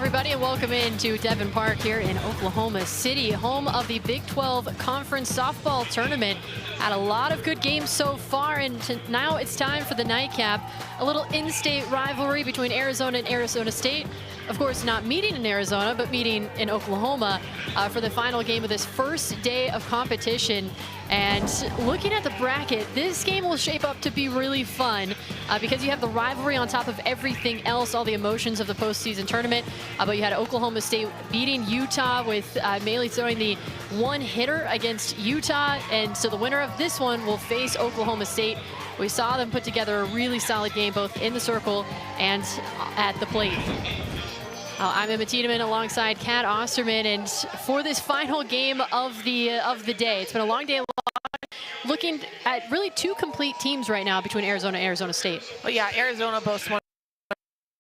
everybody, and welcome into Devon Park here in Oklahoma City, home of the Big 12 Conference Softball Tournament. Had a lot of good games so far, and now it's time for the nightcap. A little in-state rivalry between Arizona and Arizona State. Of course, not meeting in Arizona, but meeting in Oklahoma for the final game of this first day of competition. And looking at the bracket, this game will shape up to be really fun because you have the rivalry on top of everything else, all the emotions of the postseason tournament. But you had Oklahoma State beating Utah with Maley throwing the one-hitter against Utah. And so the winner of this one will face Oklahoma State. We saw them put together a really solid game, both in the circle and at the plate. I'm Emma Tiedemann alongside Kat Osterman, and for this final game of the day, it's been a long day, looking at really two complete teams right now between Arizona and Arizona State. Well, yeah, Arizona boasts one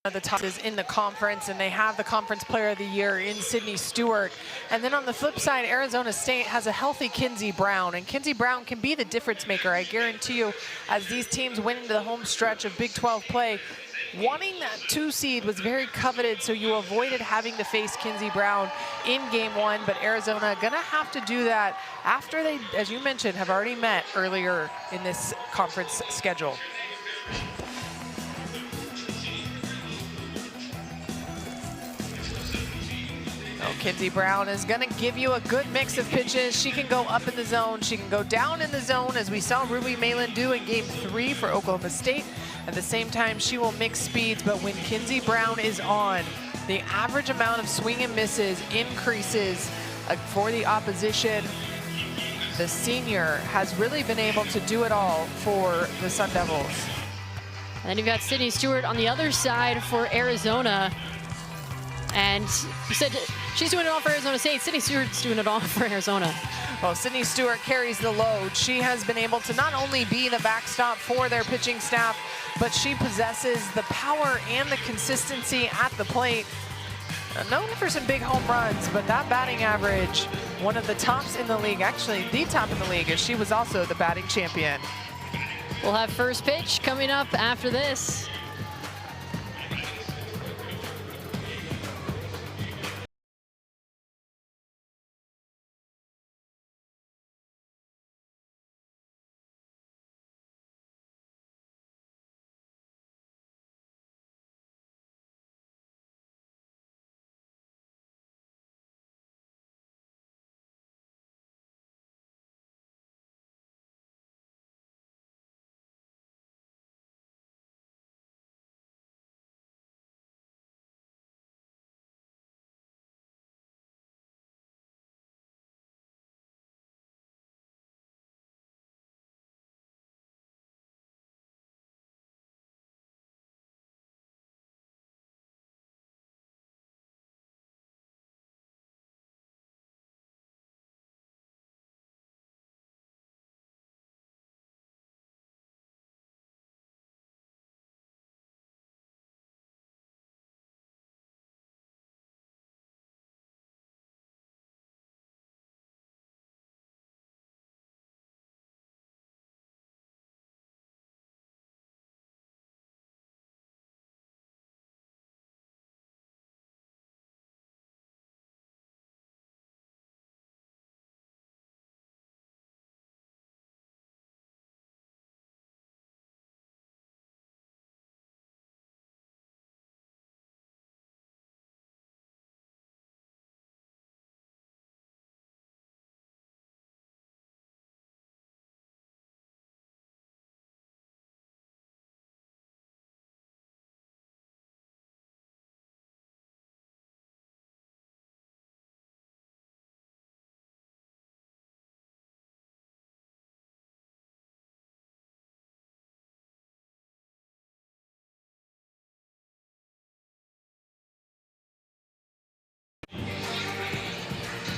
of the top in the conference, and they have the Conference Player of the Year in Sydney Stewart. And then on the flip side, Arizona State has a healthy Kinsey Brown, and Kinsey Brown can be the difference maker. I guarantee you, as these teams went into the home stretch of Big 12 play, wanting that 2 seed was very coveted, so you avoided having to face Kinsey Brown in game 1, but Arizona gonna have to do that after they, as you mentioned, have already met earlier in this conference schedule. Oh, Kinsey Brown is gonna give you a good mix of pitches. She can go up in the zone, she can go down in the zone, as we saw Ruby Malin do in game 3 for Oklahoma State. At the same time, she will mix speeds, but when Kinsey Brown is on, the average amount of swing and misses increases for the opposition. The senior has really been able to do it all for the Sun Devils. And then you've got Sydney Stewart on the other side for Arizona. And you said she's doing it all for Arizona State. Sydney Stewart's doing it all for Arizona. Well, Sydney Stewart carries the load. She has been able to not only be the backstop for their pitching staff, but she possesses the power and the consistency at the plate. Known for some big home runs, but that batting average, one of the tops in the league, actually the top in the league, as she was also the batting champion. We'll have first pitch coming up after this.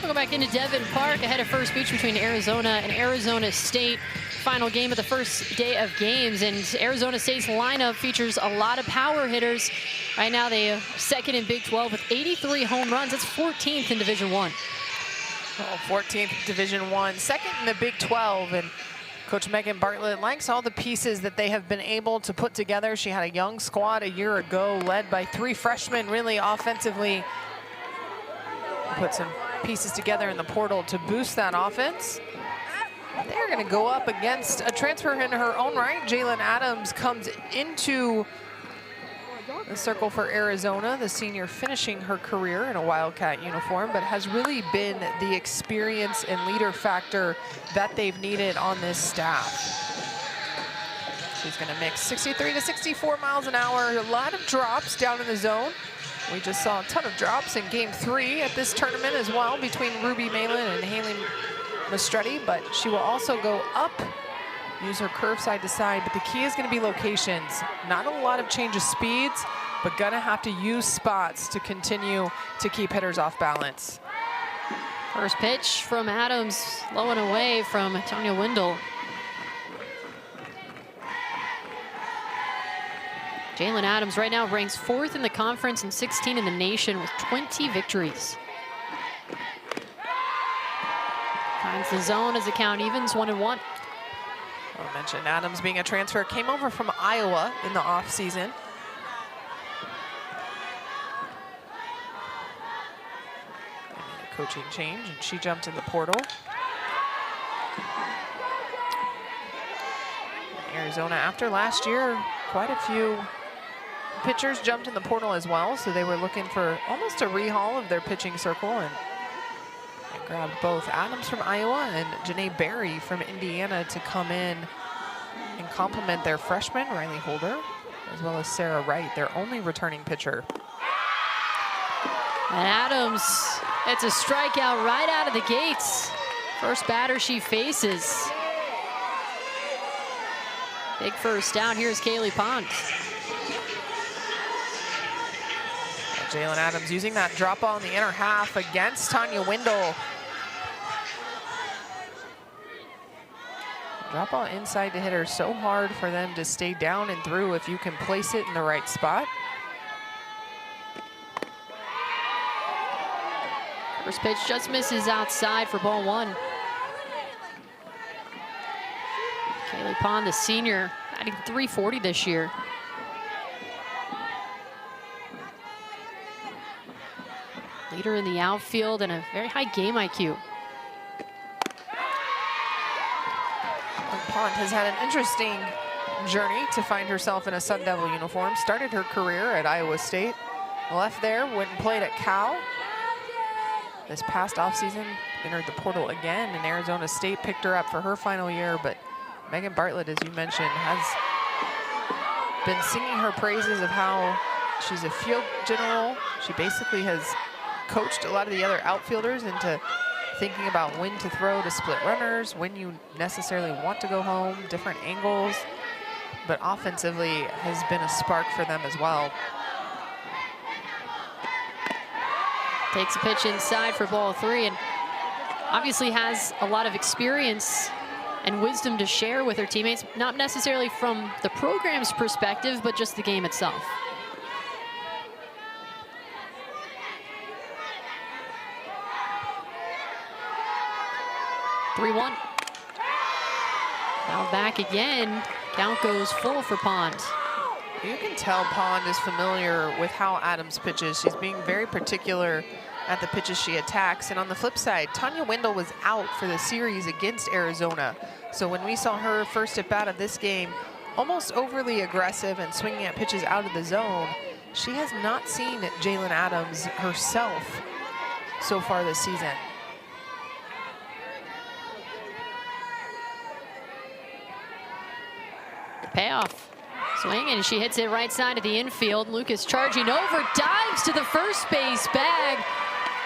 We'll go back into Devon Park ahead of first pitch between Arizona and Arizona State. Final game of the first day of games, and Arizona State's lineup features a lot of power hitters. Right now they are second in Big 12 with 83 home runs. That's 14th in Division I. Oh, 14th Division I, second in the Big 12, and Coach Megan Bartlett likes all the pieces that they have been able to put together. She had a young squad a year ago led by 3 freshmen, really offensively put some pieces together in the portal to boost that offense. They're going to go up against a transfer in her own right. Jalen Adams comes into the circle for Arizona, the senior finishing her career in a Wildcat uniform, but has really been the experience and leader factor that they've needed on this staff. She's going to mix 63 to 64 miles an hour, a lot of drops down in the zone. We just saw a ton of drops in game 3 at this tournament as well between Ruby Malin and Haley Mastretti, but she will also go up, use her curve side to side, but the key is going to be locations. Not a lot of change of speeds, but gonna have to use spots to continue to keep hitters off balance. First pitch from Adams, low and away from Tanya Windle. Jalen Adams right now ranks 4th in the conference and 16 in the nation with 20 victories. Finds the zone as the count evens 1-1. I mentioned Adams being a transfer, came over from Iowa in the offseason. Coaching change, and she jumped in the portal. Arizona, after last year, quite a few pitchers jumped in the portal as well, so they were looking for almost a rehaul of their pitching circle, and they grabbed both Adams from Iowa and Janae Berry from Indiana to come in and complement their freshman, Riley Holder, as well as Sarah Wright, their only returning pitcher. And Adams, it's a strikeout right out of the gates. First batter she faces. Big first out. Here's Kaylee Pond. Jalen Adams using that drop ball in the inner half against Tanya Windle. Drop ball inside to hitter, so hard for them to stay down and through if you can place it in the right spot. First pitch just misses outside for ball 1. Kaylee Pond, the senior, batting .340 this year. Leader in the outfield and a very high game IQ. Pond has had an interesting journey to find herself in a Sun Devil uniform. Started her career at Iowa State, left there, went and played at Cal. This past offseason, entered the portal again, and Arizona State picked her up for her final year. But Megan Bartlett, as you mentioned, has been singing her praises of how she's a field general. She basically has coached a lot of the other outfielders into thinking about when to throw to split runners, when you necessarily want to go home, different angles. But offensively has been a spark for them as well. Takes a pitch inside for ball 3, and obviously has a lot of experience and wisdom to share with her teammates, not necessarily from the program's perspective, but just the game itself. (3-1). Now back again. Count goes full for Pond. You can tell Pond is familiar with how Adams pitches. She's being very particular at the pitches she attacks. And on the flip side, Tanya Windle was out for the series against Arizona. So when we saw her first at bat of this game, almost overly aggressive and swinging at pitches out of the zone, she has not seen Jalen Adams herself so far this season. Payoff. Swing, and she hits it right side of the infield. Lucas charging over, dives to the first base bag.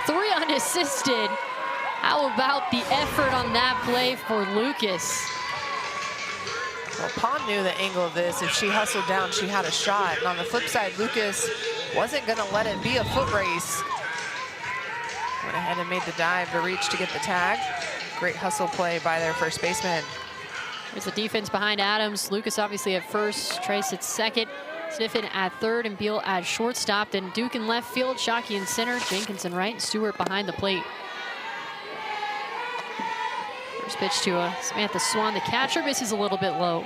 3 unassisted. How about the effort on that play for Lucas? Well, Pond knew the angle of this. If she hustled down, she had a shot. And on the flip side, Lucas wasn't going to let it be a foot race. Went ahead and made the dive to reach to get the tag. Great hustle play by their first baseman. There's the defense behind Adams. Lucas obviously at first, Trace at second, Sniffen at third, and Beal at shortstop. Then Duke in left field, Shockey in center, Jenkins in right, and Stewart behind the plate. First pitch to Samantha Swan. The catcher misses a little bit low.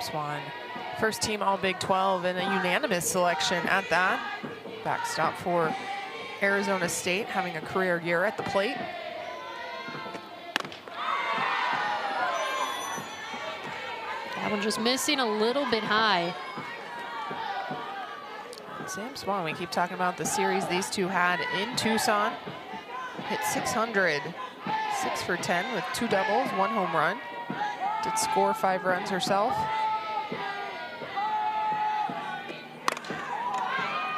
Swan, first team all Big 12 and a unanimous selection at that. Backstop for Arizona State, having a career year at the plate. That one just missing a little bit high. Sam Swan, we keep talking about the series these two had in Tucson. Hit 600, 6 for 10 with 2 doubles, 1 home run. Did score 5 runs herself.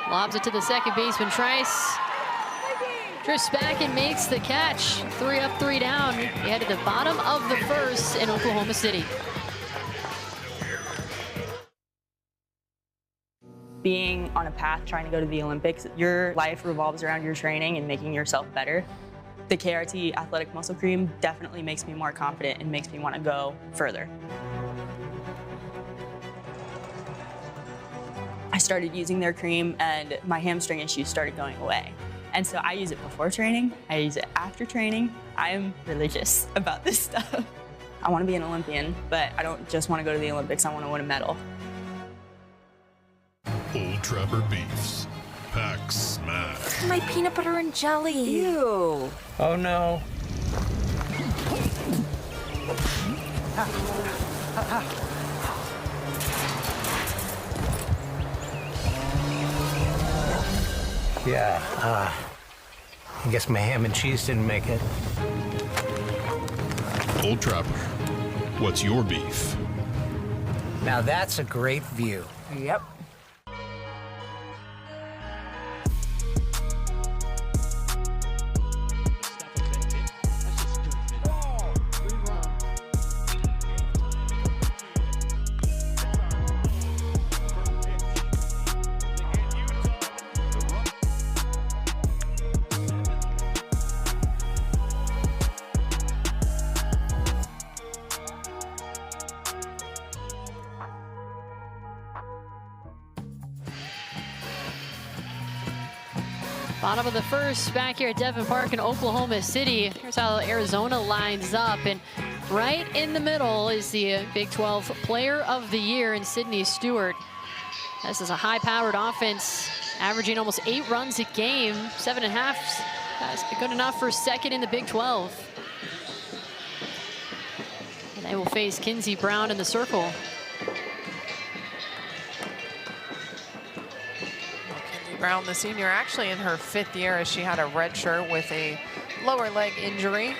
Lobs it to the second baseman, Trice. Drifts back and makes the catch. 3 up, 3 down. We head to the bottom of the first in Oklahoma City. Being on a path trying to go to the Olympics, your life revolves around your training and making yourself better. The KRT Athletic Muscle Cream definitely makes me more confident and makes me want to go further. I started using their cream and my hamstring issues started going away. And so I use it before training, I use it after training. I am religious about this stuff. I want to be an Olympian, but I don't just want to go to the Olympics, I want to win a medal. Old Trapper Beefs. Pack smash. My peanut butter and jelly. Ew. Oh no. Yeah, I guess my ham and cheese didn't make it. Old Trapper. What's your beef? Now that's a great view. Yep. Bottom of the first, back here at Devon Park in Oklahoma City. Here's how Arizona lines up. And right in the middle is the Big 12 Player of the Year in Sydney Stewart. This is a high-powered offense, averaging almost 8 runs a game. 7.5, that's good enough for second in the Big 12. And they will face Kinsey Brown in the circle. Brown, the senior, actually in her 5th year as she had a red shirt with a lower leg injury,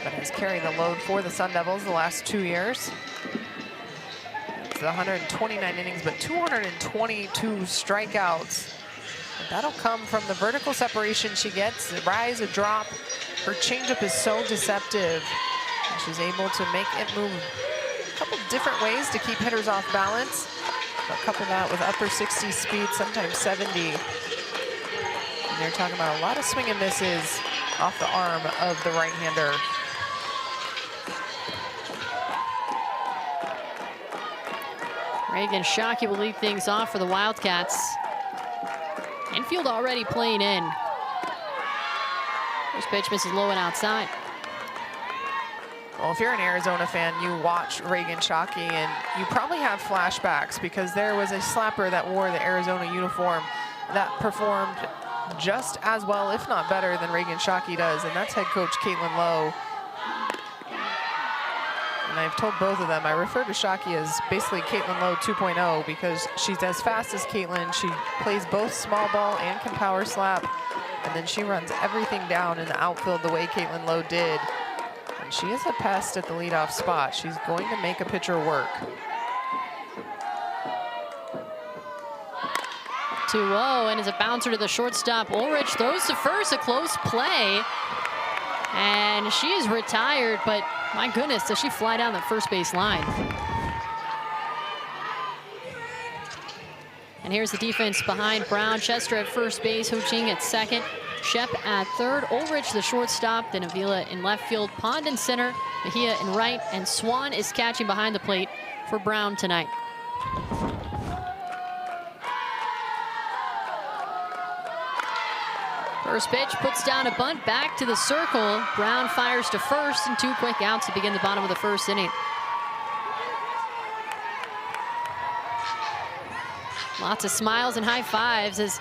but has carried the load for the Sun Devils the last 2 years. It's 129 innings, but 222 strikeouts. And that'll come from the vertical separation she gets, the rise, a drop. Her changeup is so deceptive. And she's able to make it move a couple different ways to keep hitters off balance. But couple that with upper 60 speed, sometimes 70. And they're talking about a lot of swing and misses off the arm of the right-hander. Reagan Shockey will lead things off for the Wildcats. Infield already playing in. First pitch misses low and outside. Well, if you're an Arizona fan, you watch Reagan Shockey and you probably have flashbacks because there was a slapper that wore the Arizona uniform that performed just as well, if not better, than Reagan Shockey does, and that's head coach Caitlin Lowe. And I've told both of them, I refer to Shockey as basically Caitlin Lowe 2.0 because she's as fast as Caitlin. She plays both small ball and can power slap, and then she runs everything down in the outfield the way Caitlin Lowe did. She is a pest at the leadoff spot. She's going to make a pitcher work. 2-0, and as a bouncer to the shortstop, Ulrich throws to first, a close play. And she is retired, but my goodness, does she fly down the first base line. And here's the defense behind Brown. Chester at first base, Ho Ching at second, Shep at third, Ulrich the shortstop, then Avila in left field, Pond in center, Mejia in right, and Swan is catching behind the plate for Brown tonight. First pitch puts down a bunt back to the circle. Brown fires to first, and 2 quick outs to begin the bottom of the first inning. Lots of smiles and high fives as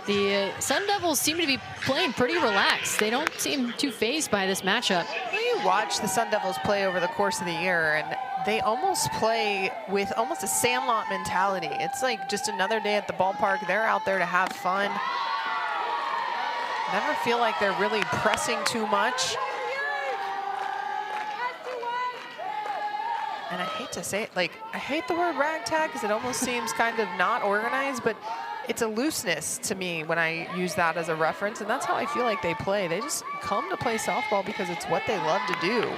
the Sun Devils seem to be playing pretty relaxed. They don't seem too fazed by this matchup. You watch the Sun Devils play over the course of the year, and they almost play with almost a Sandlot mentality. It's like just another day at the ballpark. They're out there to have fun. Never feel like they're really pressing too much. And I hate to say it, like, I hate the word ragtag because it almost seems kind of not organized, but it's a looseness to me when I use that as a reference, and that's how I feel like they play. They just come to play softball because it's what they love to do.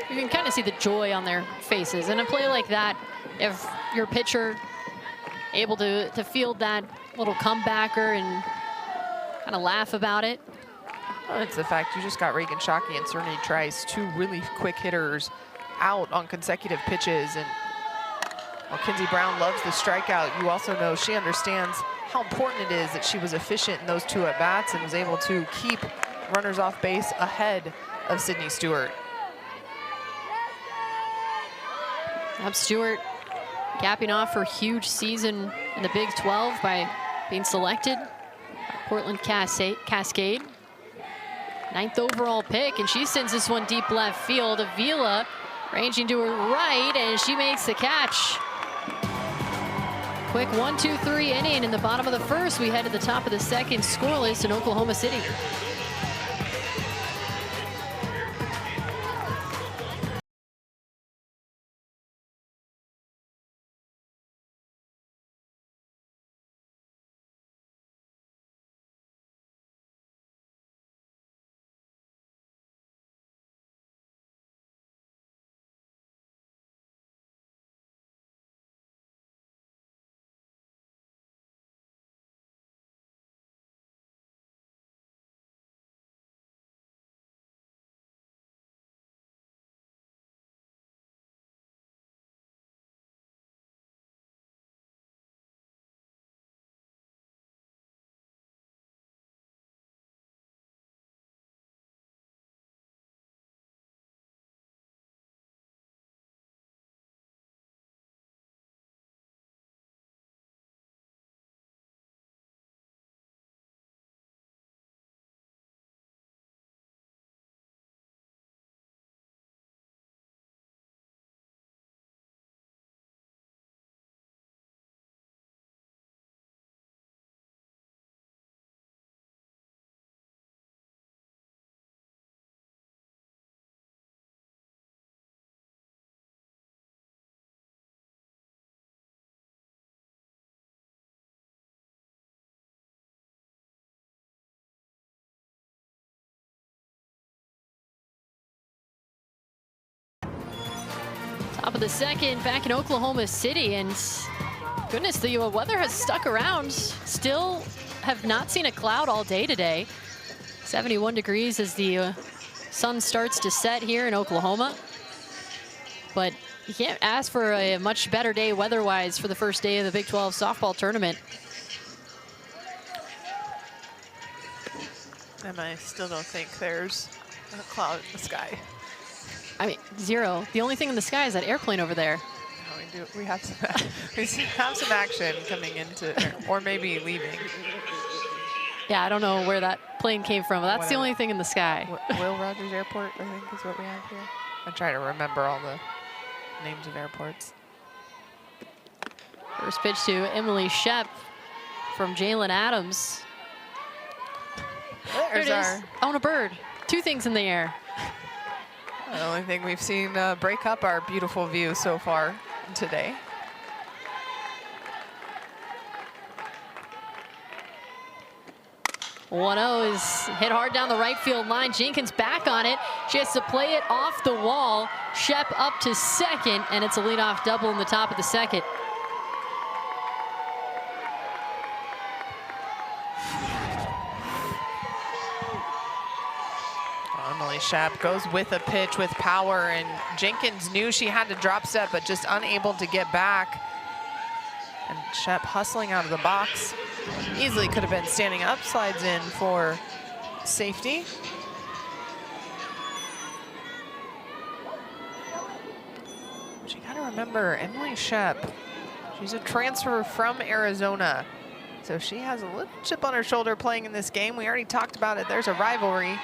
You can kind of see the joy on their faces. In a play like that, if your pitcher able to field that little comebacker and kind of laugh about it. Well, it's the fact you just got Reagan Shockey and Serenity Trice, 2 really quick hitters, out on consecutive pitches. And while Kinsey Brown loves the strikeout, you also know she understands how important it is that she was efficient in those 2 at-bats and was able to keep runners off base ahead of Sydney Stewart. Ab Stewart capping off her huge season in the Big 12 by being selected by Portland Cascade. 9th overall pick, and she sends this one deep left field. Avila ranging to her right, and she makes the catch. Quick 1-2-3 inning in the bottom of the first. We head to the top of the second, scoreless in Oklahoma City. Top of the second, back in Oklahoma City, and goodness, the weather has stuck around. Still have not seen a cloud all day today. 71 degrees as the sun starts to set here in Oklahoma. But you can't ask for a much better day weather-wise for the first day of the Big 12 softball tournament. And I still don't think there's a cloud in the sky. I mean, 0. The only thing in the sky is that airplane over there. No, we have some action coming into, or maybe leaving. Yeah, I don't know where that plane came from. That's Whatever. The only thing in the sky. Will Rogers Airport, I think, is what we have here. I try to remember all the names of airports. First pitch to Emily Shep from Jalen Adams. There it is. On a bird. 2 things in the air. The only thing we've seen break up our beautiful view so far today. .1-0 is hit hard down the right field line. Jenkins back on it. She has to play it off the wall. Shep up to second, and it's a leadoff double in the top of the second. Emily Shep goes with a pitch with power, and Jenkins knew she had to drop step, but just unable to get back. And Shep hustling out of the box. Easily could have been standing up, slides in for safety. But you gotta remember, Emily Shep, she's a transfer from Arizona. So she has a little chip on her shoulder playing in this game. We already talked about it. There's a rivalry.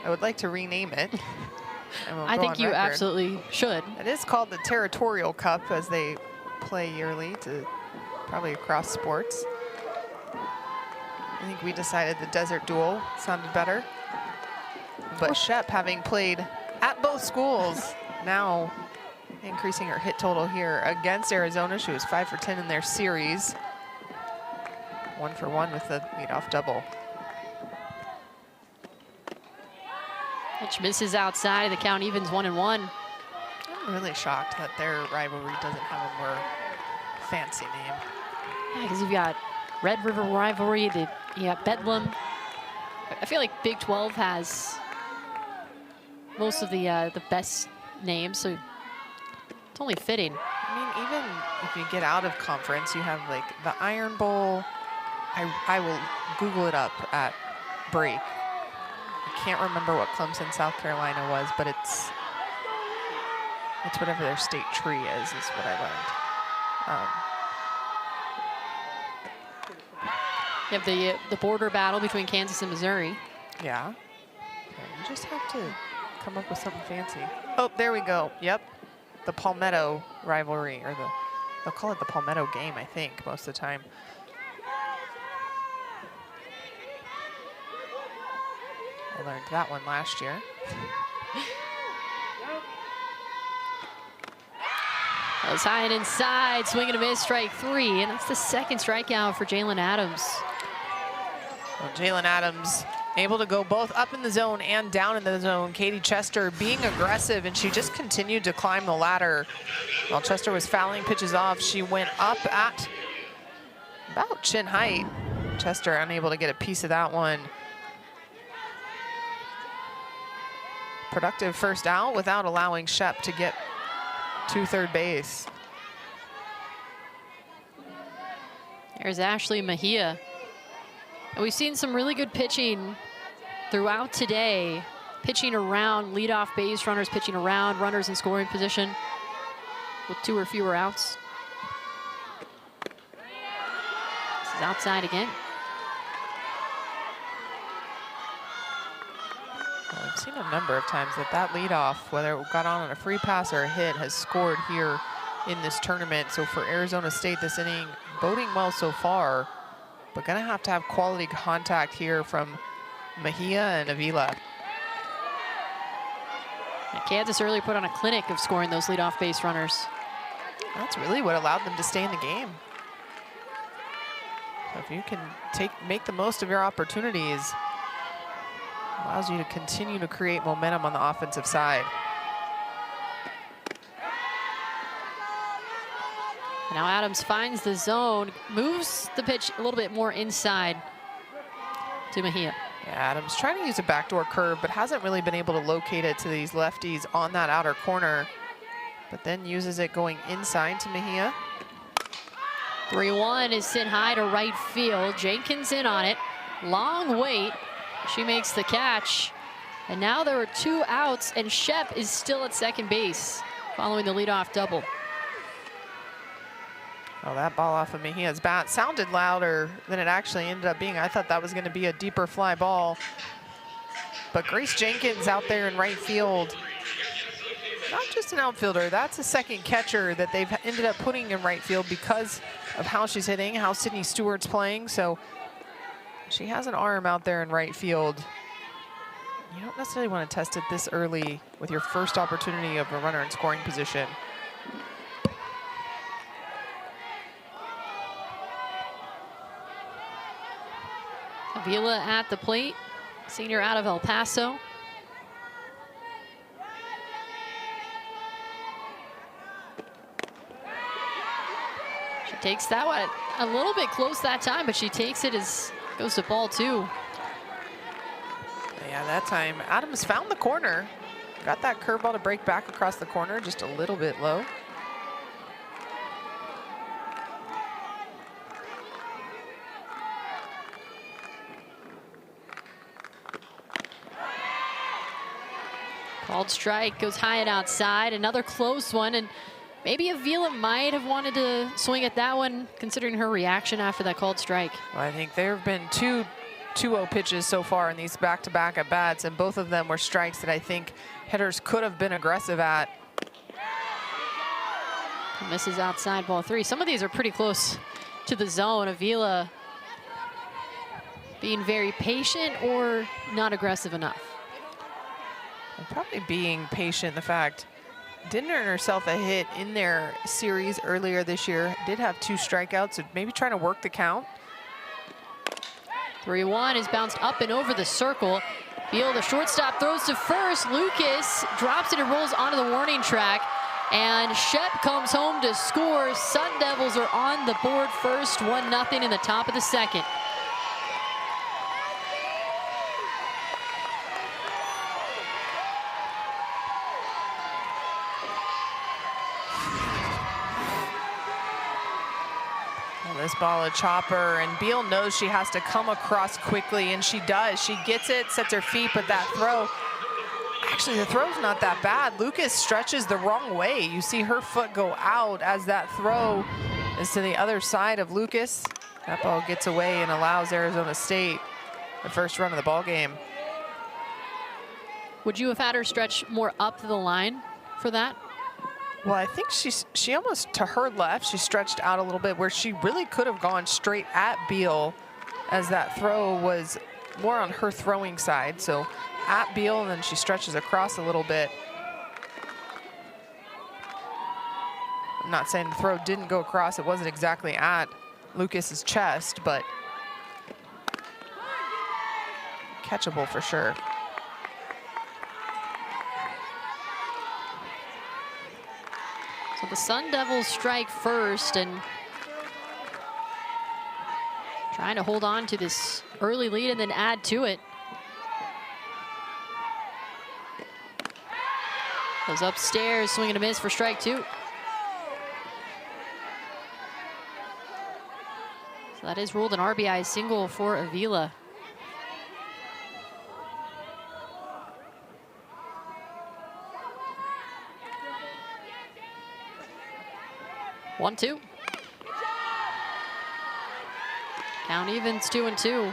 I would like to rename it. I think you absolutely should. It is called the Territorial Cup, as they play yearly to probably across sports. I think we decided the Desert Duel sounded better. But Shep, having played at both schools, now increasing her hit total here against Arizona. She was 5 for 10 in their series. 1 for 1 with the leadoff double. Which misses outside. The count evens 1-1. I'm really shocked that their rivalry doesn't have a more fancy name. Yeah, because you've got Red River rivalry, you got Bedlam. I feel like Big 12 has most of the best names, so it's only fitting. I mean, even if you get out of conference, you have like the Iron Bowl. I will Google it up at break. I can't remember what Clemson, South Carolina was, but it's whatever their state tree is what I learned. You have the border battle between Kansas and Missouri. Yeah. You just have to come up with something fancy. Oh, there we go. Yep. The Palmetto rivalry, or they'll call it the Palmetto game, I think, most of the time. I learned that one last year. That was high and inside, swing and a miss, strike 3, and that's the second strikeout for Jalen Adams. Well, Jalen Adams able to go both up in the zone and down in the zone. Katie Chester being aggressive, and she just continued to climb the ladder. While Chester was fouling pitches off, she went up at about chin height. Chester unable to get a piece of that one. Productive first out without allowing Shep to get to third base. There's Ashley Mejia. And we've seen some really good pitching throughout today. Pitching around leadoff base runners, pitching around runners in scoring position with 2 or fewer outs. This is outside again. Well, I've seen a number of times that leadoff, whether it got on a free pass or a hit, has scored here in this tournament. So for Arizona State, this inning boding well so far, but gonna have to have quality contact here from Mejia and Avila. And Kansas earlier put on a clinic of scoring those leadoff base runners. That's really what allowed them to stay in the game. So if you can make the most of your opportunities, allows you to continue to create momentum on the offensive side. Now Adams finds the zone, moves the pitch a little bit more inside to Mejia. Yeah, Adams trying to use a backdoor curve, but hasn't really been able to locate it to these lefties on that outer corner, but then uses it going inside to Mejia. 3-1 is sent high to right field. Jenkins in on it. Long wait. She makes the catch. And now there are 2 outs, and Shep is still at second base following the leadoff double. Oh, that ball off of Mejia's bat sounded louder than it actually ended up being. I thought that was going to be a deeper fly ball. But Grace Jenkins out there in right field, not just an outfielder, that's a second catcher that they've ended up putting in right field because of how she's hitting, how Sydney Stewart's playing. So she has an arm out there in right field. You don't necessarily want to test it this early with your first opportunity of a runner in scoring position. Avila at the plate, senior out of El Paso. She takes that one a little bit close that time, but she takes it as goes to ball 2. Yeah, that time Adams found the corner. Got that curveball to break back across the corner, just a little bit low. Called strike, goes high and outside. Another close one, and maybe Avila might have wanted to swing at that one, considering her reaction after that called strike. Well, I think there have been two 2-0 pitches so far in these back-to-back at-bats, and both of them were strikes that I think hitters could have been aggressive at. Misses outside, ball 3. Some of these are pretty close to the zone. Avila being very patient or not aggressive enough. And probably being patient. The fact didn't earn herself a hit in their series earlier this year. Did have 2 strikeouts, so maybe trying to work the count. 3-1 is bounced up and over the circle. Beal, the shortstop, throws to first. Lucas drops it and rolls onto the warning track. And Shep comes home to score. Sun Devils are on the board first, 1-0 in the top of the second. This ball a chopper, and Beal knows she has to come across quickly, and she does. She gets it, sets her feet, but that throw, actually the throw's not that bad. Lucas stretches the wrong way. You see her foot go out as that throw is to the other side of Lucas. That ball gets away and allows Arizona State the first run of the ball game. Would you have had her stretch more up the line for that? Well, I think she almost, to her left, she stretched out a little bit where she really could have gone straight at Beal, as that throw was more on her throwing side. So at Beal, and then she stretches across a little bit. I'm not saying the throw didn't go across. It wasn't exactly at Lucas's chest, but catchable for sure. So the Sun Devils strike first and trying to hold on to this early lead and then add to it. Goes upstairs, swing and a miss for strike 2. So that is ruled an RBI single for Avila. One, 2. Count evens, 2-2.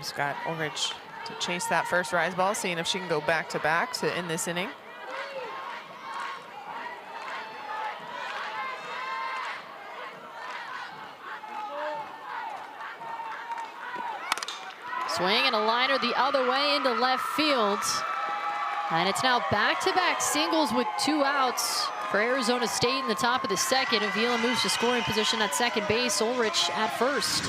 Scott Ulrich to chase that first rise ball, seeing if she can go back-to-back to end this inning. Swing and a liner the other way into left field. And it's now back-to-back singles with 2 outs for Arizona State in the top of the second. Avila moves to scoring position at second base. Ulrich at first.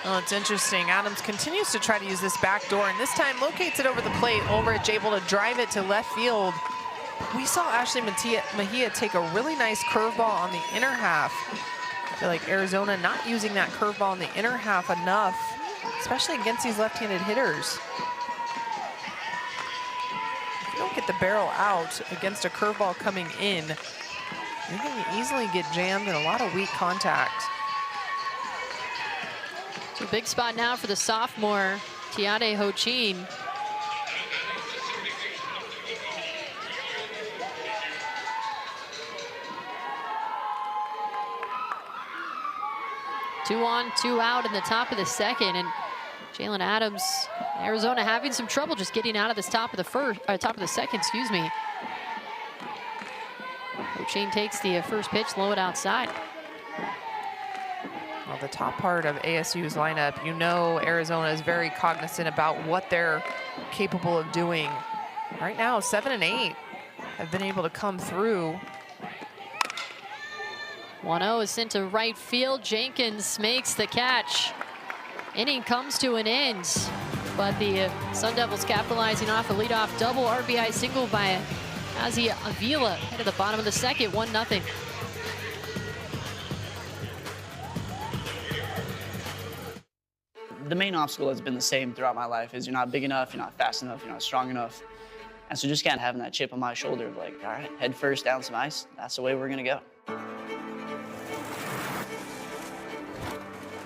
Oh, it's interesting. Adams continues to try to use this back door, and this time locates it over the plate. Ulrich able to drive it to left field. We saw Ashley Mejia take a really nice curveball on the inner half. I feel like Arizona not using that curveball in the inner half enough, especially against these left-handed hitters. If you don't get the barrel out against a curveball coming in, you can easily get jammed in a lot of weak contact. So big spot now for the sophomore, Tiade Hochin. Two on, 2 out in the top of the second, and Jalen Adams, Arizona having some trouble just getting out of this top of the second, excuse me. Hochin takes the first pitch, low it outside. Well, the top part of ASU's lineup, you know Arizona is very cognizant about what they're capable of doing. Right now, 7 and 8 have been able to come through. 1-0 is sent to right field. Jenkins makes the catch. Inning comes to an end, but the Sun Devils capitalizing off a leadoff double RBI single by Azia Avila at the bottom of the second, 1-0. The main obstacle has been the same throughout my life, is you're not big enough, you're not fast enough, you're not strong enough. And so just kind of having that chip on my shoulder of like, all right, head first down some ice, that's the way we're gonna go.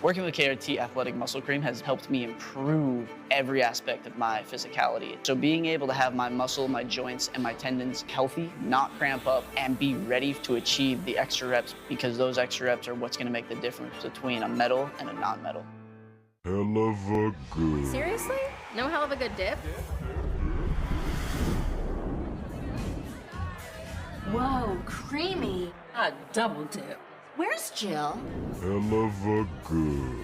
Working with KRT Athletic Muscle Cream has helped me improve every aspect of my physicality. So being able to have my muscle, my joints, and my tendons healthy, not cramp up, and be ready to achieve the extra reps, because those extra reps are what's gonna make the difference between a medal and a non-medal. Hell of a good. Seriously? No hell of a good dip? Whoa, creamy. A double dip. Where's Jill? Hell of a good.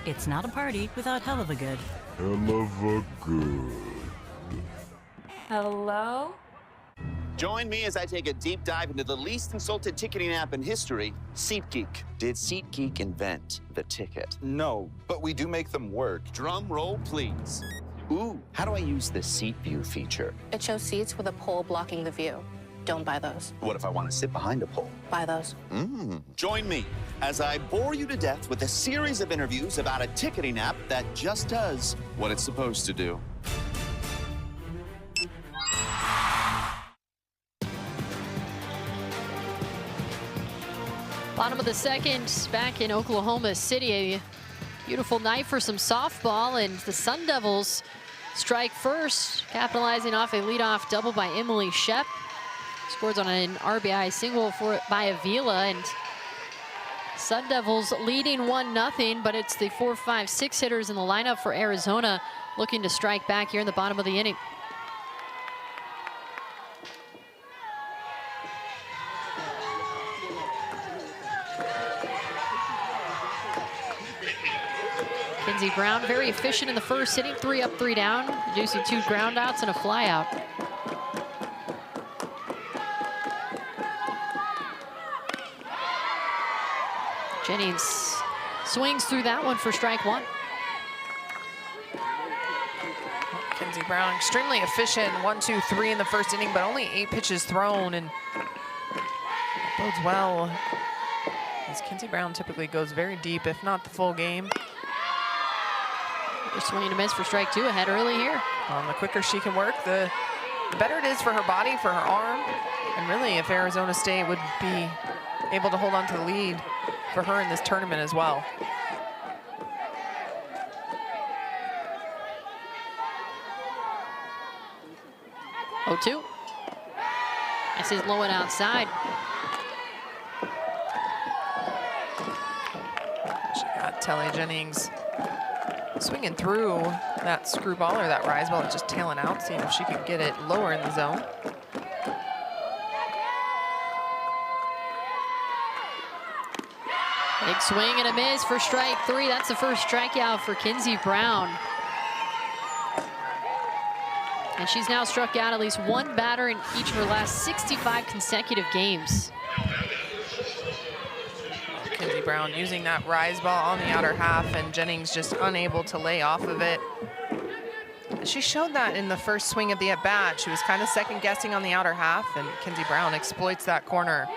It's not a party without hell of a good. Hell of a good. Hello? Join me as I take a deep dive into the least consulted ticketing app in history, SeatGeek. Did SeatGeek invent the ticket? No, but we do make them work. Drum roll, please. Ooh, how do I use the Seat View feature? It shows seats with a pole blocking the view. Don't buy those. What if I want to sit behind a pole? Buy those. Join me as I bore you to death with a series of interviews about a ticketing app that just does what it's supposed to do. Bottom of the second, back in Oklahoma City. A beautiful night for some softball, and the Sun Devils strike first, capitalizing off a leadoff double by Emily Shep. Scores on an RBI single by Avila, and Sun Devils leading 1-0, but it's the 4, 5, 6 hitters in the lineup for Arizona looking to strike back here in the bottom of the inning. Kinsey Brown, very efficient in the first inning, 3 up, 3 down, producing 2 ground outs and a fly out. Jennings swings through that one for strike 1. Kinsey Brown, extremely efficient, 1, 2, 3 in the first inning, but only 8 pitches thrown, and that bodes well, as Kinsey Brown typically goes very deep, if not the full game. Swing and a miss for strike 2, ahead early here. The quicker she can work, the better it is for her body, for her arm, and really if Arizona State would be able to hold on to the lead for her in this tournament as well. Oh, 2. This is low and outside. She got Telly Jennings swinging through that screw ball or that rise ball, just tailing out, seeing if she could get it lower in the zone. Big swing and a miss for strike 3. That's the first strikeout for Kinsey Brown. And she's now struck out at least 1 batter in each of her last 65 consecutive games. Kinsey Brown using that rise ball on the outer half, and Jennings just unable to lay off of it. She showed that in the first swing of the at-bat. She was kind of second-guessing on the outer half, and Kinsey Brown exploits that corner.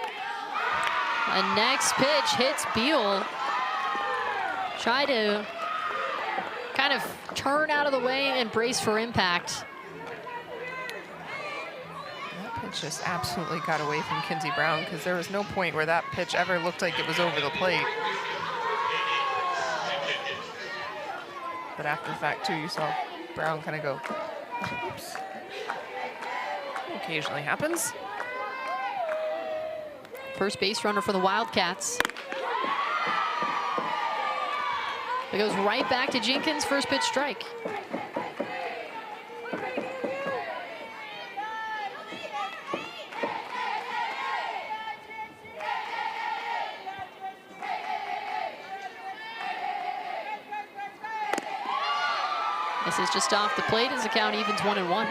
And next pitch hits Beal. Try to kind of turn out of the way and brace for impact. Pitch just absolutely got away from Kinsey Brown, because there was no point where that pitch ever looked like it was over the plate. But after the fact, too, you saw Brown kind of go, oops. Occasionally happens. First base runner for the Wildcats. It goes right back to Jenkins, first pitch strike. This is just off the plate as the count evens 1-1.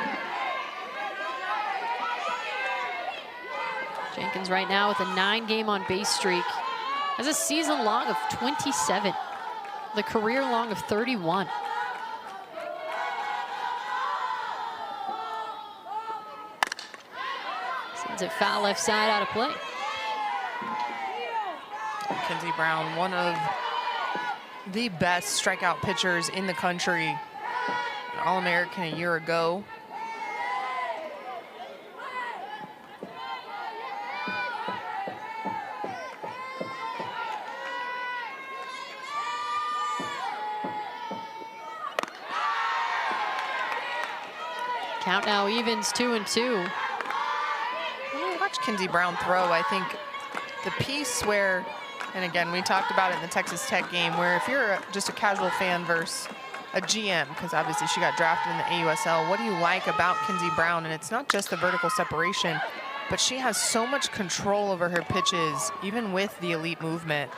Jenkins right now with a 9-game on base streak. Has a season long of 27. The career long of 31. Sends it foul left side out of play. Kinsey Brown, one of the best strikeout pitchers in the country. All-American a year ago. Count now evens 2-2. When you watch Kinsey Brown throw, I think the piece where, and again, we talked about it in the Texas Tech game, where if you're just a casual fan versus a GM, because obviously she got drafted in the AUSL, what do you like about Kinsey Brown? And it's not just the vertical separation, but she has so much control over her pitches, even with the elite movement.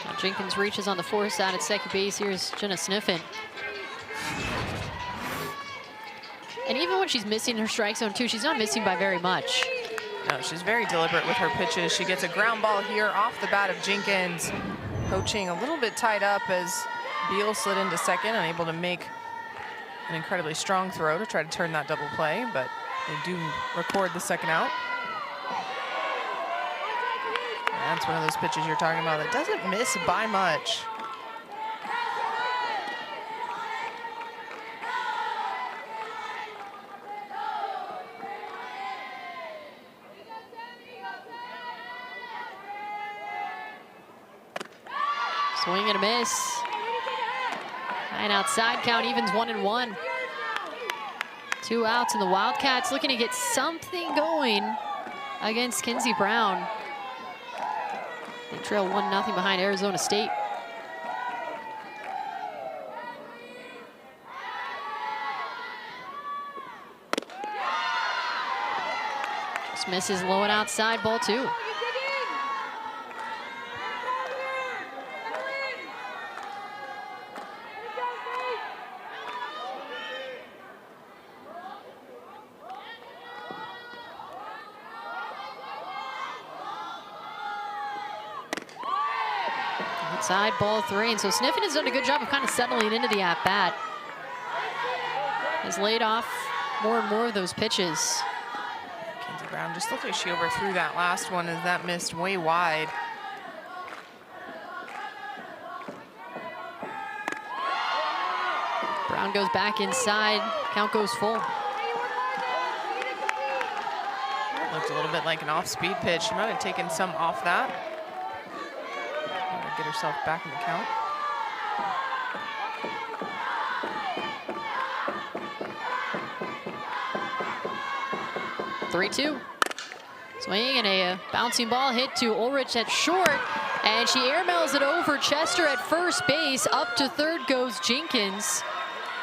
Now Jenkins reaches on the force out at second base. Here's Jenna Sniffen. And even when she's missing her strike zone too, she's not missing by very much. No, she's very deliberate with her pitches. She gets a ground ball here off the bat of Jenkins. Coaching a little bit tied up as Beal slid into second, unable to make an incredibly strong throw to try to turn that double play, but they do record the second out. And that's one of those pitches you're talking about that doesn't miss by much. Swing and a miss. And outside, count evens 1-1. 2 outs, and the Wildcats looking to get something going against Kinsey Brown. They trail 1-0 behind Arizona State. Just misses low and outside, ball 2. Outside, ball 3, and so Sniffen has done a good job of kind of settling into the at-bat. Has laid off more and more of those pitches. Kinsey Brown just looked like she overthrew that last one as that missed way wide. Brown goes back inside, count goes full. Looked a little bit like an off-speed pitch. She might have taken some off that. Get herself back in the count. (3-2). Swing and a bouncing ball hit to Ulrich at short, and she airmails it over Chester at first base. Up to third goes Jenkins.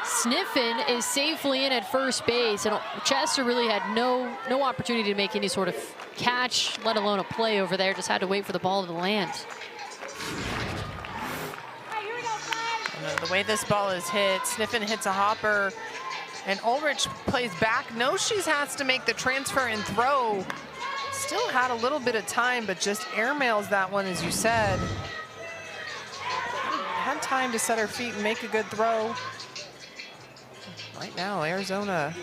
Sniffen is safely in at first base, and Chester really had no opportunity to make any sort of catch, let alone a play over there. Just had to wait for the ball to land. The way this ball is hit, Sniffen hits a hopper, and Ulrich plays back. Knows she has to make the transfer and throw. Still had a little bit of time, but just airmails that one, as you said. Had time to set her feet and make a good throw. Right now, Arizona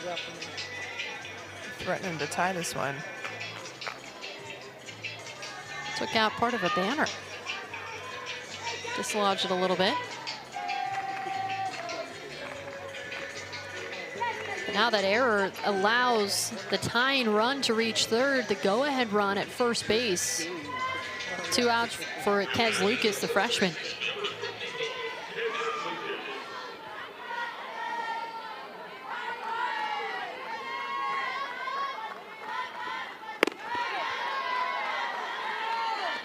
threatening to tie this one. Took out part of a banner. Dislodged it a little bit. Now that error allows the tying run to reach third, the go-ahead run at first base. 2 outs for Kez Lucas, the freshman.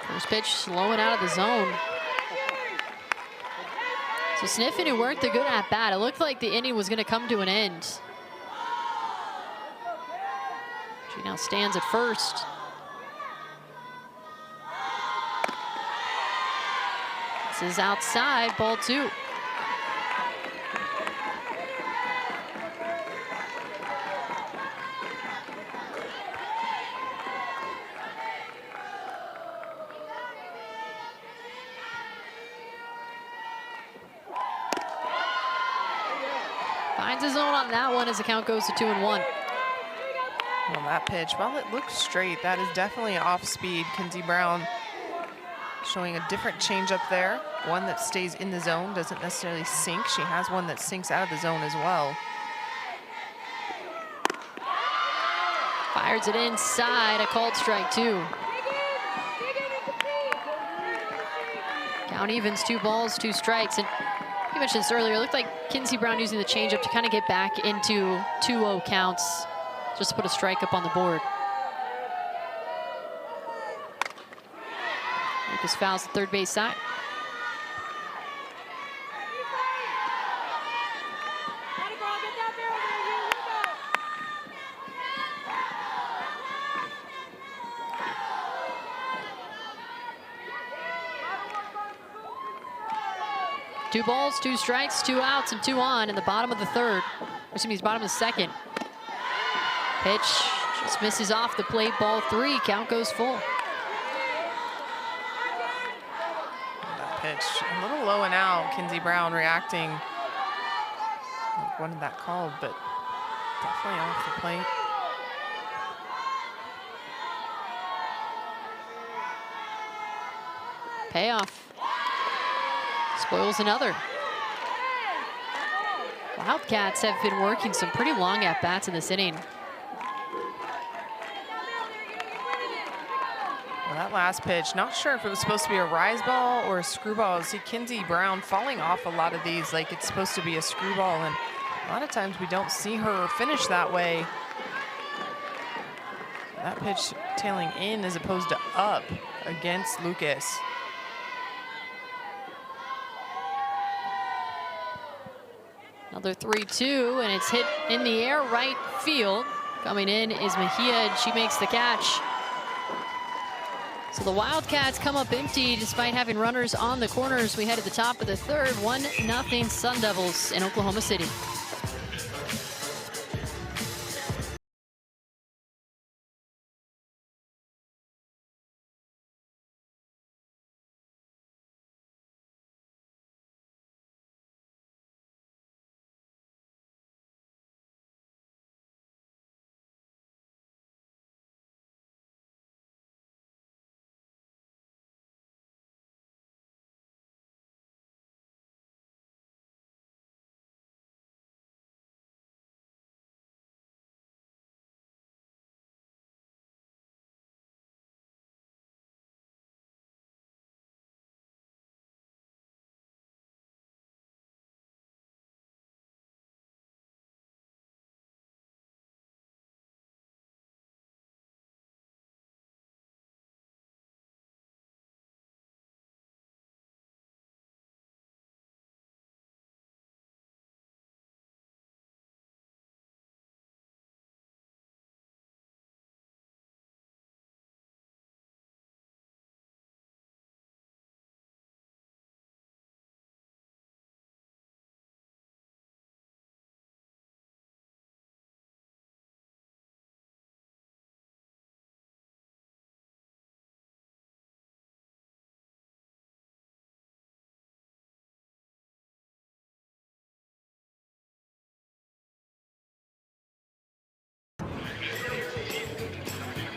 First pitch slowing out of the zone. So Sniffen, who worked a good at-bat, it looked like the inning was going to come to an end. She now stands at first. This is outside, ball 2. Finds his zone on that one as the count goes to 2-1. Well, that pitch, while it looks straight, that is definitely off speed. Kinsey Brown showing a different changeup there. One that stays in the zone, doesn't necessarily sink. She has one that sinks out of the zone as well. Fires it inside, a called strike 2. Count evens, 2 balls, 2 strikes. And You mentioned this earlier. It looked like Kinsey Brown using the changeup to kind of get back into 2-0 counts, just to put a strike up on the board. Lucas fouls the third base side. Two balls, 2 strikes, 2 outs, and 2 on in the bottom of the third. Excuse me, bottom of the second. Pitch just misses off the plate. Ball 3. Count goes full. That pitch a little low and out. Kinsey Brown reacting. Like, what did that called? But definitely off the plate. Payoff. Spoils another. Wildcats have been working some pretty long at-bats in this inning. Well, that last pitch, not sure if it was supposed to be a rise ball or a screwball. See Kinsey Brown falling off a lot of these like it's supposed to be a screwball, and a lot of times we don't see her finish that way. That pitch tailing in as opposed to up against Lucas. Another 3-2, and it's hit in the air right field. Coming in is Mejia, and she makes the catch. So the come up empty despite having runners on the corners. We head to the top of the third, 1-0 Sun Devils in Oklahoma City.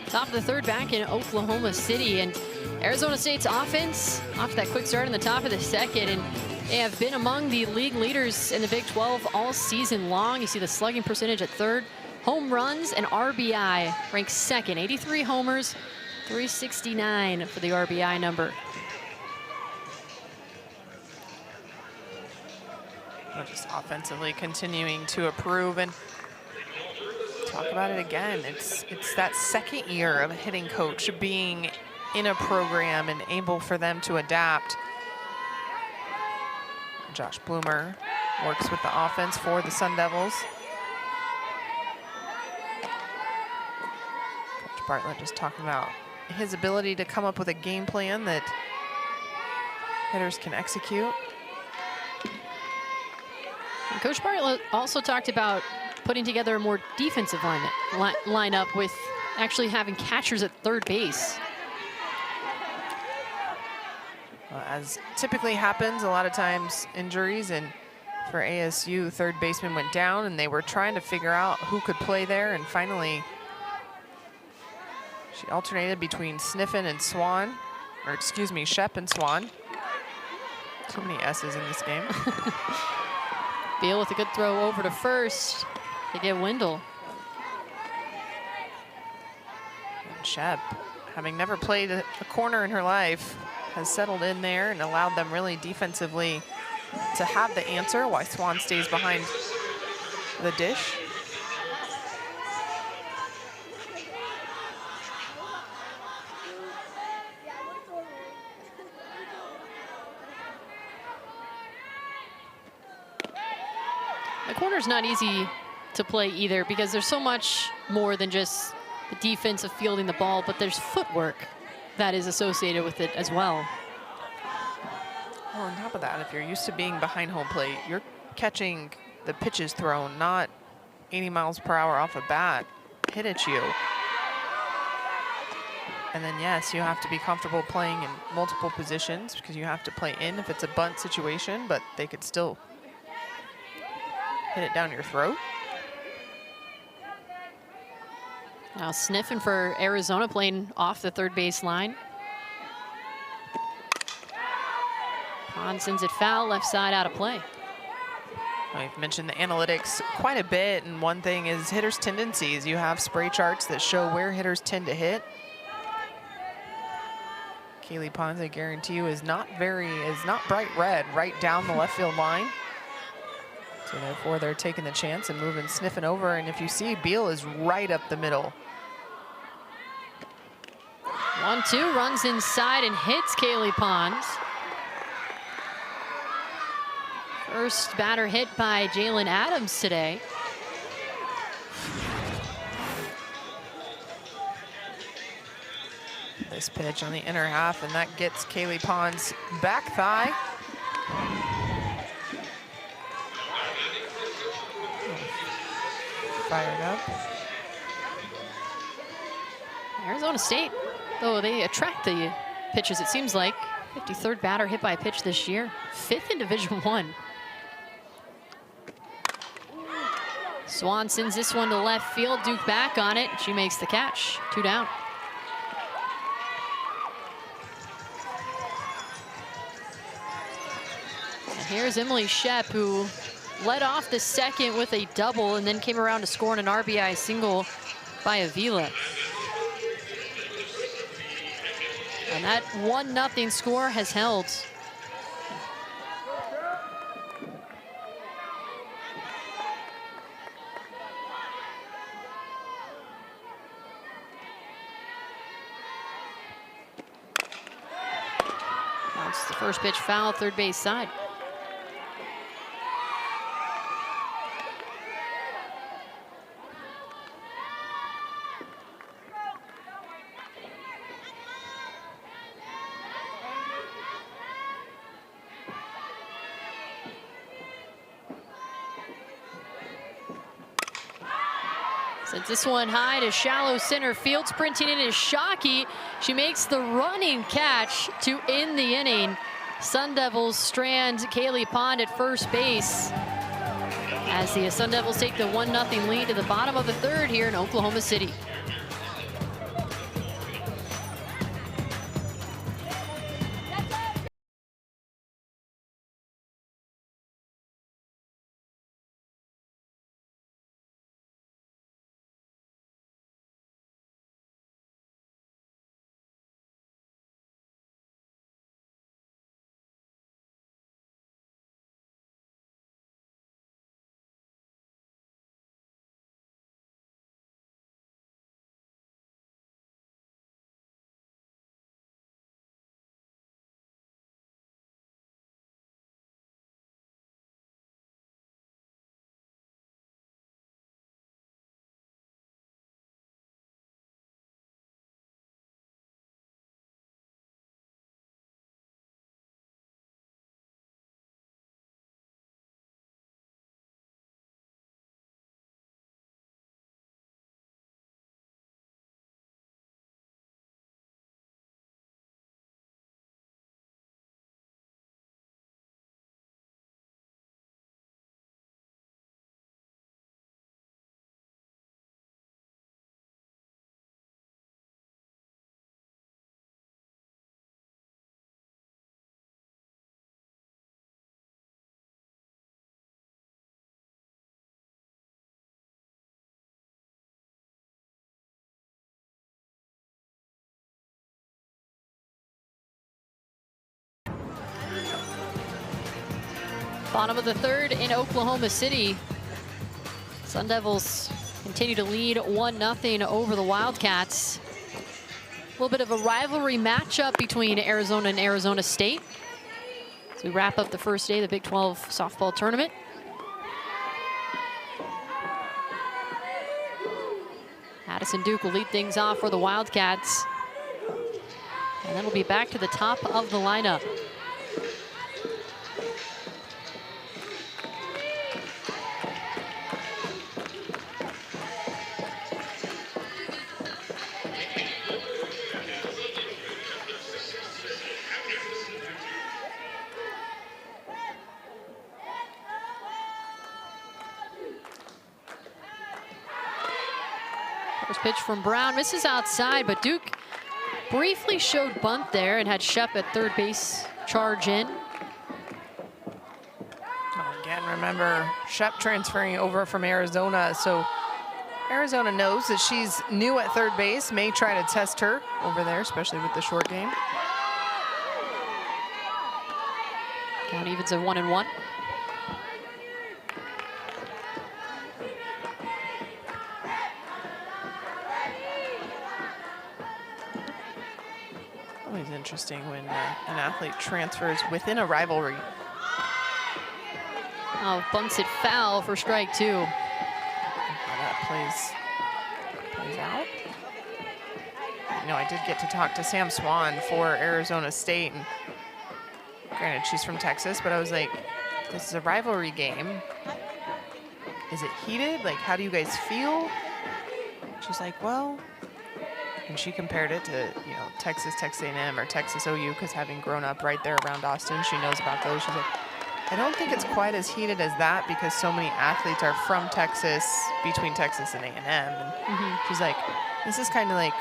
Top of the third back in Oklahoma City, and Arizona State's offense off that quick start in the top of the second, and they have been among the league leaders in the Big 12 all season long. You see the slugging percentage at third, home runs and RBI ranks second, 83 homers, 369 for the RBI number. Just offensively continuing to improve, and talk about it again. It's that second year of a hitting coach being in a program and able for them to adapt. Josh Bloomer works with the offense for the Sun Devils. Coach Bartlett just talking about his ability to come up with a game plan that hitters can execute. And Coach Bartlett also talked about putting together a more defensive lineup with actually having catchers at third base. As typically happens, a lot of times injuries, and for ASU, third baseman went down and they were trying to figure out who could play there, and finally she alternated between Sniffen and Swan, or excuse me, Shep and Swan. Too many S's in this game. Beal with a good throw over to first to get Wendell. And Shep, having never played a corner in her life, has settled in there and allowed them really defensively to have the answer why Swan stays behind the dish. The corner's not easy to play either because there's so much more than just the defense of fielding the ball, but there's footwork that is associated with it as well. Well, on top of that, if you're used to being behind home plate, you're catching the pitches thrown, not 80 miles per hour off a bat hit at you. And then, yes, you have to be comfortable playing in multiple positions because you have to play in if it's a bunt situation, but they could still hit it down your throat. Now sniffing for Arizona, playing off the third base line. Pond sends it foul, left side out of play. I've mentioned the analytics quite a bit, and one thing is hitters' tendencies. You have spray charts that show where hitters tend to hit. Kaylee Pons, I guarantee you, is not bright red right down the left field line. So therefore, they're taking the chance and moving, sniffing over. And if you see, Beal is right up the middle. 1-2, runs inside and hits Kaylee Pons. First batter hit by Jalen Adams today. This pitch on the inner half, and that gets Kaylee Pons' back thigh. Fired up. Arizona State, though they attract the pitches, it seems like. 53rd batter hit by a pitch this year, 5th in Division I. Swan sends this one to left field. Duke back on it. She makes the catch. 2 down. And here's Emily Shep, who led off the second with a double and then came around to score an RBI single by Avila. And that 1-0 score has held. That's the first pitch foul, third base side. Sends this one high to shallow center field. Sprinting in is Shockey. She makes the running catch to end the inning. Sun Devils strand Kaylee Pond at first base as the Sun Devils take the 1-0 lead to the bottom of the third here in Oklahoma City. Bottom of the third in Oklahoma City. Sun Devils continue to lead 1-0 over the Wildcats. A little bit of a rivalry matchup between Arizona and Arizona State as we wrap up the first day of the Big 12 softball tournament. Addison Duke will lead things off for the Wildcats. And then we'll be back to the top of the lineup. First pitch from Brown, misses outside, but Duke briefly showed bunt there and had Shep at third base charge in. Again, remember, Shep transferring over from Arizona, so Arizona knows that she's new at third base, may try to test her over there, especially with the short game. Count evens of 1-1. Always interesting when an athlete transfers within a rivalry. Oh, bunts it foul for strike 2. How that plays out. You know, I did get to talk to Sam Swan for Arizona State, and granted she's from Texas, but I was like, this is a rivalry game. Is it heated? Like, how do you guys feel? She's like, well, and she compared it to, you know, Texas A&M or Texas OU, because having grown up right there around Austin, she knows about those. She's like, I don't think it's quite as heated as that because so many athletes are from Texas, between Texas and A&M. And she's like, this is kind of like,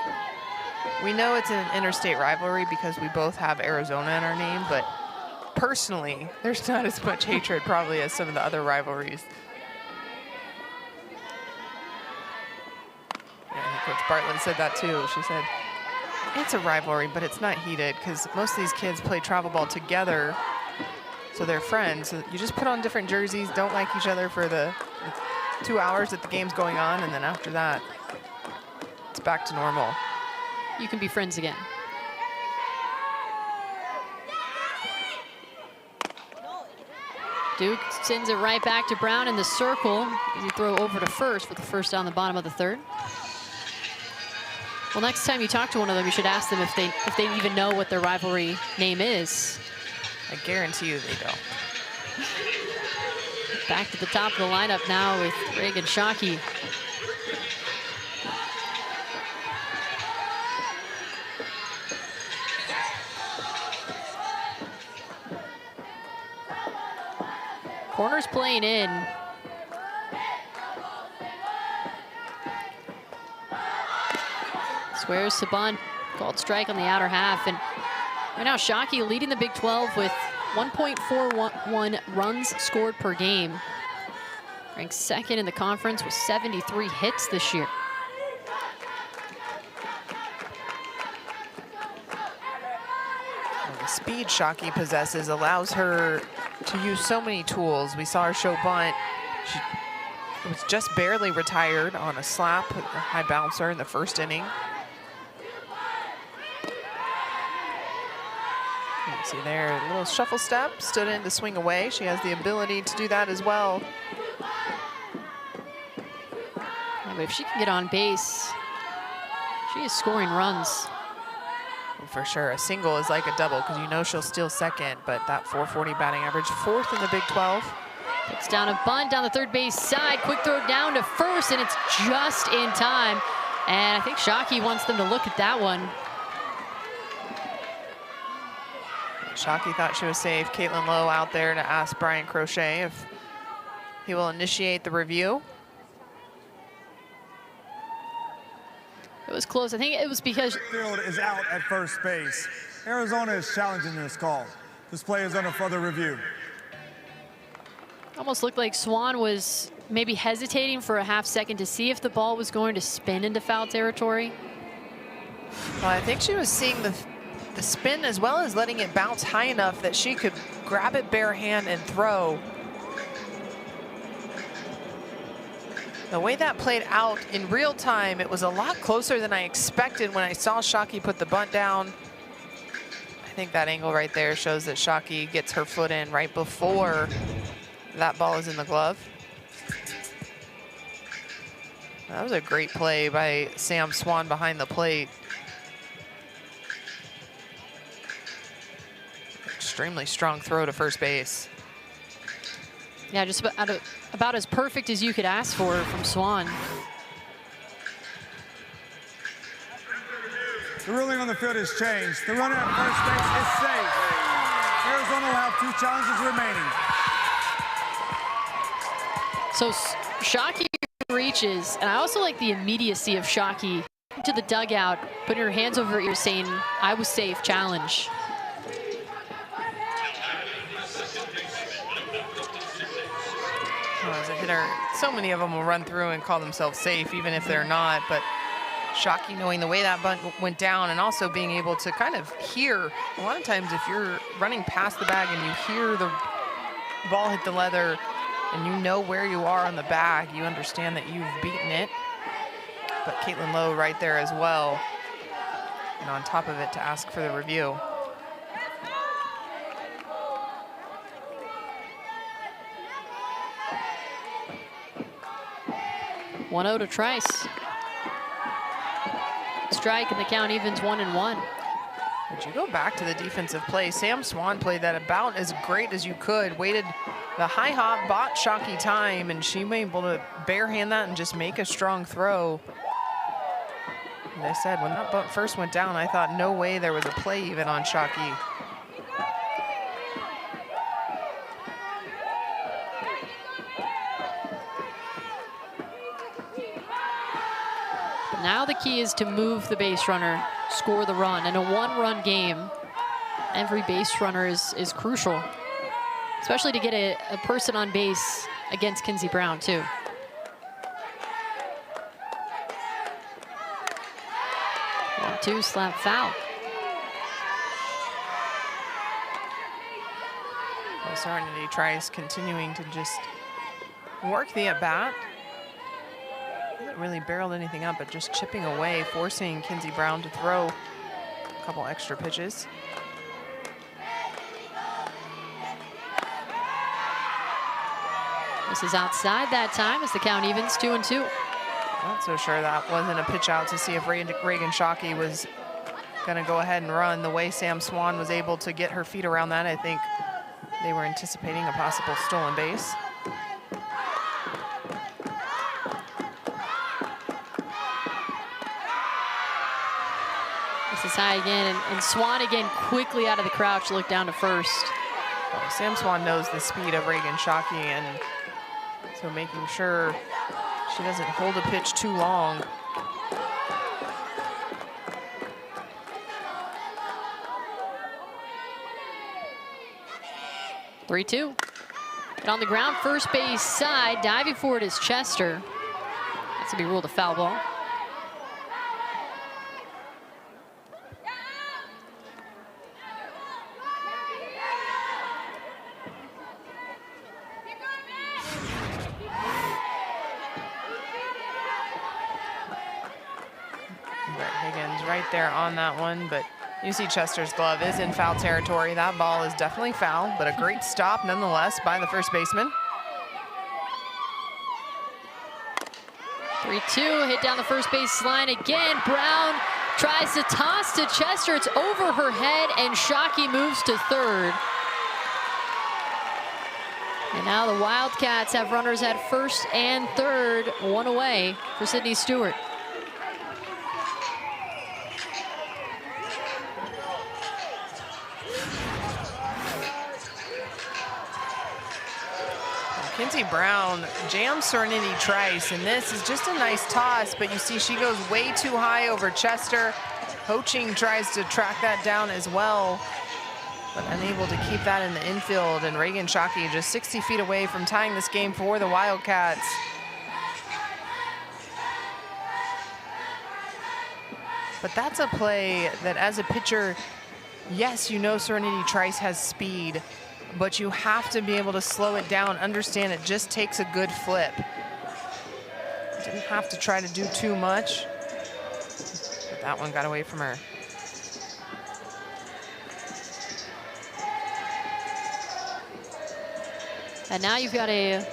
we know it's an interstate rivalry because we both have Arizona in our name, but personally, there's not as much hatred probably as some of the other rivalries. Yeah, Coach Bartlett said that too. She said, it's a rivalry, but it's not heated because most of these kids play travel ball together, so they're friends. So you just put on different jerseys, don't like each other for the 2 hours that the game's going on, and then after that, it's back to normal. You can be friends again. Duke sends it right back to Brown in the circle as he throw over to first for the first down the bottom of the third. Well, next time you talk to one of them, you should ask them if they even know what their rivalry name is. I guarantee you they don't. Back to the top of the lineup now with Reagan Shockey. Corner's playing in. Swears Saban called strike on the outer half. And right now, Shockey leading the Big 12 with 1.41 runs scored per game. Ranks second in the conference with 73 hits this year. The speed Shockey possesses allows her to use so many tools. We saw her show bunt. She was just barely retired on a slap, a high bouncer in the first inning. You can see there, a little shuffle step, stood in to swing away. She has the ability to do that as well. Yeah, but if she can get on base, she is scoring runs. For sure, a single is like a double because you know she'll steal second, but that 440 batting average, fourth in the Big 12. Puts down a bunt down the third base side, quick throw down to first, and it's just in time. And I think Shockey wants them to look at that one. Shockey thought she was safe. Caitlin Lowe out there to ask Brian Crochet if he will initiate the review. It was close. I think it was because Field is out at first base. Arizona is challenging this call. This play is under further review. almost looked like Swan was maybe hesitating for a half second to see if the ball was going to spin into foul territory. Well, I think she was seeing the spin as well as letting it bounce high enough that she could grab it bare hand and throw. The way that played out in real time, it was a lot closer than I expected when I saw Shockey put the bunt down. I think that angle right there shows that Shockey gets her foot in right before that ball is in the glove. That was a great play by Sam Swan behind the plate. Extremely strong throw to first base. Yeah, just about as perfect as you could ask for from Swan. The ruling on the field has changed. The runner at first base is safe. Arizona will have 2 challenges remaining. So Shockey reaches, and I also like the immediacy of Shockey to the dugout, putting her hands over her ears saying, "I was safe, challenge." Well, as a hitter, so many of them will run through and call themselves safe, even if they're not. But Shockey, knowing the way that bunt went down and also being able to kind of hear, a lot of times if you're running past the bag and you hear the ball hit the leather and you know where you are on the bag, you understand that you've beaten it. But Caitlin Lowe right there as well, and on top of it to ask for the review. One-0 to Trice. Strike and the count evens 1-1. But you go back to the defensive play. Sam Swan played that about as great as you could. Waited the high hop, bought Shockey time, and she was able to barehand that and just make a strong throw. And I said, when that bunt first went down, I thought no way there was a play even on Shockey. Now the key is to move the base runner, score the run. In a 1-run game, every base runner is crucial, especially to get a person on base against Kinsey Brown too. One-two, slap foul. Well, Serenity Trice continuing to just work the at-bat. Hasn't really barreled anything up, but just chipping away, forcing Kinsey Brown to throw a couple extra pitches. This is outside that time as the count evens 2-2. Not so sure that wasn't a pitch out to see if Reagan Shockey was going to go ahead and run. The way Sam Swan was able to get her feet around that, I think they were anticipating a possible stolen base. This is high again, and Swan again quickly out of the crouch, look down to first. Well, Sam Swan knows the speed of Reagan Shockey, and so making sure she doesn't hold a pitch too long. Three-two. And on the ground, first base side, diving for it is Chester. That's gonna be ruled a foul ball. Right there on that one, but you see Chester's glove is in foul territory. That ball is definitely foul, but a great stop nonetheless by the first baseman. 3-2, hit down the first base line again. Brown tries to toss to Chester. It's over her head, and Shockey moves to third. And now the Wildcats have runners at first and third, one away for Sydney Stewart. Kinsey Brown jams Serenity Trice, and this is just a nice toss, but you see she goes way too high over Chester. Poaching tries to track that down as well, but unable to keep that in the infield, and Reagan Shockey just 60 feet away from tying this game for the Wildcats. But that's a play that as a pitcher, yes, you know Serenity Trice has speed, but you have to be able to slow it down, understand it just takes a good flip. Didn't have to try to do too much, but that one got away from her. And now you've got a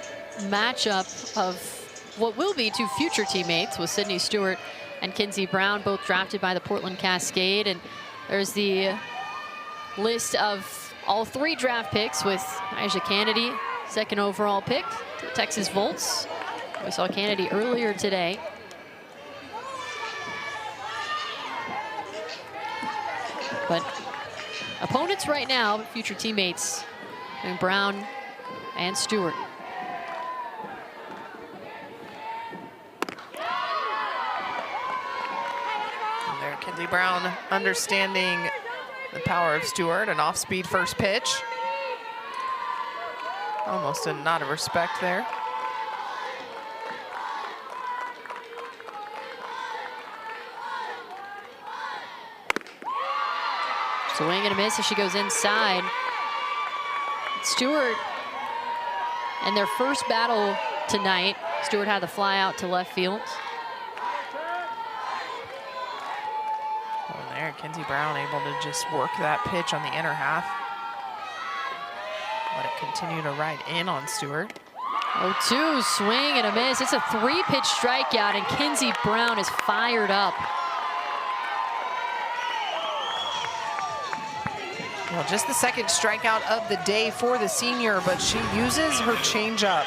matchup of what will be two future teammates with Sydney Stewart and Kinsey Brown, both drafted by the Portland Cascade. And there's the list of all 3 draft picks, with Aisha Kennedy, 2nd overall pick to the Texas Volts. We saw Kennedy earlier today. But opponents right now, future teammates, Brown and Stewart. And there, Kinsey Brown understanding the power of Stewart, an off-speed first pitch. Almost a nod of respect there. Swing and a miss as she goes inside. Stewart, in their first battle tonight, Stewart had the fly out to left field. Oh, there, Kinsey Brown able to just work that pitch on the inner half. Let it continue to ride in on Stewart. 0-2, swing and a miss. It's a 3-pitch strikeout, and Kinsey Brown is fired up. Well, just the 2nd strikeout of the day for the senior, but she uses her changeup.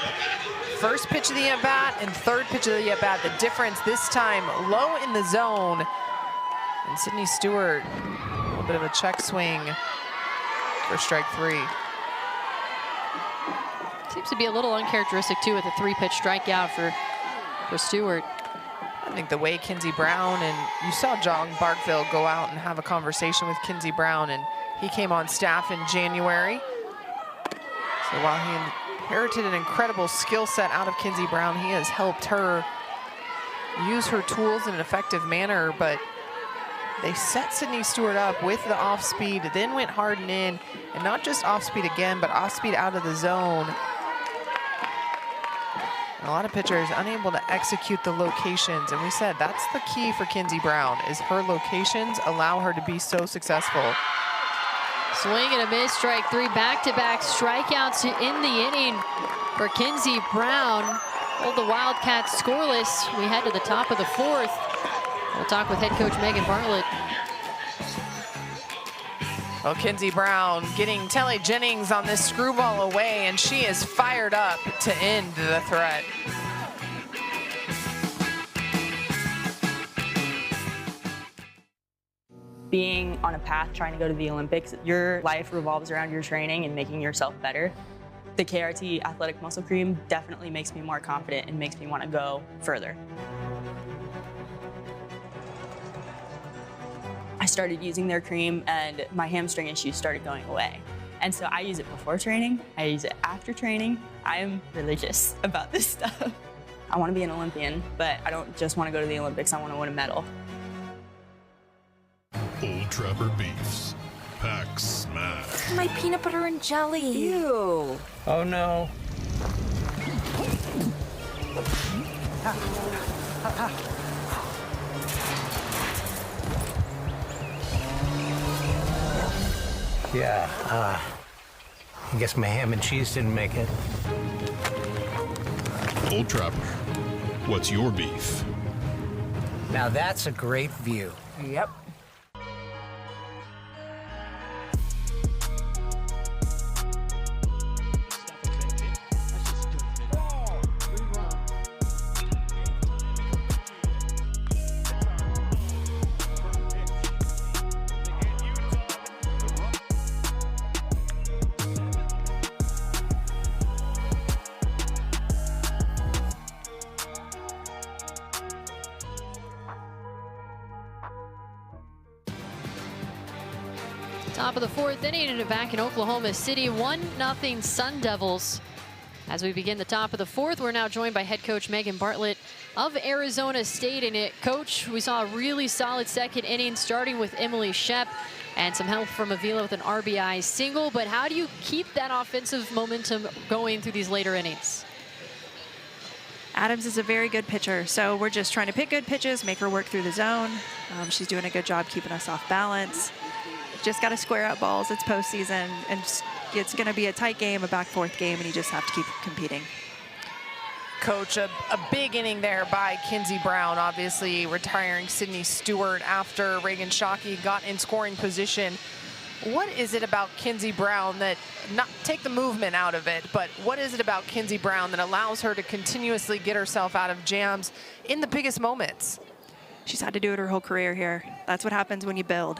First pitch of the at-bat and 3rd pitch of the at-bat. The difference this time low in the zone. And Sydney Stewart, a little bit of a check swing for strike 3. Seems to be a little uncharacteristic too with a 3-pitch strikeout for Stewart. I think the way Kinsey Brown, and you saw John Barkville go out and have a conversation with Kinsey Brown, and he came on staff in January. So while he inherited an incredible skill set out of Kinsey Brown, he has helped her use her tools in an effective manner. But they set Sydney Stewart up with the off speed, then went hard and in, and not just off speed again, but off speed out of the zone. And a lot of pitchers unable to execute the locations, and we said that's the key for Kinsey Brown, is her locations allow her to be so successful. Swing and a miss, strike 3, back-to-back strikeouts in the inning for Kinsey Brown. Hold the Wildcats scoreless. We head to the top of the 4th. We'll talk with head coach Megan Bartlett. Well, Kinsey Brown getting Telly Jennings on this screwball away, and she is fired up to end the threat. Being on a path trying to go to the Olympics, your life revolves around your training and making yourself better. The KRT Athletic Muscle Cream definitely makes me more confident and makes me want to go further. I started using their cream and my hamstring issues started going away. And so I use it before training, I use it after training. I am religious about this stuff. I want to be an Olympian, but I don't just want to go to the Olympics, I want to win a medal. Old Trapper Beefs. Pack smash. My peanut butter and jelly. Ew. Oh no. Yeah, I guess my ham and cheese didn't make it. Old Trapper, what's your beef? Now that's a great view. Yep. Top of the 4th inning and back in Oklahoma City, 1-0 Sun Devils. As we begin the top of the 4th, we're now joined by head coach Megan Bartlett of Arizona State. And coach, we saw a really solid 2nd inning starting with Emily Shep and some help from Avila with an RBI single. But how do you keep that offensive momentum going through these later innings? Adams is a very good pitcher, so we're just trying to pick good pitches, make her work through the zone. She's doing a good job keeping us off balance. Just got to square up balls. It's postseason, and it's going to be a tight game, a back-forth game, and you just have to keep competing. Coach, a big inning there by Kinsey Brown, obviously retiring Sydney Stewart after Reagan Shockey got in scoring position. What is it about Kinsey Brown that, not take the movement out of it, but what is it about Kinsey Brown that allows her to continuously get herself out of jams in the biggest moments? She's had to do it her whole career here. That's what happens when you build.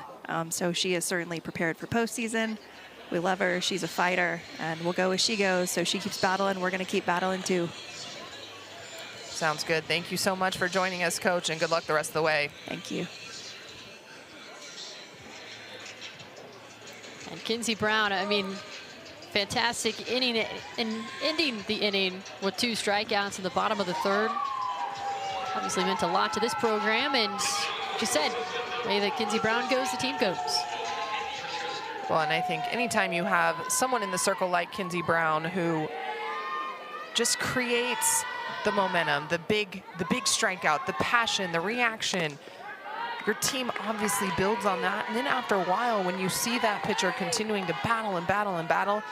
So she is certainly prepared for postseason. We love her. She's a fighter, and we'll go as she goes. So she keeps battling. We're going to keep battling too. Sounds good. Thank you so much for joining us, Coach, and good luck the rest of the way. Thank you. And Kinsey Brown, I mean, fantastic inning and ending the inning with 2 strikeouts in the bottom of the 3rd. Obviously meant a lot to this program, and she said, the way that Kinsey Brown goes, the team goes. Well, and I think anytime you have someone in the circle like Kinsey Brown who just creates the momentum, the big strikeout, the passion, the reaction, your team obviously builds on that. And then after a while, when you see that pitcher continuing to battle and battle and battle,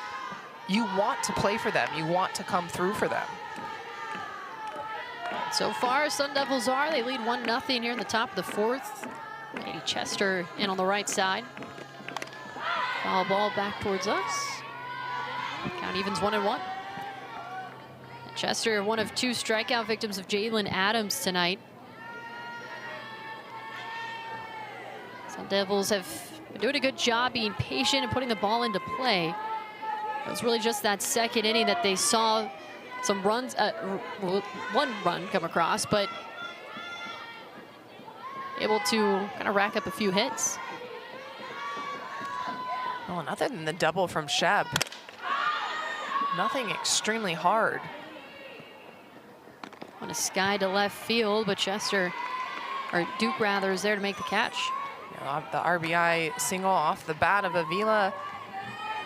you want to play for them. You want to come through for them. So far, Sun Devils they lead 1-0 here in the top of the 4th. Katie Chester in on the right side. Foul ball back towards us. Count evens 1-1. Chester, one of 2 strikeout victims of Jalen Adams tonight. Sun Devils have been doing a good job being patient and putting the ball into play. It was really just that 2nd inning that they saw some runs, 1 run come across, but able to kind of rack up a few hits. Well, and other than the double from Sheb, nothing extremely hard. On a sky to left field, but Chester, or Duke rather, is there to make the catch. The RBI single off the bat of Avila,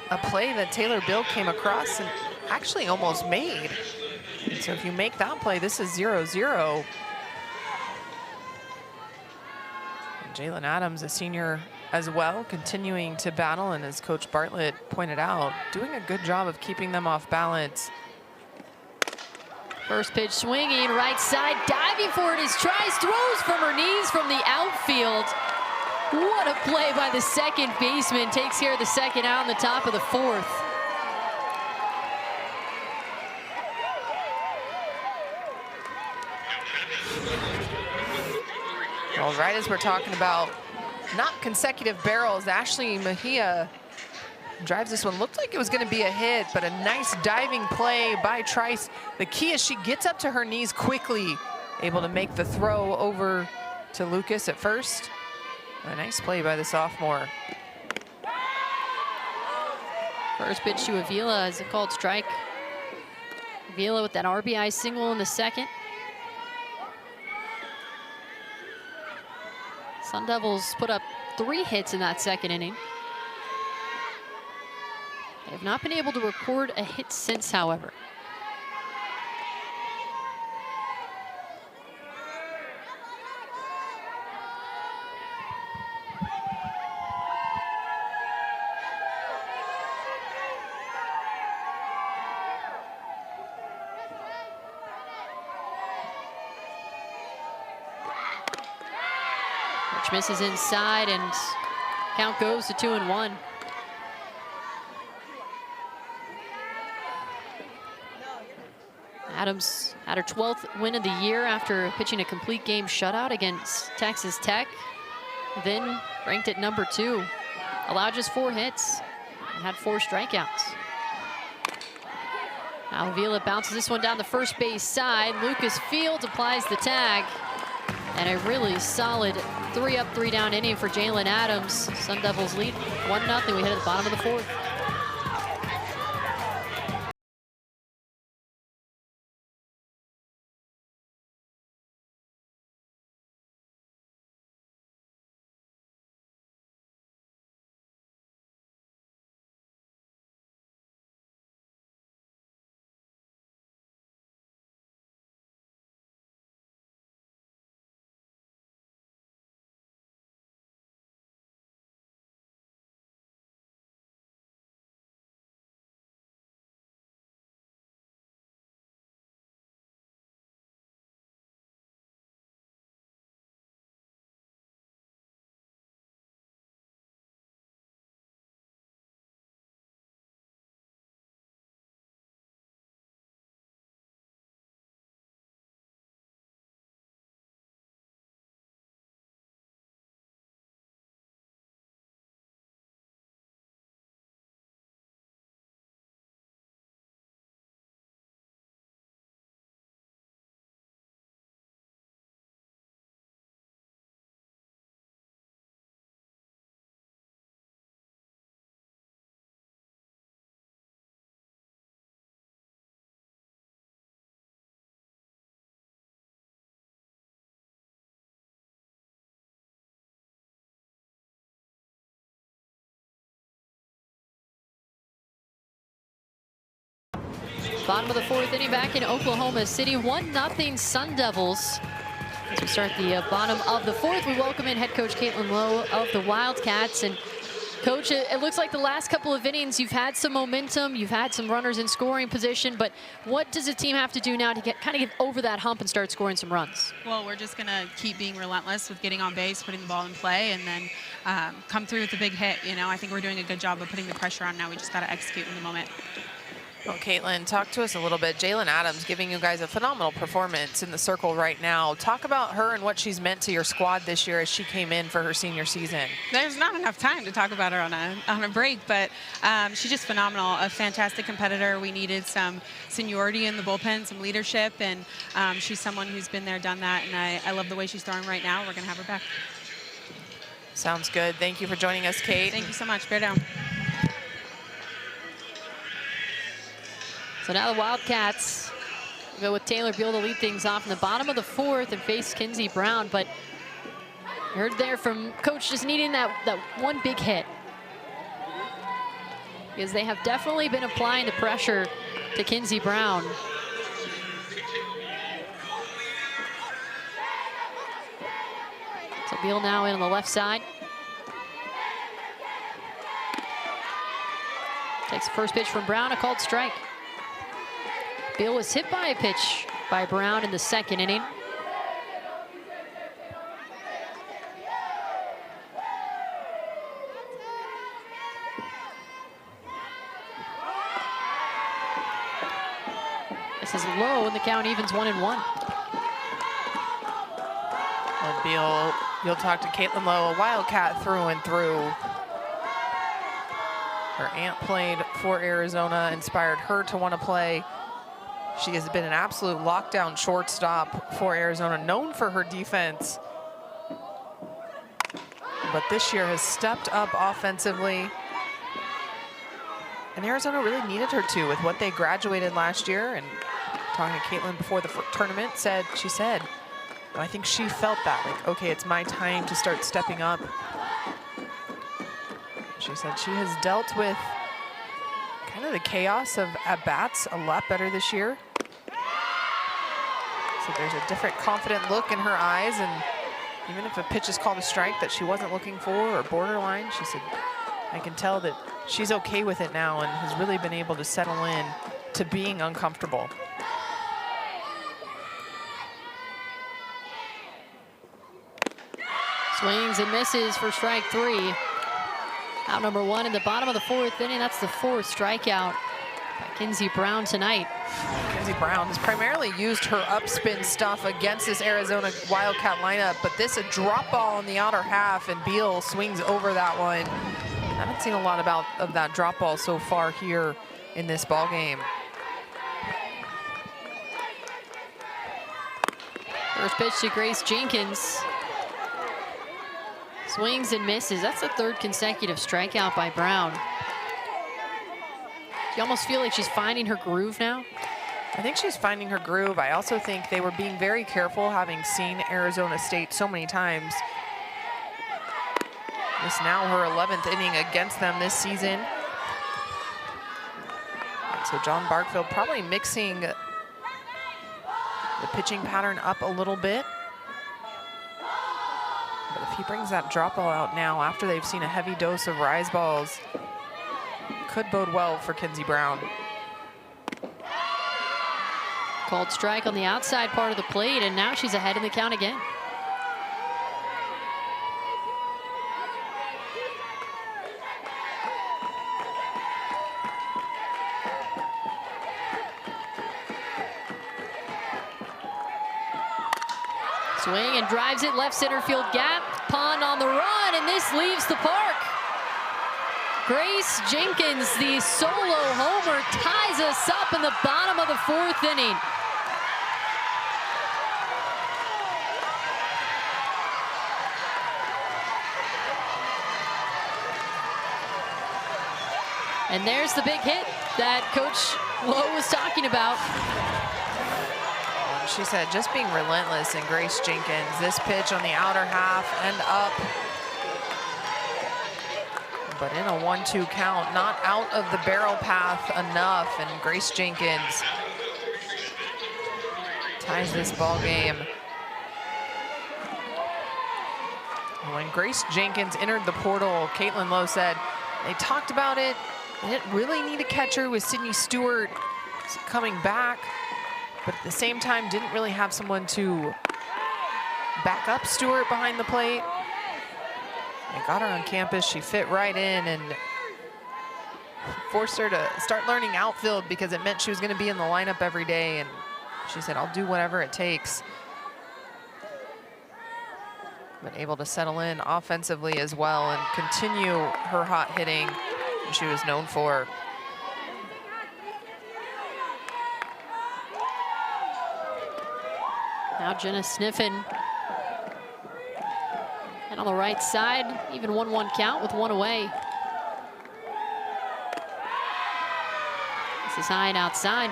a play that Taylor Bill came across and actually almost made. And so if you make that play, this is 0-0. Jalen Adams, a senior as well, continuing to battle, and as Coach Bartlett pointed out, doing a good job of keeping them off balance. First pitch swinging, right side, diving for it as tries, throws from her knees from the outfield. What a play by the second baseman. Takes care of the second out in the top of the 4th. Well, right as we're talking about not consecutive barrels, Ashley Mejia drives this one. Looked like it was going to be a hit, but a nice diving play by Trice. The key is she gets up to her knees quickly, able to make the throw over to Lucas at first. A nice play by the sophomore. First pitch to Avila is a called strike. Avila with that RBI single in the 2nd. Sun Devils put up 3 hits in that 2nd inning. They have not been able to record a hit since, however. Which misses inside, and count goes to 2-1. Adams had her 12th win of the year after pitching a complete game shutout against Texas Tech. Then ranked at number 2. Allowed just 4 hits and had 4 strikeouts. Now Avila bounces this one down the first base side. Lucas Fields applies the tag. And a really solid 3-up, 3-down inning for Jalen Adams. Sun Devils lead 1-0. We hit at the bottom of the 4th. Bottom of the 4th inning back in Oklahoma City, 1-0 Sun Devils. As we start the bottom of the 4th, we welcome in head coach Caitlin Lowe of the Wildcats. And Coach, it looks like the last couple of innings you've had some momentum, you've had some runners in scoring position, but what does the team have to do now to kind of get over that hump and start scoring some runs? Well, we're just going to keep being relentless with getting on base, putting the ball in play, and then come through with a big hit. You know, I think we're doing a good job of putting the pressure on now. We just got to execute in the moment. Well, Caitlin, talk to us a little bit. Jalen Adams giving you guys a phenomenal performance in the circle right now. Talk about her and what she's meant to your squad this year as she came in for her senior season. There's not enough time to talk about her on a break, but she's just phenomenal, a fantastic competitor. We needed some seniority in the bullpen, some leadership, and she's someone who's been there, done that, and I love the way she's throwing right now. We're going to have her back. Sounds good. Thank you for joining us, Kate. Thank you so much. Bear down. So now the Wildcats go with Taylor Beal to lead things off in the bottom of the 4th and face Kinsey Brown. But you heard there from Coach just needing that one big hit, because they have definitely been applying the pressure to Kinsey Brown. So Beal now in on the left side. Takes the first pitch from Brown, a called strike. Beal was hit by a pitch by Brown in the 2nd inning. This is low, and the count evens 1-1. Well, Beal, you'll talk to Caitlin Lowe, a Wildcat through and through. Her aunt played for Arizona, inspired her to want to play. She has been an absolute lockdown shortstop for Arizona, known for her defense. But this year has stepped up offensively. And Arizona really needed her to with what they graduated last year. And talking to Caitlin before the tournament, she said, I think she felt that, like, okay, it's my time to start stepping up. She said she has dealt with kind of the chaos of at-bats a lot better this year. So there's a different confident look in her eyes, and even if a pitch is called a strike that she wasn't looking for or borderline, she said, I can tell that she's okay with it now and has really been able to settle in to being uncomfortable. Swings and misses for strike 3. Out number 1 in the bottom of the 4th inning. That's the 4th strikeout by Kinsey Brown tonight. Kinsey Brown has primarily used her upspin stuff against this Arizona Wildcat lineup, but this a drop ball in the outer half, and Beal swings over that one. I haven't seen a lot of that drop ball so far here in this ball game. First pitch to Grace Jenkins. Swings and misses. That's the 3rd consecutive strikeout by Brown. You almost feel like she's finding her groove now. I think she's finding her groove. I also think they were being very careful, having seen Arizona State so many times. This now her 11th inning against them this season. So John Barkfield probably mixing the pitching pattern up a little bit. But if he brings that drop ball out now after they've seen a heavy dose of rise balls, could bode well for Kinsey Brown. Called strike on the outside part of the plate, and now she's ahead in the count again. Swing and drives it left center field gap. Pond on the run, and this leaves the park. Grace Jenkins, the solo homer, ties us up in the bottom of the 4th inning. And there's the big hit that Coach Lowe was talking about. She said just being relentless in Grace Jenkins. This pitch on the outer half and up. But in a 1-2 count, not out of the barrel path enough, and Grace Jenkins ties this ball game. When Grace Jenkins entered the portal, Caitlin Lowe said they talked about it. They didn't really need a catcher with Sydney Stewart coming back, but at the same time didn't really have someone to back up Stewart behind the plate. They got her on campus. She fit right in and forced her to start learning outfield because it meant she was going to be in the lineup every day. And she said, I'll do whatever it takes. But able to settle in offensively as well and continue her hot hitting that she was known for. Now Jenna Sniffen. And on the right side, even 1-1 count with one away. This is high and outside.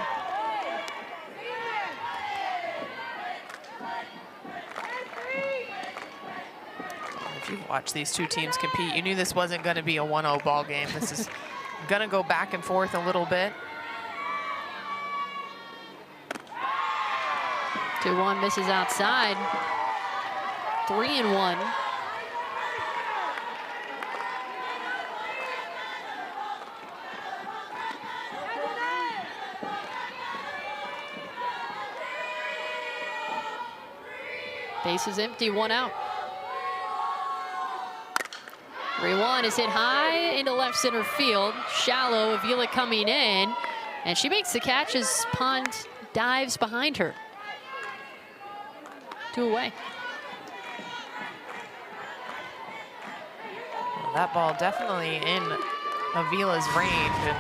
If you watch these two teams compete, you knew this wasn't going to be a 1-0 ball game. This is going to go back and forth a little bit. 2-1 misses outside. 3-1. Base is empty, one out. 3-1 is hit high into left center field. Shallow, Avila coming in, and she makes the catch as Pond dives behind her. 2 away. Well, that ball definitely in Avila's range. And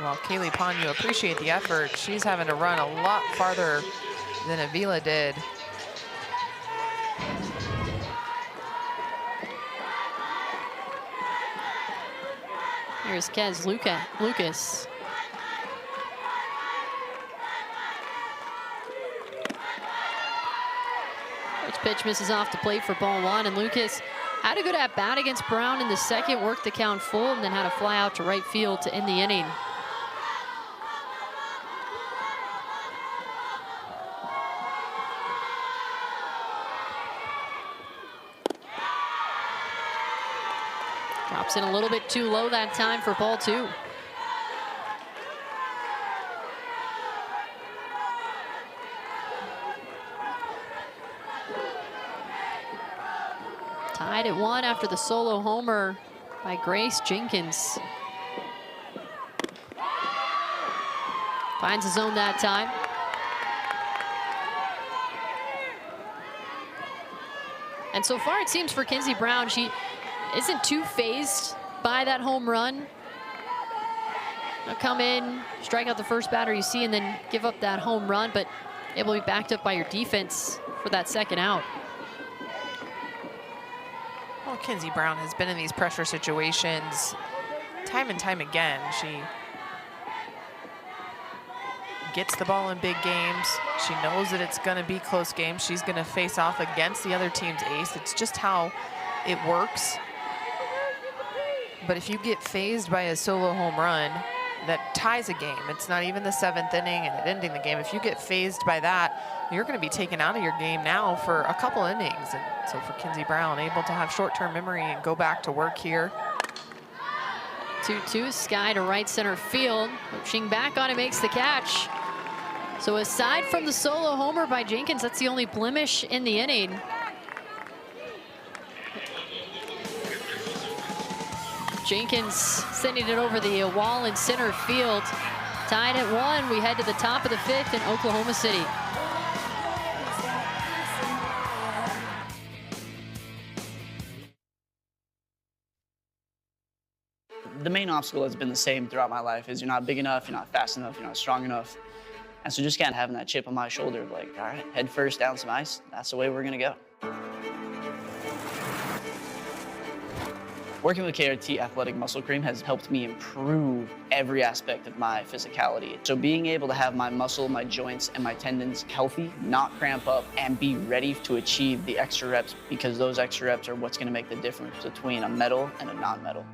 while Kaylee Pond, you appreciate the effort, she's having to run a lot farther than Avila did. Here's Kez Lucas. First pitch misses off the plate for ball one, and Lucas had a good at-bat against Brown in the second, worked the count full, and then had a fly out to right field to end the inning. Drops in a little bit too low that time for ball two. Tied at 1 after the solo homer by Grace Jenkins. Finds his zone that time. And so far it seems for Kinsey Brown, she isn't too phased by that home run. They'll come in, strike out the first batter you see, and then give up that home run, but able to be backed up by your defense for that second out. Well, Kinsey Brown has been in these pressure situations time and time again. She gets the ball in big games. She knows that it's going to be close games. She's going to face off against the other team's ace. It's just how it works. But if you get phased by a solo home run that ties a game, it's not even the 7th inning and it ending the game. If you get phased by that, you're going to be taken out of your game now for a couple innings. And so for Kinsey Brown, able to have short-term memory and go back to work here. 2-2, Sky to right center field. Pushing back on it, makes the catch. So aside from the solo homer by Jenkins, that's the only blemish in the inning. Jenkins sending it over the wall in center field. Tied at 1, we head to the top of the 5th in Oklahoma City. The main obstacle has been the same throughout my life, is you're not big enough, you're not fast enough, you're not strong enough. And so just kind of having that chip on my shoulder of like, all right, head first down some ice, that's the way we're gonna go. Working with KRT Athletic Muscle Cream has helped me improve every aspect of my physicality. So being able to have my muscle, my joints, and my tendons healthy, not cramp up, and be ready to achieve the extra reps, because those extra reps are what's going to make the difference between a medal and a non-medal.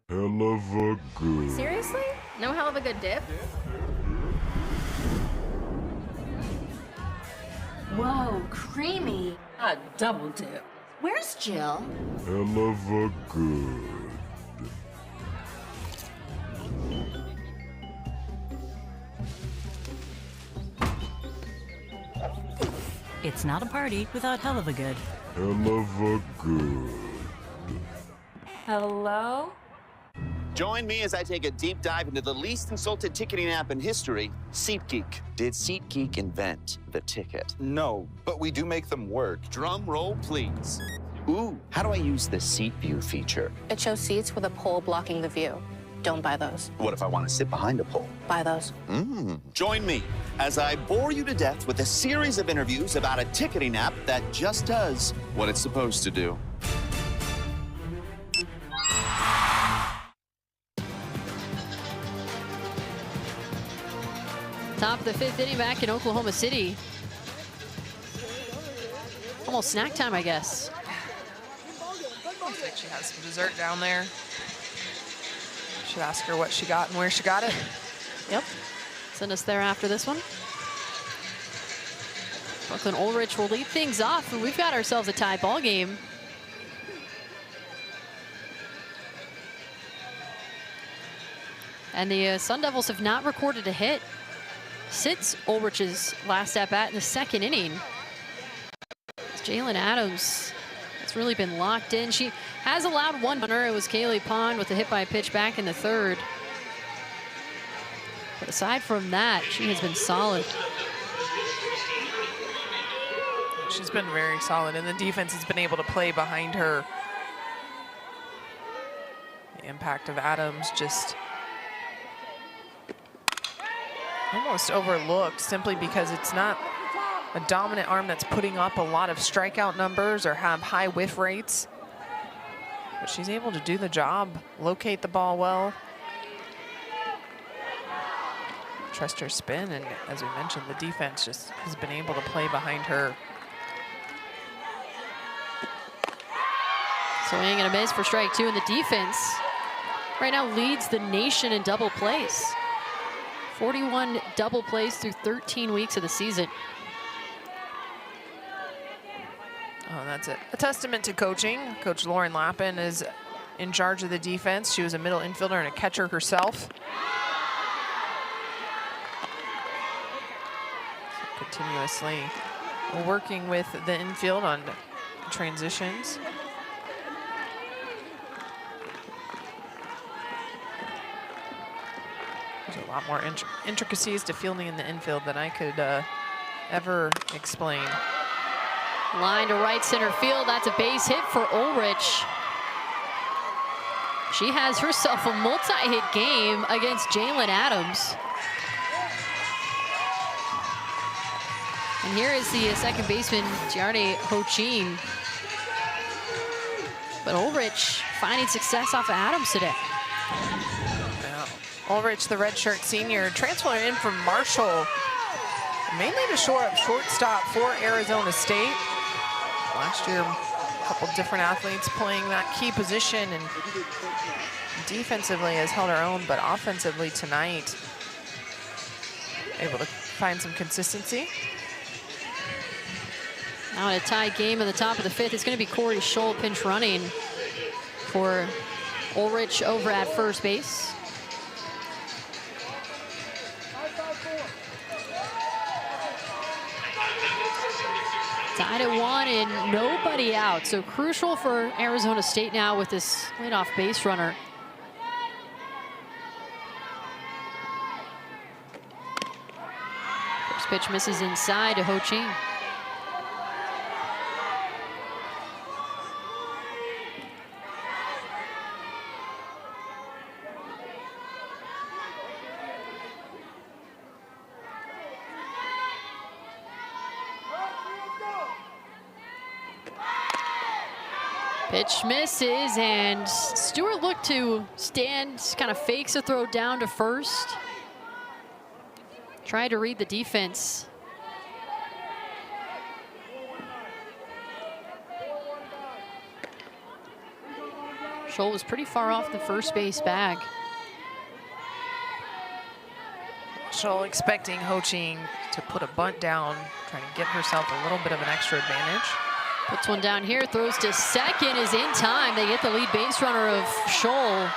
Hell of a good. Seriously? No hell of a good dip? Whoa, creamy. A double dip. Where's Jill? Hell of a good. It's not a party without hell of a good. Hell of a good. Hello? Join me as I take a deep dive into the least insulted ticketing app in history, SeatGeek. Did SeatGeek invent the ticket? No, but we do make them work. Drum roll, please. Ooh, how do I use the seat view feature? It shows seats with a pole blocking the view. Don't buy those. What if I want to sit behind a pole? Buy those. Join me as I bore you to death with a series of interviews about a ticketing app that just does what it's supposed to do. Top of the 5th inning back in Oklahoma City. Almost snack time, I guess. Looks like she has some dessert down there. Should ask her what she got and where she got it. Yep. Send us there after this one. Brooklyn Ulrich will lead things off, and we've got ourselves a tie ball game. And the Sun Devils have not recorded a hit since Ulrich's last at bat in the 2nd inning. Jalen Adams has really been locked in. She has allowed one runner. It was Kaylee Pond with a hit by pitch back in the 3rd. But aside from that, she has been solid. She's been very solid, and the defense has been able to play behind her. The impact of Adams just almost overlooked simply because it's not a dominant arm that's putting up a lot of strikeout numbers or have high whiff rates. But she's able to do the job, locate the ball well, trust her spin, and as we mentioned, the defense just has been able to play behind her. Swing and a miss for strike 2, and the defense right now leads the nation in double plays. 41 double plays through 13 weeks of the season. Oh, that's it. A testament to coaching. Coach Lauren Lappin is in charge of the defense. She was a middle infielder and a catcher herself. So continuously working with the infield on transitions. There's a lot more intricacies to fielding in the infield than I could ever explain. Line to right center field. That's a base hit for Ulrich. She has herself a multi-hit game against Jalen Adams. And here is the second baseman, Tiarne Hochin. But Ulrich finding success off of Adams today. Ulrich, the redshirt senior, transferring in from Marshall, mainly to shore up shortstop for Arizona State. Last year, a couple different athletes playing that key position, and defensively has held her own, but offensively tonight, able to find some consistency. Now in a tie game in the top of the 5th, it's going to be Corey Scholl pinch running for Ulrich over at first base. Tied at 1 and nobody out. So crucial for Arizona State now with this leadoff base runner. First pitch misses inside to Hochin. Pitch misses, and Stewart looked to stand, kind of fakes a throw down to first. Tried to read the defense. Scholl was pretty far off the first base bag. Scholl expecting Ho-Ching to put a bunt down, trying to get herself a little bit of an extra advantage. Puts one down here, throws to second, is in time. They get the lead base runner of Scholl.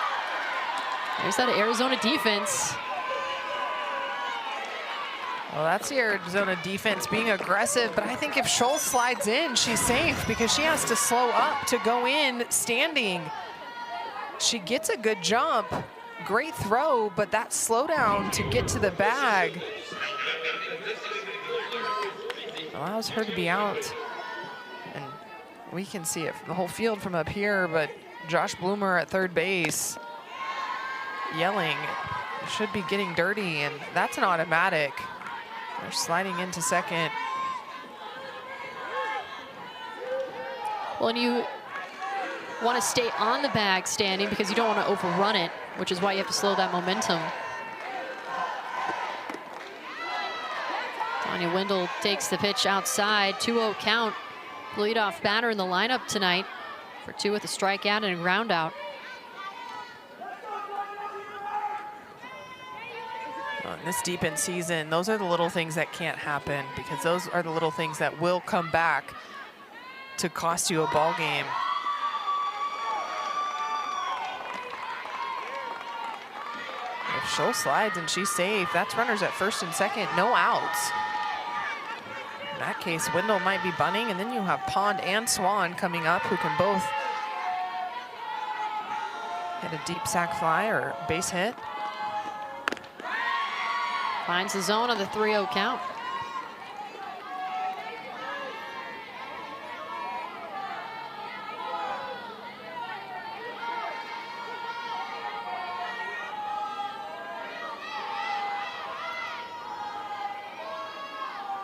There's that Arizona defense. Well, that's the Arizona defense being aggressive, but I think if Scholl slides in, she's safe because she has to slow up to go in standing. She gets a good jump, great throw, but that slowdown to get to the bag allows her to be out. And we can see it from the whole field from up here, but Josh Bloomer at third base yelling, should be getting dirty, and that's an automatic. They're sliding into second. Well, and you want to stay on the bag standing because you don't want to overrun it, which is why you have to slow that momentum. Tanya Wendell takes the pitch outside, 2-0 count. Leadoff batter in the lineup tonight for 2 with a strikeout and a ground out. This deep in season, those are the little things that can't happen because those are the little things that will come back to cost you a ball game. If Scholl slides and she's safe, that's runners at first and second, no outs. In that case, Wendell might be bunting, and then you have Pond and Swan coming up who can both hit a deep sac fly or base hit. Finds the zone on the 3-0 count.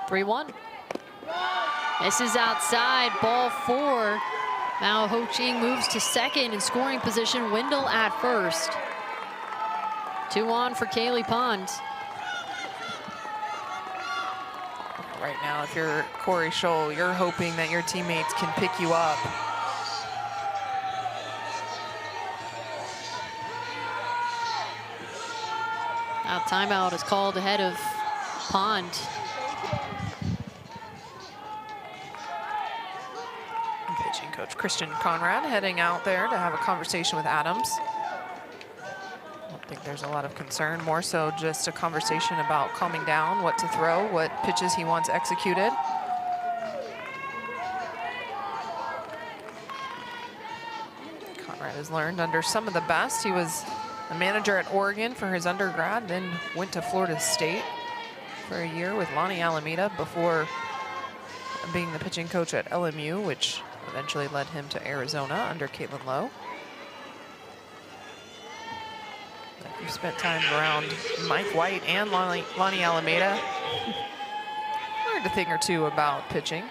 Three-one. Misses outside, ball 4. Now Ho-Ching moves to second in scoring position, Wendell at first. 2 on for Kaylee Pond. Right now, if you're Corey Scholl, you're hoping that your teammates can pick you up. Now timeout is called ahead of Pond. Pitching coach Christian Conrad heading out there to have a conversation with Adams. I don't think there's a lot of concern, more so just a conversation about calming down, what to throw, what pitches he wants executed. Conrad has learned under some of the best. He was a manager at Oregon for his undergrad, then went to Florida State for a year with Lonnie Alameda before being the pitching coach at LMU, which eventually led him to Arizona under Caitlin Lowe. You've spent time around Mike White and Lonnie Alameda. Learned a thing or two about pitching.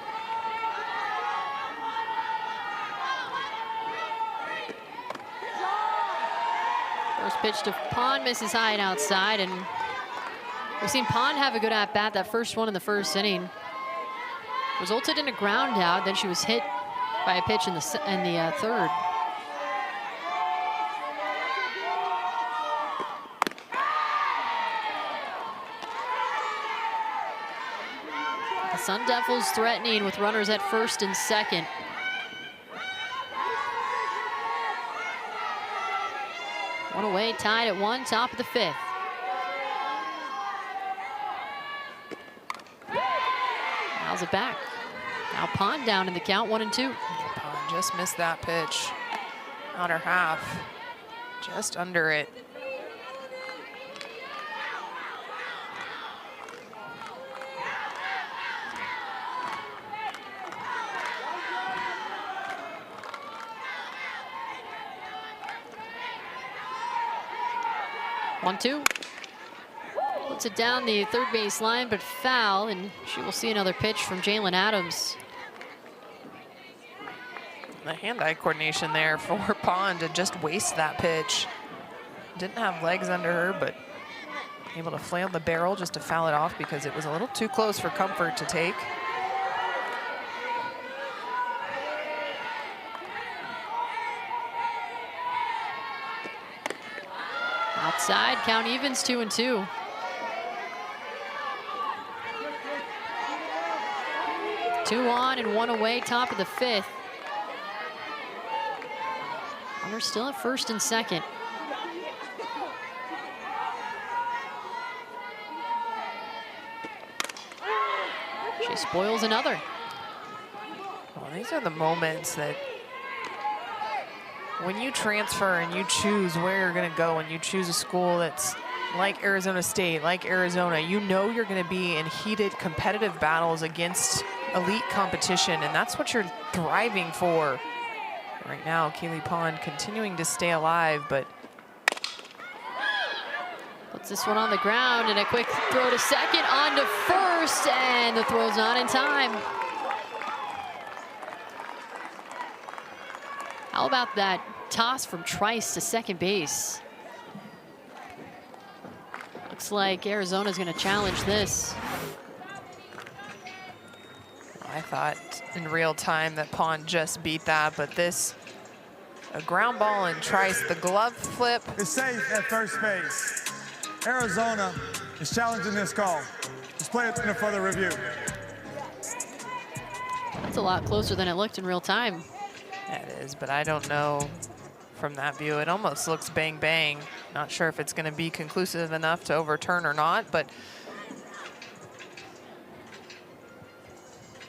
First pitch to Pond, misses high and outside, and we've seen Pond have a good at-bat. That first one in the first inning resulted in a ground out. Then she was hit by a pitch in the third. The Sun Devils threatening with runners at first and second. One away, tied at 1, top of the 5th. Fouls it back. Now Pond down in the count, 1-2. Pond just missed that pitch. Outer half, just under it. One-two. Puts it down the third base line, but foul, and she will see another pitch from Jalen Adams. The hand-eye coordination there for Pond to just waste that pitch. Didn't have legs under her, but able to flail the barrel just to foul it off because it was a little too close for Comfort to take. Outside, count evens, 2-2. Two on and one away, top of the fifth. Runners still at first and second. She spoils another. Well, these are the moments that when you transfer and you choose where you're going to go and you choose a school that's like Arizona State, like Arizona, you know you're going to be in heated competitive battles against elite competition, and that's what you're thriving for. Right now, Keely Pond continuing to stay alive, but puts this one on the ground, and a quick throw to second, on to first, and the throw's not in time. How about that toss from Trice to second base? Looks like Arizona's going to challenge this. I thought in real time that Pond just beat that, but this, a ground ball and Trice, the glove flip. It's safe at first base. Arizona is challenging this call. This play is under further review. That's a lot closer than it looked in real time. Yeah, it is, but I don't know from that view. It almost looks bang bang. Not sure if it's going to be conclusive enough to overturn or not, but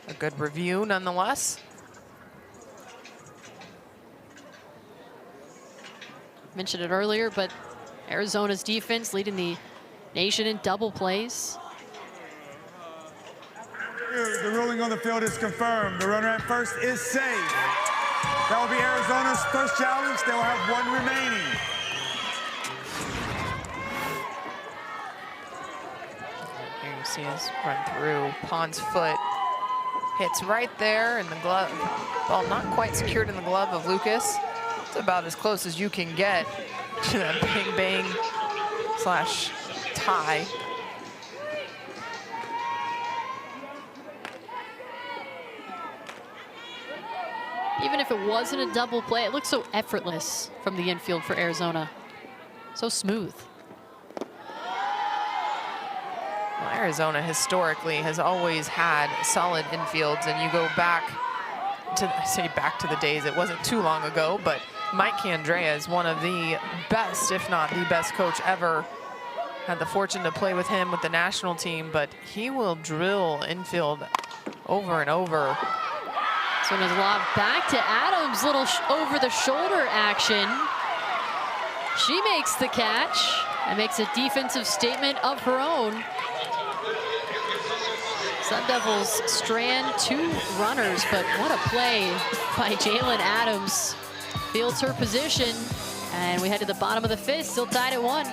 a good review nonetheless. Mentioned it earlier, but Arizona's defense leading the nation in double plays. The ruling on the field is confirmed. The runner at first is safe. That will be Arizona's first challenge. They will have one remaining. Here you see us run through. Pond's foot hits right there in the glove. Ball not quite secured in the glove of Lucas. It's about as close as you can get to that bang bang slash tie. Even if it wasn't a double play, it looks so effortless from the infield for Arizona. So smooth. Well, Arizona historically has always had solid infields, and you go back to, I say back to the days, it wasn't too long ago, but Mike Candrea is one of the best, if not the best coach ever. Had the fortune to play with him with the national team, but he will drill infield over and over. This one is lobbed back to Adams, little over-the-shoulder action. She makes the catch and makes a defensive statement of her own. Sun Devils strand two runners, but what a play by Jalen Adams. Fields her position, and we head to the bottom of the fifth, still tied at 1.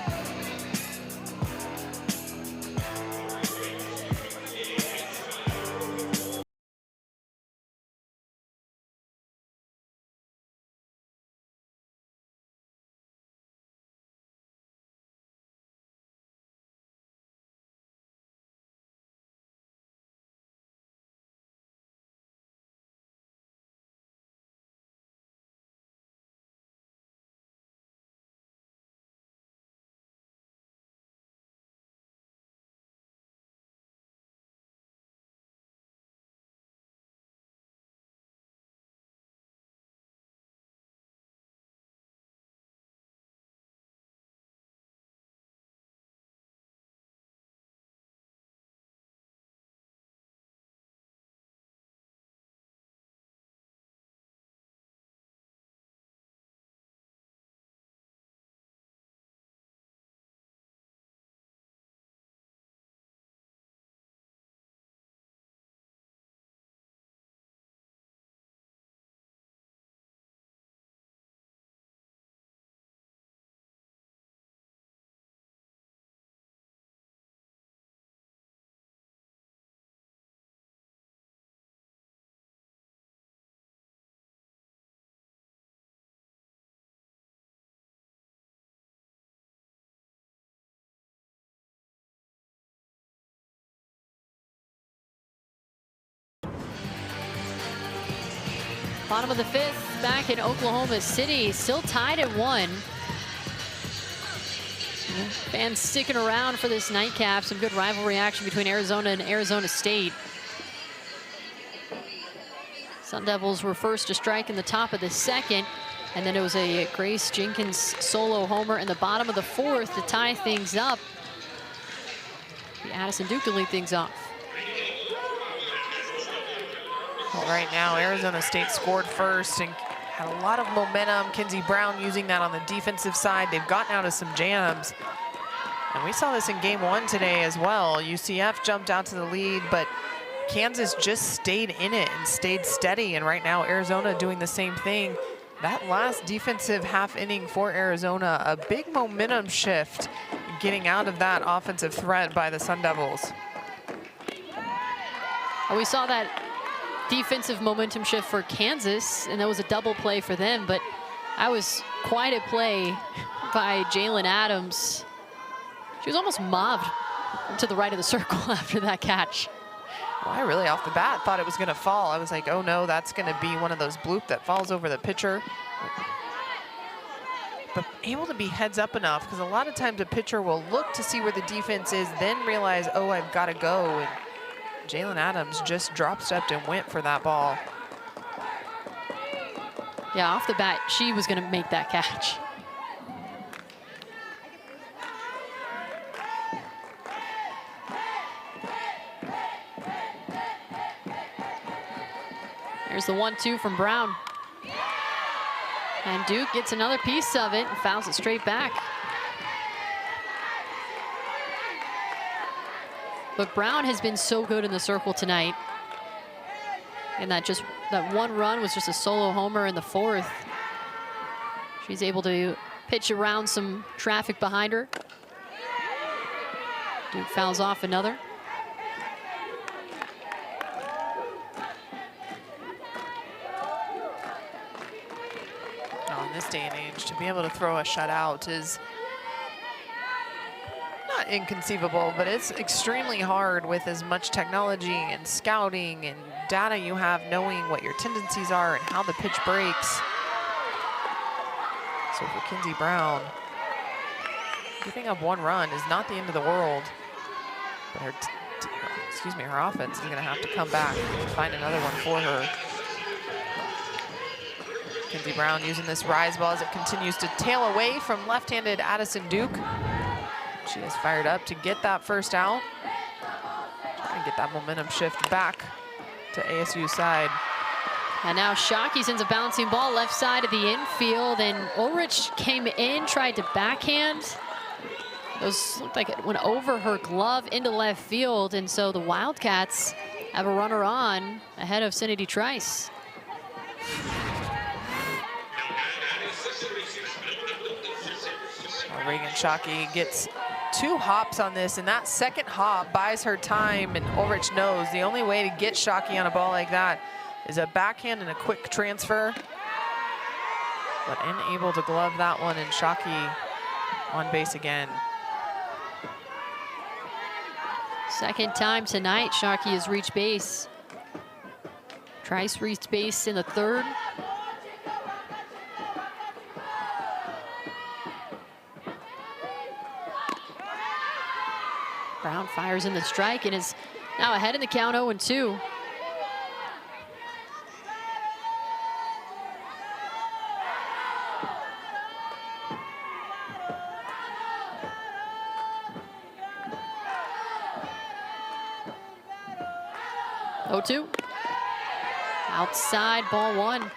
Bottom of the 5th, back in Oklahoma City, still tied at 1. Fans sticking around for this nightcap. Some good rivalry action between Arizona and Arizona State. Sun Devils were first to strike in the top of the 2nd, and then it was a Grace Jenkins solo homer in the bottom of the 4th to tie things up. Addison Duke to lead things off. Well, right now, Arizona State scored first and had a lot of momentum. Kinsey Brown using that on the defensive side. They've gotten out of some jams. And we saw this in game 1 today as well. UCF jumped out to the lead, but Kansas just stayed in it and stayed steady. And right now, Arizona doing the same thing. That last defensive half inning for Arizona, a big momentum shift getting out of that offensive threat by the Sun Devils. We saw that defensive momentum shift for Kansas, and that was a double play for them, but that was quite a play by Jalen Adams. She was almost mobbed to the right of the circle after that catch. Well, I really off the bat thought it was going to fall. I was like, oh no, that's going to be one of those bloop that falls over the pitcher. But able to be heads up enough, because a lot of times a pitcher will look to see where the defense is, then realize, oh, I've got to go. And Jalen Adams just drop stepped and went for that ball. Yeah, off the bat, she was going to make that catch. There's the 1-2 from Brown. And Duke gets another piece of it and fouls it straight back. But Brown has been so good in the circle tonight. And that one run was just a solo homer in the 4th. She's able to pitch around some traffic behind her. Duke fouls off another. In this day and age, to be able to throw a shutout is not inconceivable, but it's extremely hard with as much technology and scouting and data you have, knowing what your tendencies are and how the pitch breaks. So for Kinsey Brown, giving up 1 run is not the end of the world, but her offense is going to have to come back and find another one for her. Kinsey Brown using this rise ball as it continues to tail away from left-handed Addison Duke. She is fired up to get that first out. Trying to get that momentum shift back to ASU's side. And now Shockey sends a bouncing ball left side of the infield, and Ulrich came in, tried to backhand. Those looked like it went over her glove into left field, and so the Wildcats have a runner on ahead of Cindy Trice. Reagan Shockey gets 2 hops on this, and that second hop buys her time, and Ulrich knows the only way to get Shockey on a ball like that is a backhand and a quick transfer. But unable to glove that one, and Shockey on base again. Second time tonight, Shockey has reached base. Trice reached base in the 3rd. Brown fires in the strike and is now ahead in the count 0-2. Outside, ball 1.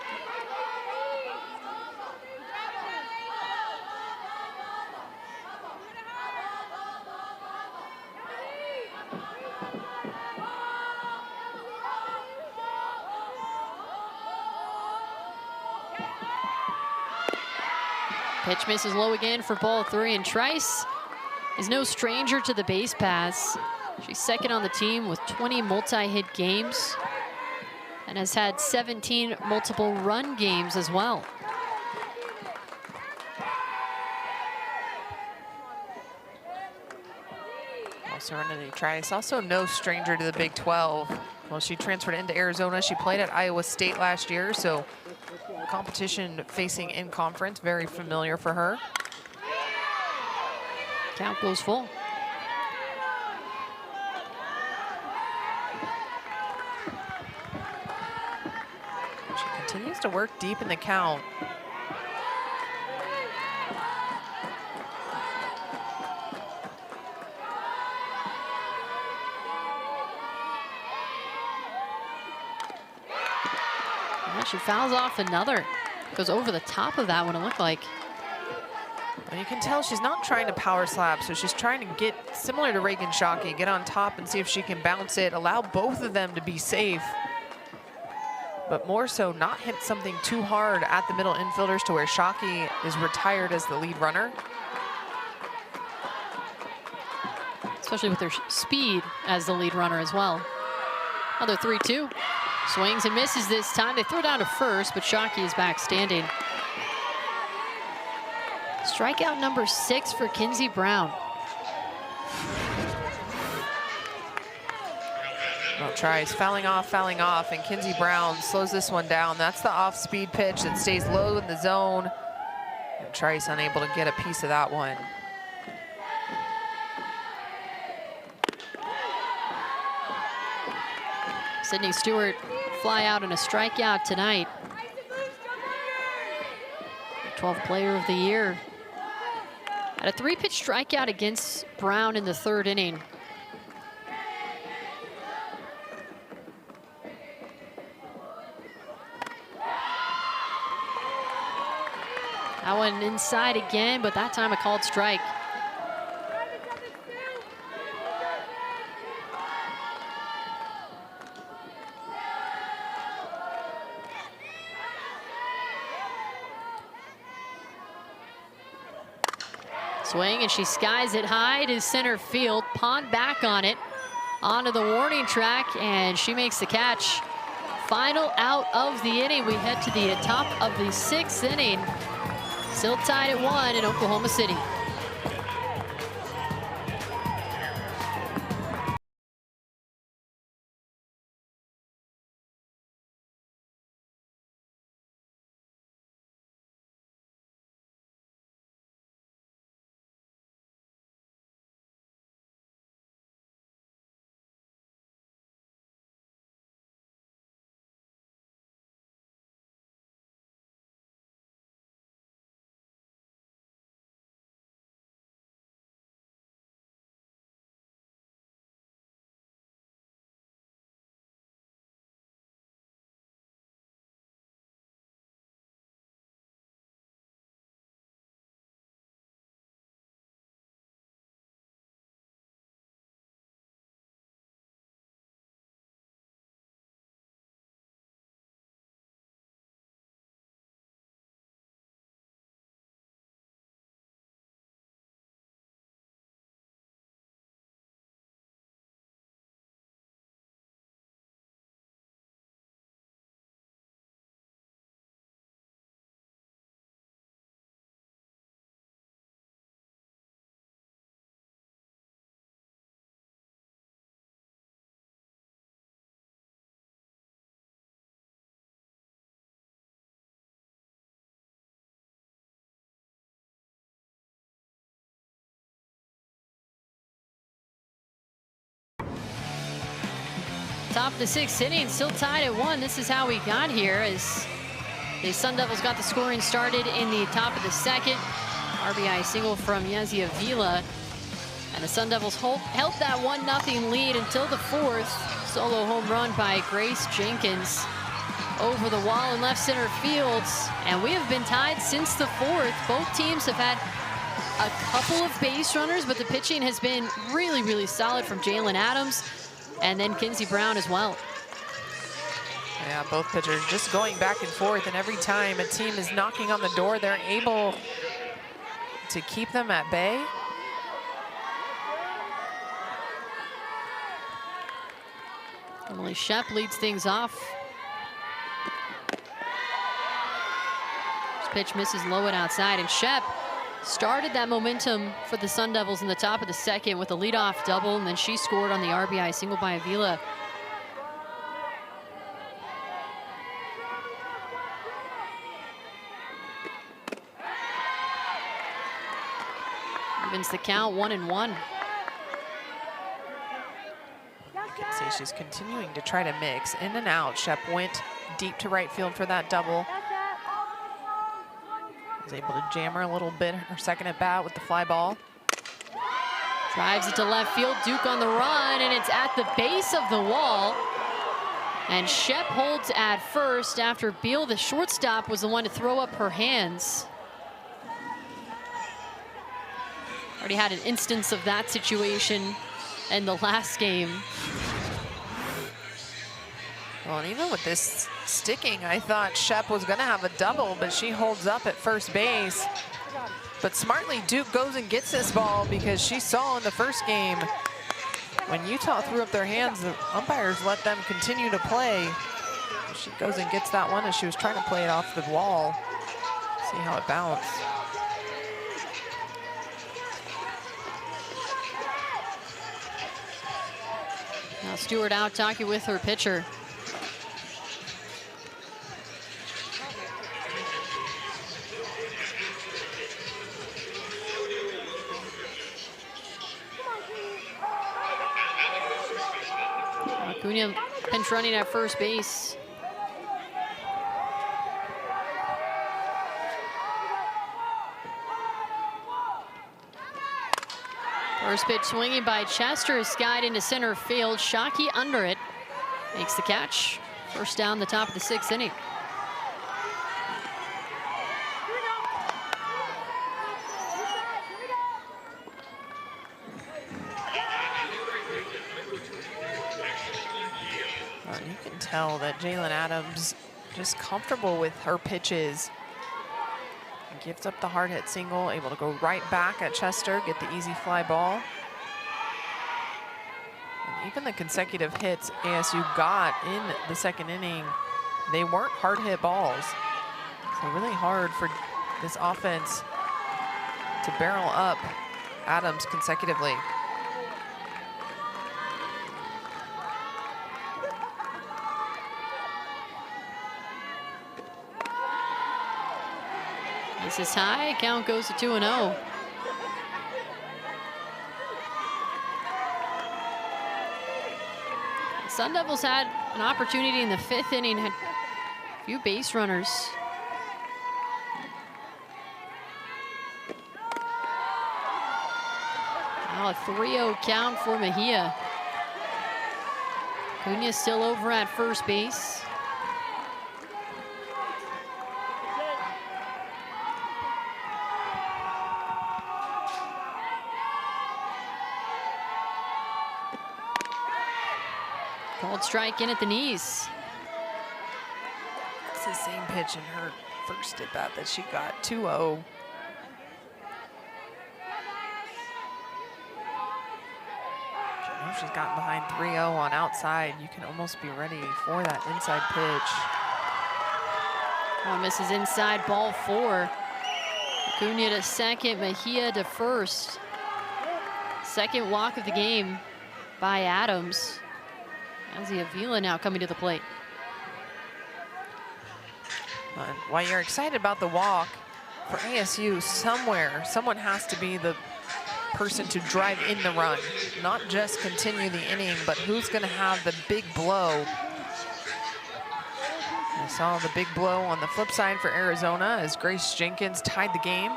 Pitch misses low again for ball 3, and Trice is no stranger to the base pass. She's second on the team with 20 multi-hit games and has had 17 multiple run games as well. Serenity Trice, also no stranger to the Big 12. Well, she transferred into Arizona. She played at Iowa State last year, so competition facing in conference, very familiar for her. Count goes full. She continues to work deep in the count. She fouls off another. Goes over the top of that one, it looked like. And you can tell she's not trying to power slap, so she's trying to get, similar to Reagan Shockey, get on top and see if she can bounce it, allow both of them to be safe. But more so, not hit something too hard at the middle infielders to where Shockey is retired as the lead runner. Especially with their speed as the lead runner as well. Another 3-2. Swings and misses this time. They throw down to first, but Shockey is back standing. Strikeout number 6 for Kinsey Brown. Well, tries fouling off, and Kinsey Brown slows this one down. That's the off-speed pitch that stays low in the zone. And Trice unable to get a piece of that one. Sydney Stewart fly out in a strikeout tonight. 12th player of the year. Had a 3-pitch strikeout against Brown in the 3rd inning. That one inside again, but that time a called strike. Swing, and she skies it high to center field. Pond back on it, onto the warning track, and she makes the catch. Final out of the inning. We head to the top of the 6th inning. Still tied at 1 in Oklahoma City. Top of the 6th inning, still tied at 1. This is how we got here, as the Sun Devils got the scoring started in the top of the 2nd. RBI single from Yazzie Avila. And the Sun Devils held that 1-0 lead until the 4th. Solo home run by Grace Jenkins over the wall in left center field. And we have been tied since the 4th. Both teams have had a couple of base runners, but the pitching has been really, really solid from Jalen Adams and then Kinsey Brown as well. Yeah, both pitchers just going back and forth, and every time a team is knocking on the door, they're able to keep them at bay. Emily Shep leads things off. This pitch misses low and outside, and Shep started that momentum for the Sun Devils in the top of the 2nd with a leadoff double, and then she scored on the RBI single by Avila. Evens the count, 1-1. You can see she's continuing to try to mix in and out. Shep went deep to right field for that double. Was able to jam her a little bit her second at bat with the fly ball. Drives it to left field, Duke on the run, and it's at the base of the wall. And Shep holds at first after Beal, the shortstop, was the one to throw up her hands. Already had an instance of that situation in the last game. Well, and even with this sticking, I thought Shep was gonna have a double, but she holds up at first base. But smartly, Duke goes and gets this ball because she saw in the first game, when Utah threw up their hands, the umpires let them continue to play. She goes and gets that one as she was trying to play it off the wall. See how it bounced. Now Stewart out talking with her pitcher. Acuna pinch running at first base. First pitch swinging by Chester is skied into center field. Shockey under it. Makes the catch. First down the top of the 6th inning. Well, you can tell that Jalen Adams just comfortable with her pitches. Gives up the hard hit single, able to go right back at Chester, get the easy fly ball. And even the consecutive hits ASU got in the 2nd inning, they weren't hard hit balls. So really hard for this offense to barrel up Adams consecutively. This is high, count goes to 2-0. Sun Devils had an opportunity in the 5th inning, had a few base runners. Now a 3-0 count for Mejia. Cunha still over at first base. Called strike in at the knees. It's the same pitch in her first at bat that she got, 2-0. She's gotten behind 3-0 on outside. You can almost be ready for that inside pitch. Oh, misses inside, ball 4. Acuna to second, Mejia to first. Second walk of the game by Adams. Azzy Avila now coming to the plate. While you're excited about the walk, for ASU, someone has to be the person to drive in the run, not just continue the inning, but who's going to have the big blow. I saw the big blow on the flip side for Arizona as Grace Jenkins tied the game.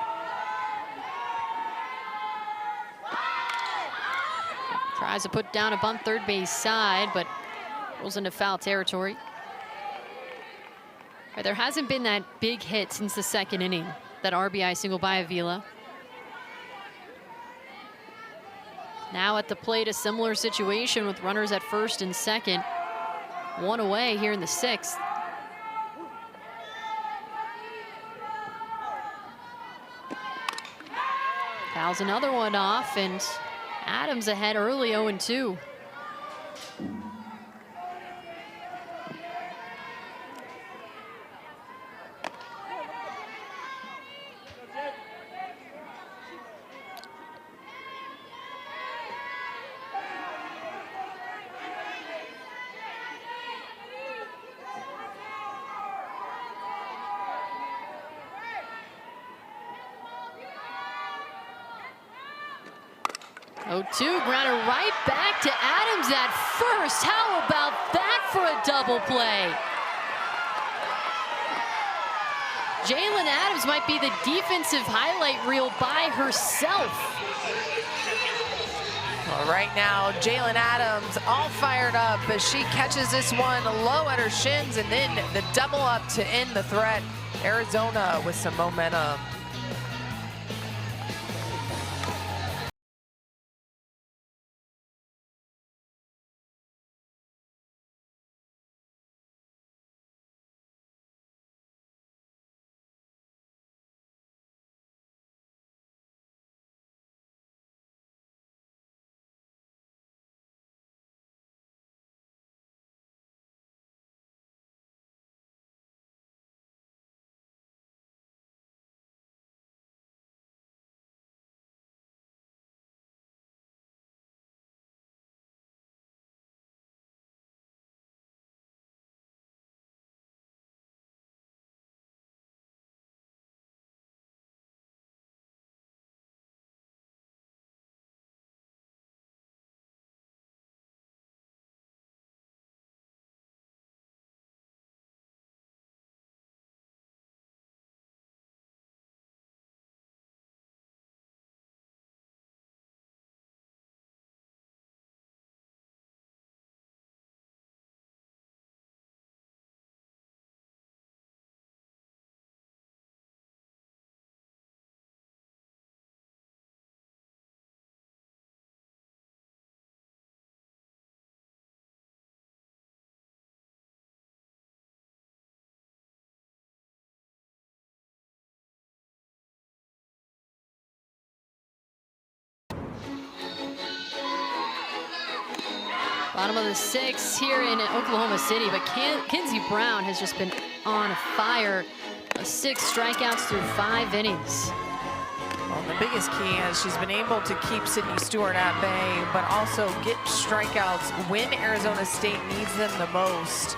Tries to put down a bunt third base side, but rolls into foul territory. Right, there hasn't been that big hit since the 2nd inning, that RBI single by Avila. Now at the plate, a similar situation with runners at first and second. One away here in the 6th. Fouls another one off, and Adams ahead early, 0-2. 0-2, grounded right back to Adams at first. How about that for a double play? Jalen Adams might be the defensive highlight reel by herself. Well, right now, Jalen Adams all fired up as she catches this one low at her shins, and then the double up to end the threat. Arizona with some momentum. Bottom of the 6th here in Oklahoma City, but Kinsey Brown has just been on fire. 6 strikeouts through 5 innings. Well, the biggest key is she's been able to keep Sydney Stewart at bay, but also get strikeouts when Arizona State needs them the most.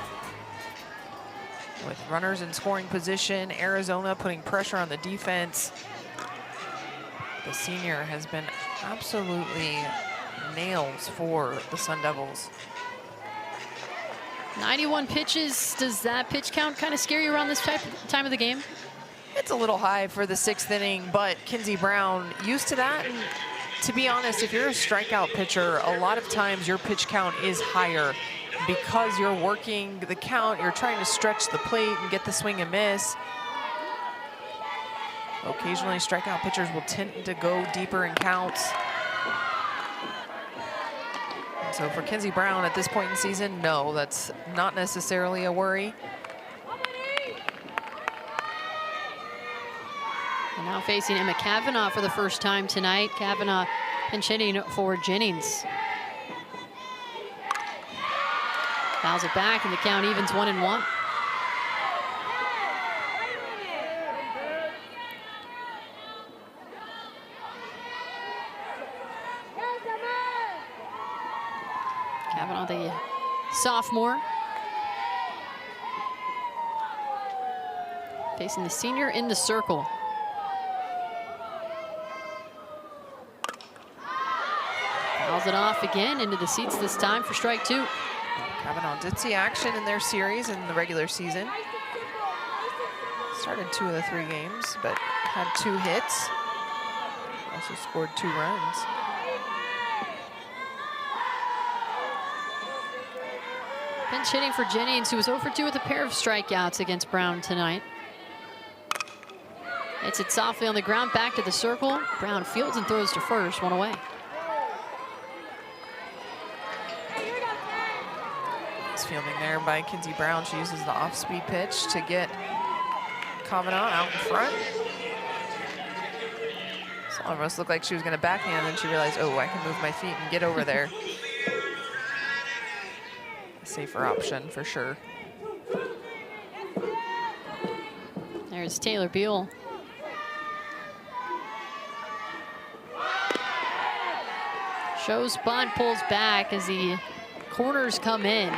With runners in scoring position, Arizona putting pressure on the defense. The senior has been absolutely nails for the Sun Devils. 91 pitches. Does that pitch count kind of scare you around this time of the game? It's a little high for the 6th inning, but Kinsey Brown used to that. And to be honest, if you're a strikeout pitcher, a lot of times your pitch count is higher because you're working the count, you're trying to stretch the plate and get the swing and miss. Occasionally, strikeout pitchers will tend to go deeper in counts. So for Kinsey Brown at this point in the season, no, that's not necessarily a worry. And now facing Emma Kavanaugh for the first time tonight. Kavanaugh pinch hitting for Jennings. Fouls it back and the count evens 1-1. Kavanaugh, the sophomore, facing the senior in the circle. Fouls it off again into the seats this time for strike 2. Kavanaugh did see action in their series in the regular season. Started 2 of the 3 games, but had 2 hits. Also scored 2 runs. Pinch hitting for Jennings, who was 0 for 2 with a pair of strikeouts against Brown tonight. Hits it softly on the ground, back to the circle. Brown fields and throws to first, 1 away. It's fielding there by Kinsey Brown. She uses the off-speed pitch to get Kavanaugh out in front. So almost looked like she was going to backhand, then she realized, oh, I can move my feet and get over there. A safer option for sure. There's Taylor Beal. Shows bunt, pulls back as the corners come in.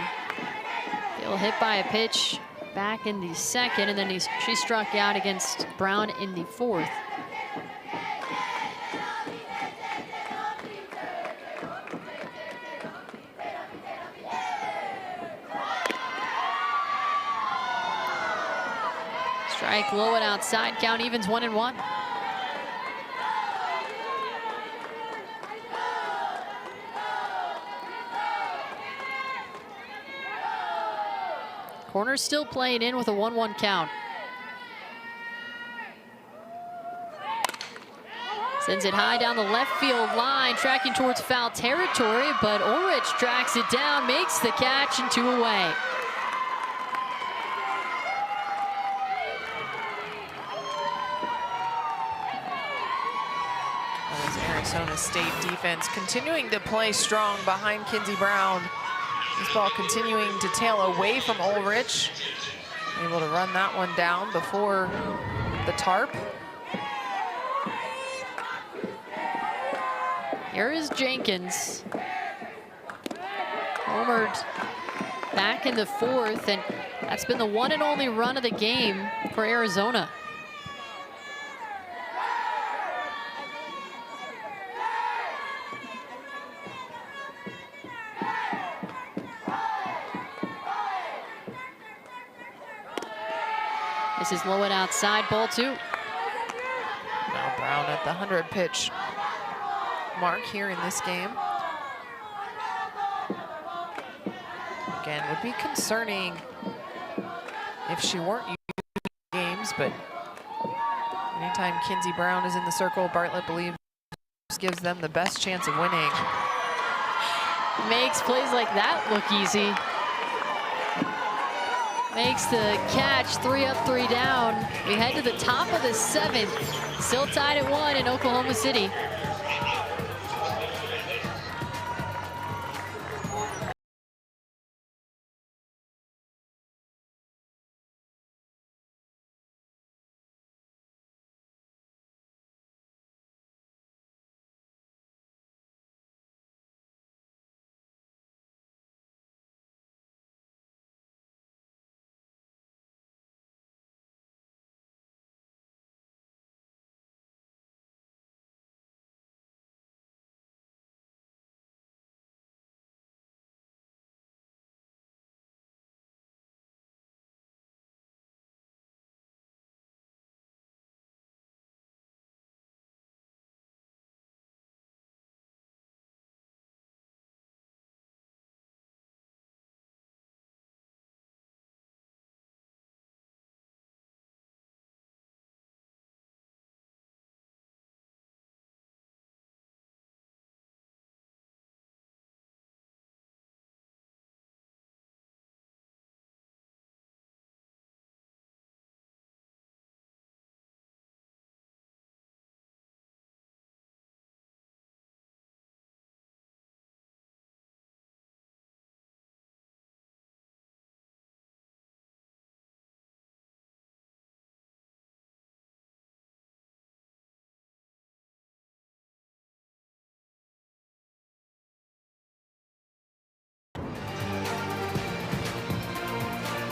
Beal hit by a pitch back in the 2nd, and then she struck out against Brown in the 4th. Strike low and outside. Count evens 1-1. Corner's still playing in with a 1-1 count. Sends it high down the left field line, tracking towards foul territory, but Ulrich tracks it down, makes the catch, and 2 away. Arizona State defense continuing to play strong behind Kinsey Brown. This ball continuing to tail away from Ulrich. Able to run that one down before the tarp. Here is Jenkins. Homered back in the 4th, and that's been the one and only run of the game for Arizona. This is low and outside, ball 2. Now Brown at the 100 pitch mark here in this game. Again, would be concerning if she weren't using games, but anytime Kinsey Brown is in the circle, Bartlett believes gives them the best chance of winning. Makes plays like that look easy. Makes the catch, 3 up, 3 down. We head to the top of the 7th. Still tied at 1 in Oklahoma City.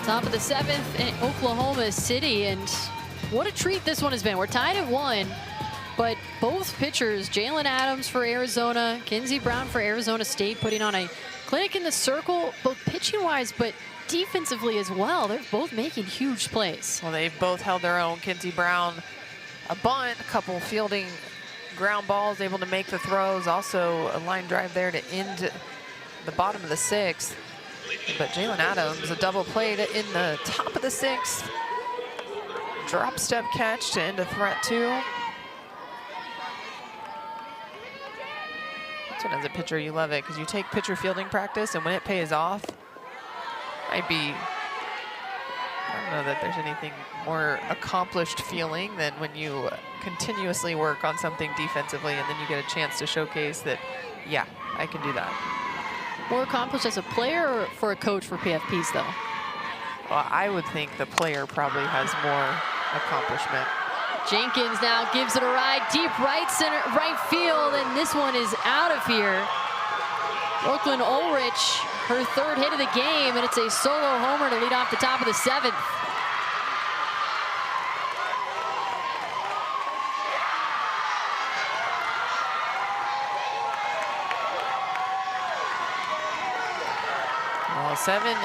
Top of the 7th in Oklahoma City, and what a treat this one has been. We're tied at 1, but both pitchers, Jalen Adams for Arizona, Kinsey Brown for Arizona State, putting on a clinic in the circle, both pitching-wise, but defensively as well. They're both making huge plays. Well, they've both held their own. Kinsey Brown, a bunt, a couple fielding ground balls, able to make the throws. Also a line drive there to end the bottom of the 6th. But Jalen Adams, a double play to in the top of the 6th. Drop step catch to end a threat 2. This one as a pitcher, you love it because you take pitcher fielding practice, and when it pays off, might be, I don't know that there's anything more accomplished feeling than when you continuously work on something defensively and then you get a chance to showcase that, yeah, I can do that. More accomplished as a player or for a coach for PFPs, though? Well, I would think the player probably has more accomplishment. Jenkins now gives it a ride, deep right center, right field, and this one is out of here. Brooklyn Ulrich, her 3rd hit of the game, and it's a solo homer to lead off the top of the 7th. Well, 7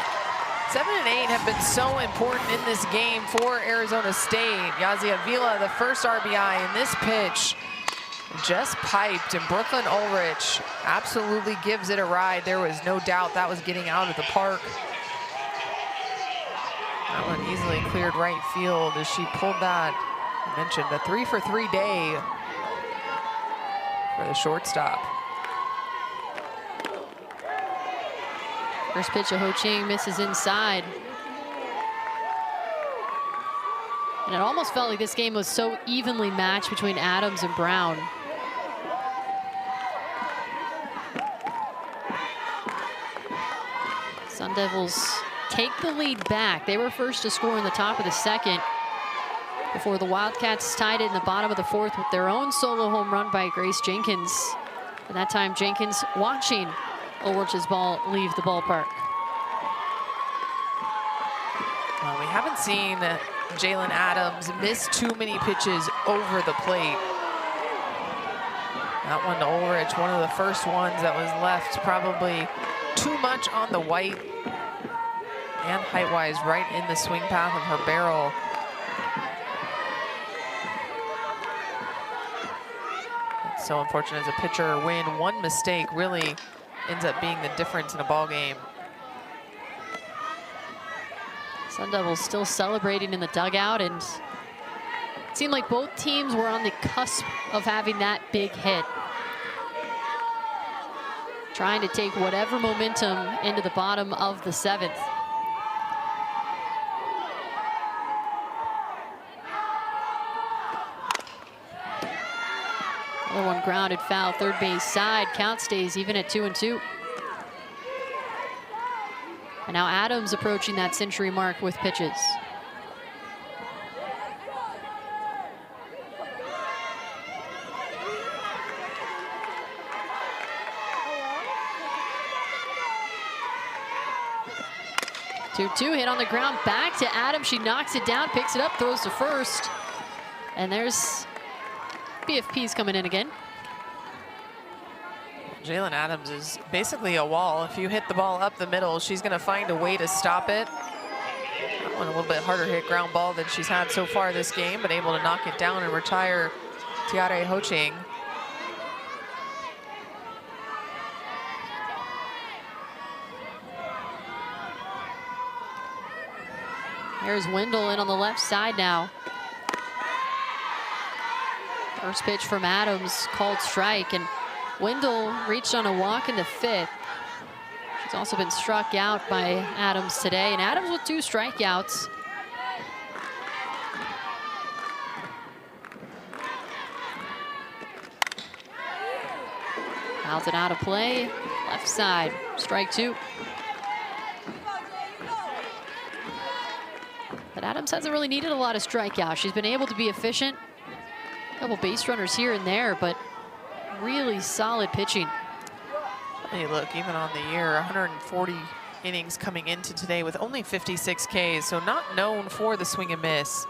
7 and 8 have been so important in this game for Arizona State. Yazzie Avila, the first RBI in this pitch, just piped, and Brooklyn Ulrich absolutely gives it a ride. There was no doubt that was getting out of the park. That one easily cleared right field as she pulled that. I mentioned a 3-for-3 day for the shortstop. First pitch of Ho Ching misses inside. And it almost felt like this game was so evenly matched between Adams and Brown. Sun Devils take the lead back. They were first to score in the top of the second before the Wildcats tied it in the bottom of the fourth with their own solo home run by Grace Jenkins. And that time Jenkins watching Ulrich's ball leave the ballpark. Well, we haven't seen Jalen Adams miss too many pitches over the plate. That one to Ulrich, one of the first ones that was left probably too much on the white and height-wise right in the swing path of her barrel. It's so unfortunate as a pitcher when one mistake really ends up being the difference in a ball game. Sun Devils still celebrating in the dugout, and it seemed like both teams were on the cusp of having that big hit. Trying to take whatever momentum into the bottom of the seventh. Another one grounded foul, third base side. Count stays even at 2-2. And now Adams approaching that century mark with pitches. Two hit on the ground, back to Adams. She knocks it down, picks it up, throws to first. And there's BFP's coming in again. Jalen Adams is basically a wall. If you hit the ball up the middle, she's going to find a way to stop it. That one a little bit harder hit ground ball than she's had so far this game, but able to knock it down and retire Tiare Ho Ching. Here's Wendell in on the left side now. First pitch from Adams, called strike, and Wendell reached on a walk in the fifth. She's also been struck out by Adams today, and Adams with 2 strikeouts. Fouls it out of play, left side, strike 2. But Adams hasn't really needed a lot of strikeouts. She's been able to be efficient. A couple base runners here and there, but really solid pitching. Hey, look, even on the year, 140 innings coming into today with only 56 Ks, so not known for the swing and miss.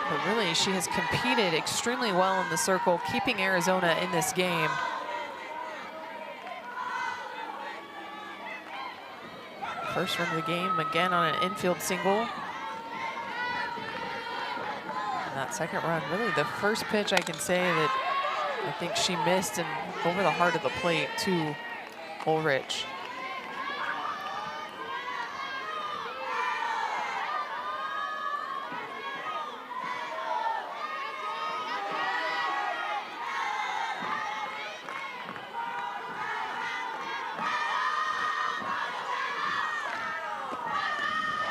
But really, she has competed extremely well in the circle, keeping Arizona in this game. First run of the game, again on an infield single. And that second run, really the first pitch I can say that I think she missed and over the heart of the plate to Ulrich.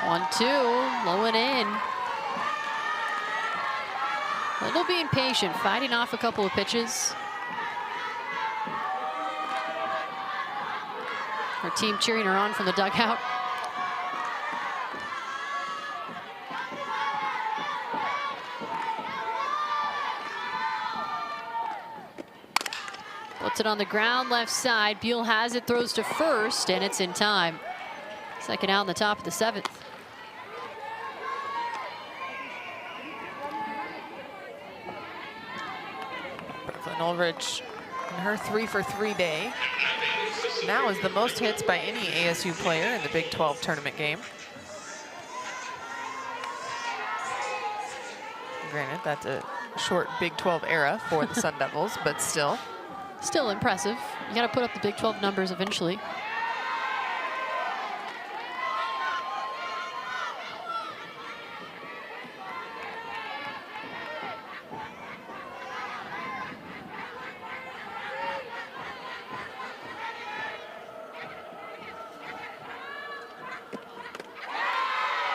One, two, low and in. Wendell being patient, fighting off a couple of pitches. Her team cheering her on from the dugout. Puts it on the ground, left side. Beal has it, throws to first, and it's in time. Second out in the top of the seventh. Ulrich in her 3-for-3 day. now is the most hits by any ASU player in the Big 12 tournament game. Granted, that's a short Big 12 era for the Sun Devils, but still. Still impressive. You got to put up the Big 12 numbers eventually.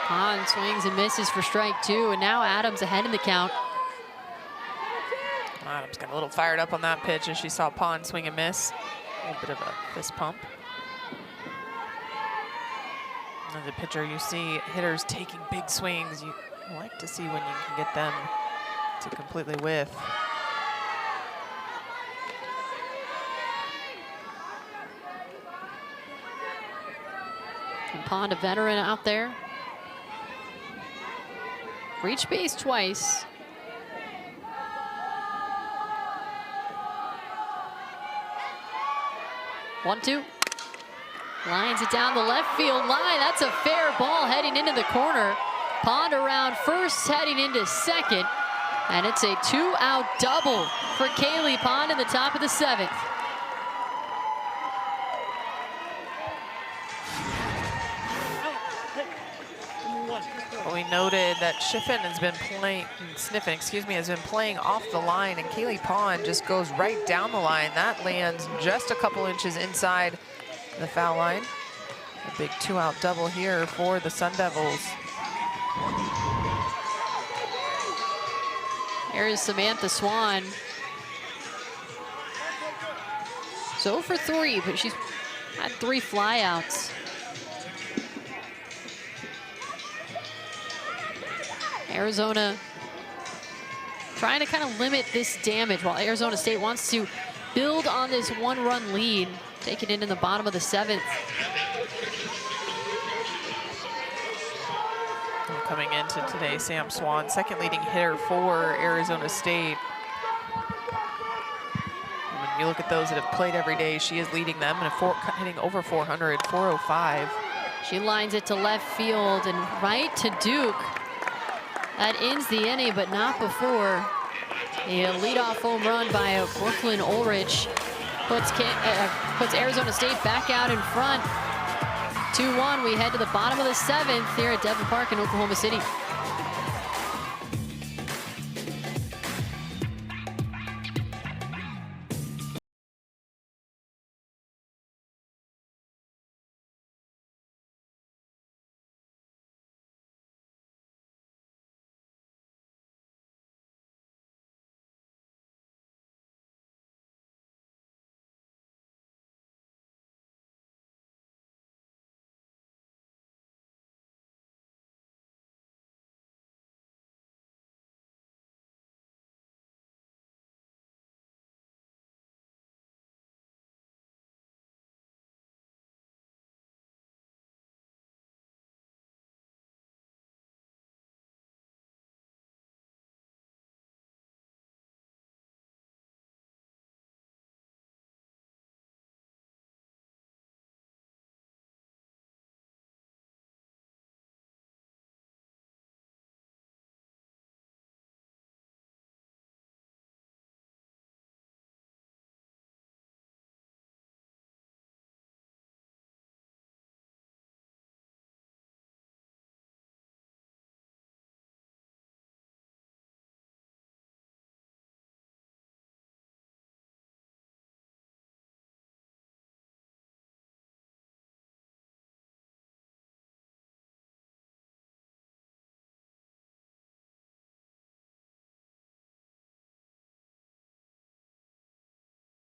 Pond swings and misses for strike 2, and now Adams ahead in the count. Adams got a little fired up on that pitch as she saw Pond swing and miss. A little bit of a fist pump. As a pitcher, you see hitters taking big swings. You like to see when you can get them to completely whiff. And Pond, a veteran out there. Reached base twice. One, two. Lines it down the left field line. That's a fair ball heading into the corner. Pond around first, heading into second. And it's a 2-out double for Kaylee Pond in the top of the 7th. We noted that Sniffen has been playing off the line, and Kaylee Pond just goes right down the line. That lands just a couple inches inside the foul line. A big 2-out double here for the Sun Devils. Here's Samantha Swan. So for 3, but she's had 3 flyouts. Arizona trying to kind of limit this damage while Arizona State wants to build on this 1-run lead, take it into the bottom of the 7th. Coming into today, Sam Swan, second leading hitter for Arizona State. When you look at those that have played every day, she is leading them and hitting over 400, 405. She lines it to left field and right to Duke. That ends the inning, but not before. A leadoff home run by Brooklyn Ulrich puts Arizona State back out in front. 2-1, we head to the bottom of the 7th here at Devon Park in Oklahoma City.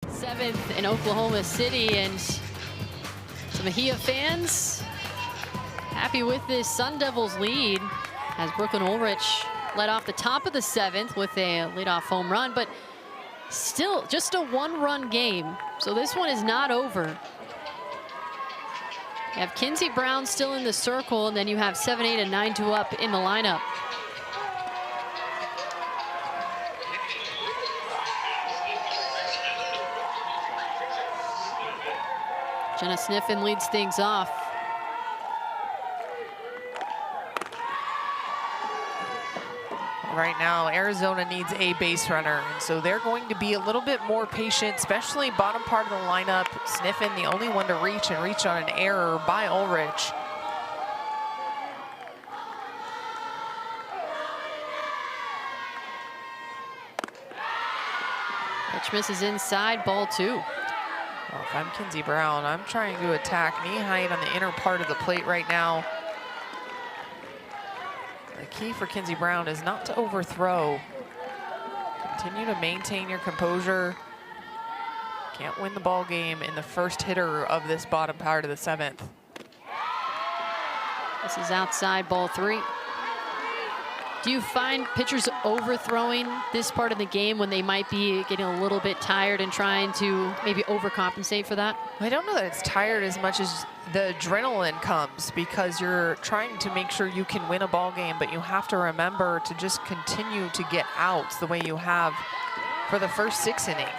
Seventh in Oklahoma City, and some Mejia fans happy with this Sun Devils lead as Brooklyn Ulrich led off the top of the 7th with a leadoff home run, but still just a 1-run game. So this one is not over. You have Kinsey Brown still in the circle, and then you have 7-8 and 9-2 up in the lineup. Jenna Sniffen leads things off. Right now, Arizona needs a base runner, and so they're going to be a little bit more patient, especially bottom part of the lineup. Sniffen, the only one to reach on an error by Ulrich. Pitch misses inside, ball 2. Well, if I'm Kinsey Brown, I'm trying to attack knee height on the inner part of the plate right now. The key for Kinsey Brown is not to overthrow. Continue to maintain your composure. Can't win the ball game in the first hitter of this bottom part of the 7th. This is outside, ball 3. Do you find pitchers overthrowing this part of the game when they might be getting a little bit tired and trying to maybe overcompensate for that? I don't know that it's tired as much as the adrenaline comes, because you're trying to make sure you can win a ball game, but you have to remember to just continue to get outs the way you have for the first 6 innings.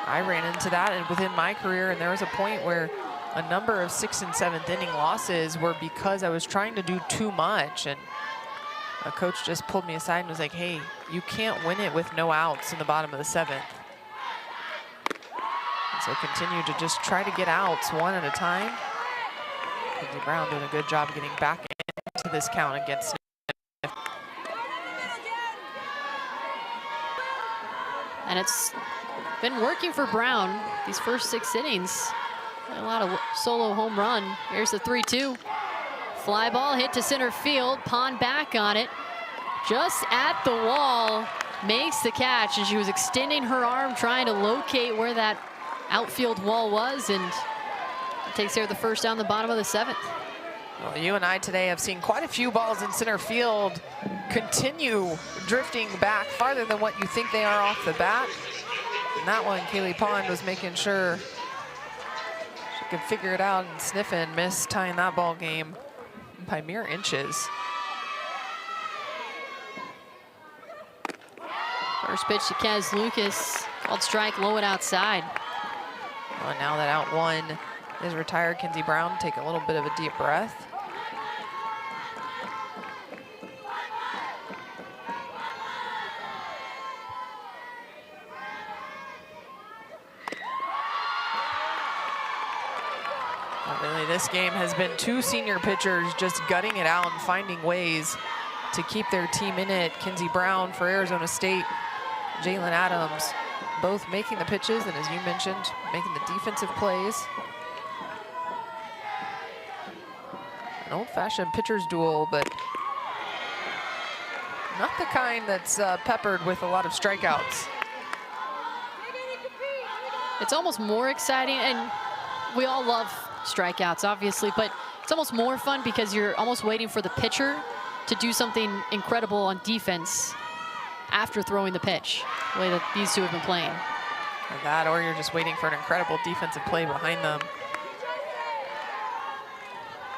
I ran into that within my career, and there was a point where a number of 6th and 7th inning losses were because I was trying to do too much, and a coach just pulled me aside and was like, hey, you can't win it with no outs in the bottom of the 7th. And so continue to just try to get outs one at a time. Kinsey Brown doing a good job getting back into this count against Sniffen. And it's been working for Brown these first 6 innings. A lot of solo home run. Here's the 3-2. Fly ball hit to center field. Pond back on it. Just at the wall. Makes the catch, and she was extending her arm trying to locate where that outfield wall was, and takes care of the first down the bottom of the 7th. Well, you and I today have seen quite a few balls in center field continue drifting back farther than what you think they are off the bat. And that one, Kaylee Pond was making sure she could figure it out, and Sniffen missed tying that ball game by mere inches. First pitch to Kez Lucas, called strike, low and outside. Well, now that out 1 is retired, Kinsey Brown take a little bit of a deep breath. Really, this game has been 2 senior pitchers just gutting it out and finding ways to keep their team in it. Kinsey Brown for Arizona State, Jalen Adams, both making the pitches, and as you mentioned, making the defensive plays. An old-fashioned pitcher's duel, but not the kind that's peppered with a lot of strikeouts. It's almost more exciting, and we all love strikeouts, obviously, but it's almost more fun because you're almost waiting for the pitcher to do something incredible on defense after throwing the pitch, the way that these two have been playing. Or that, or you're just waiting for an incredible defensive play behind them.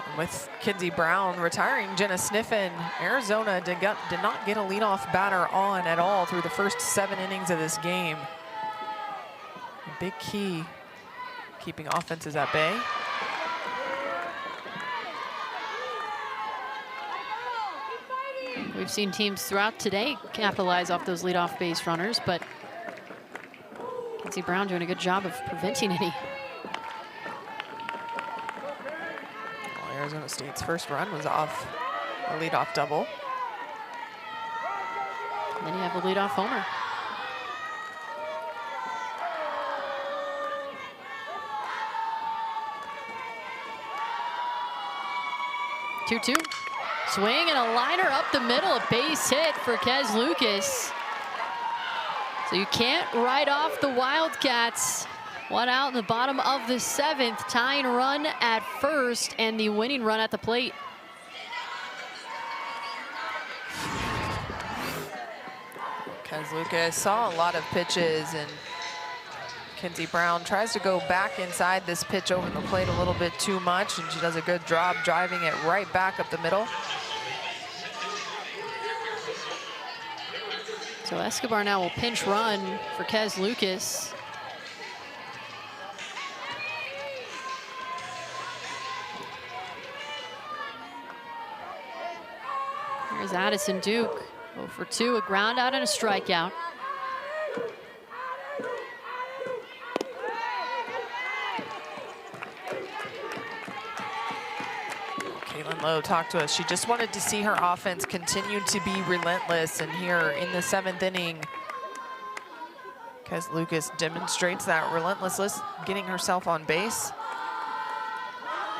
And with Kinsey Brown retiring Jenna Sniffen, Arizona did not get a leadoff batter on at all through the first 7 innings of this game. A big key, keeping offenses at bay. We've seen teams throughout today capitalize off those leadoff base runners, but Kinsey Brown doing a good job of preventing any. Well, Arizona State's first run was off a leadoff double. And then you have a leadoff homer. Two-two. Swing and a liner up the middle, a base hit for Kez Lucas. So you can't write off the Wildcats. 1 out in the bottom of the 7th, tying run at first and the winning run at the plate. Kez Lucas saw a lot of pitches, and Kinsey Brown tries to go back inside this pitch over the plate a little bit too much, and she does a good job driving it right back up the middle. So Escobar now will pinch run for Kez Lucas. is Addison Duke. 0 for 2, a ground out and a strikeout. Caitlin Lowe talked to us. She just wanted to see her offense continue to be relentless. And here in the 7th inning, because Lucas demonstrates that relentlessness, getting herself on base,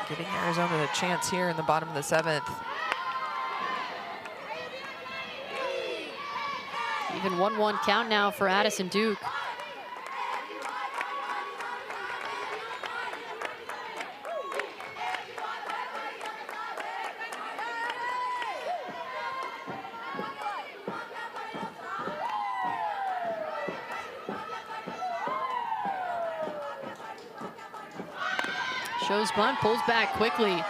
giving Arizona the chance here in the bottom of the 7th. Even 1-1 count now for Addison Duke. Shows bunt, pulls back quickly.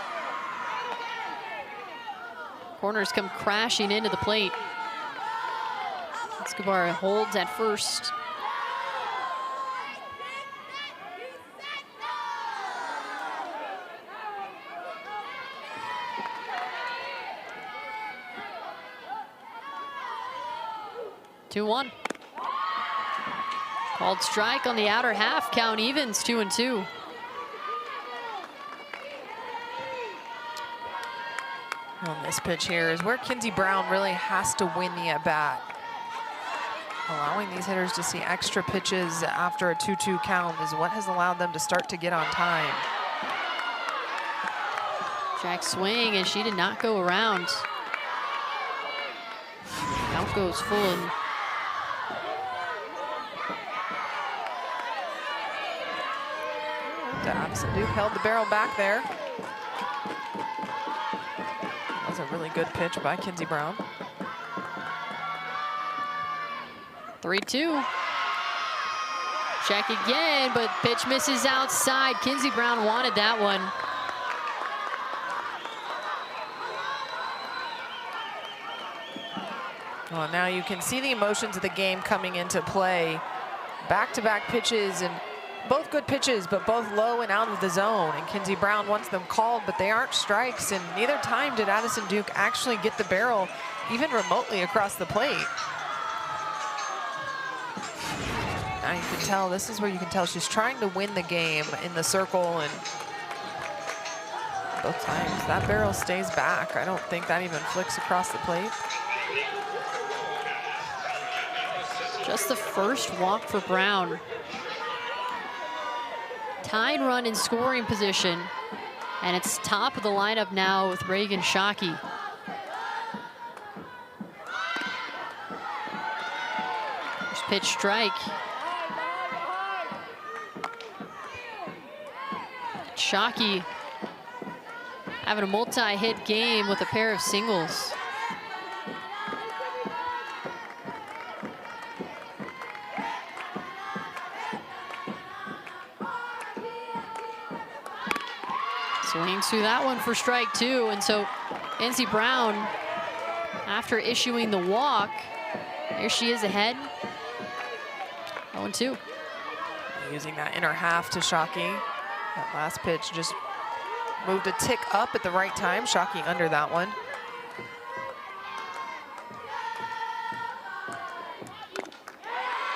Corners come crashing into the plate. Escobar holds at first. Two 1. Called strike on the outer half. Count evens 2-2. On this pitch here is where Kinsey Brown really has to win the at-bat. Allowing these hitters to see extra pitches after a 2-2 count is what has allowed them to start to get on time. Jack swing, and she did not go around. Count goes full. And Addison Duke held the barrel back there. A really good pitch by Kinsey Brown. 3-2. Check again, but pitch misses outside. Kinsey Brown wanted that one. Well, now you can see the emotions of the game coming into play. Back-to-back pitches, and both good pitches, but both low and out of the zone. And Kinsey Brown wants them called, but they aren't strikes. And neither time did Addison Duke actually get the barrel even remotely across the plate. Now you can tell, this is where you can tell she's trying to win the game in the circle, and both times that barrel stays back. I don't think that even flicks across the plate. Just the first walk for Brown. Tying run in scoring position, and it's top of the lineup now with Reagan Shockey. First pitch strike. Shockey having a multi-hit game with a pair of singles. Swings through that one for strike 2, and so Kinsey Brown, after issuing the walk, there she is ahead. 0-2. Using that inner half to Shockey. That last pitch just moved a tick up at the right time. Shockey under that one.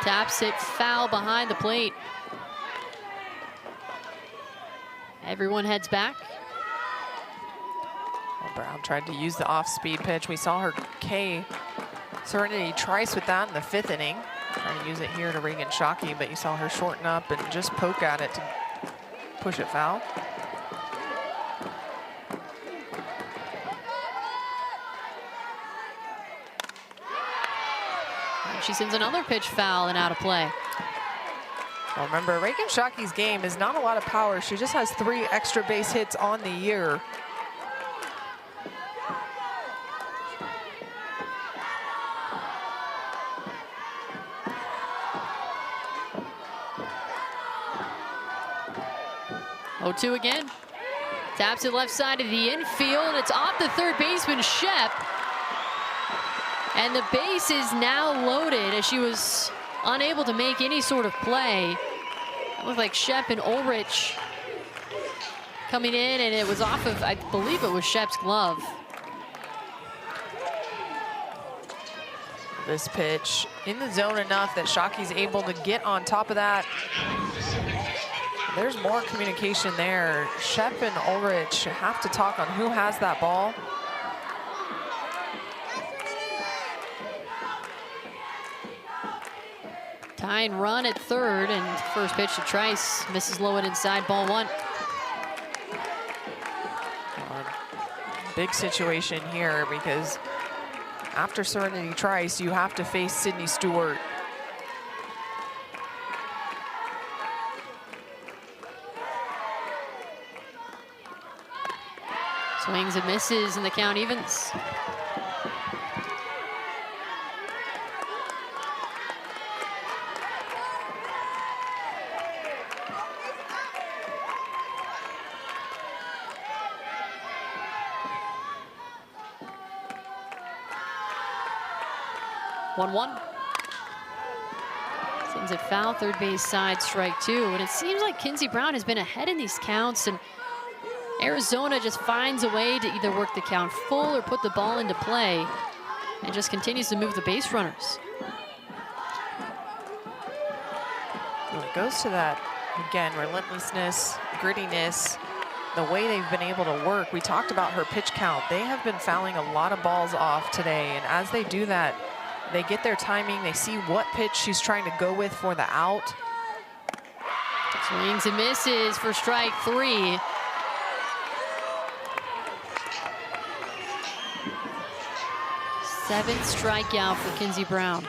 Taps it foul behind the plate. Everyone heads back. Well, Brown tried to use the off-speed pitch. We saw her K Serenity Trice with that in the 5th inning. Trying to use it here to Reagan Shockey, but you saw her shorten up and just poke at it to push it foul. And she sends another pitch foul and out of play. Well, remember, Reagan Shockey's game is not a lot of power. She just has 3 extra base hits on the year. Oh, 0-2 again. Taps it left side of the infield. It's off the third baseman, Shep. And the base is now loaded as she was unable to make any sort of play. It looked like Shep and Ulrich coming in, and it was off of, I believe it was Shep's glove. This pitch in the zone enough that Shockey's able to get on top of that. There's more communication there. Shep and Ulrich have to talk on who has that ball. Tying run at third, and first pitch to Trice misses low and inside, ball one. Big situation here because after Serenity Trice, you have to face Sydney Stewart. Swings and misses, and the count evens. One. Sends it foul, third base side, strike two. And it seems like Kinsey Brown has been ahead in these counts, and Arizona just finds a way to either work the count full or put the ball into play and just continues to move the base runners. Well, it goes to that, again, relentlessness, grittiness, the way they've been able to work. We talked about her pitch count. They have been fouling a lot of balls off today, and as they do that, they get their timing, they see what pitch she's trying to go with for the out. Swings and misses for strike three. Seventh strikeout for Kinsey Brown.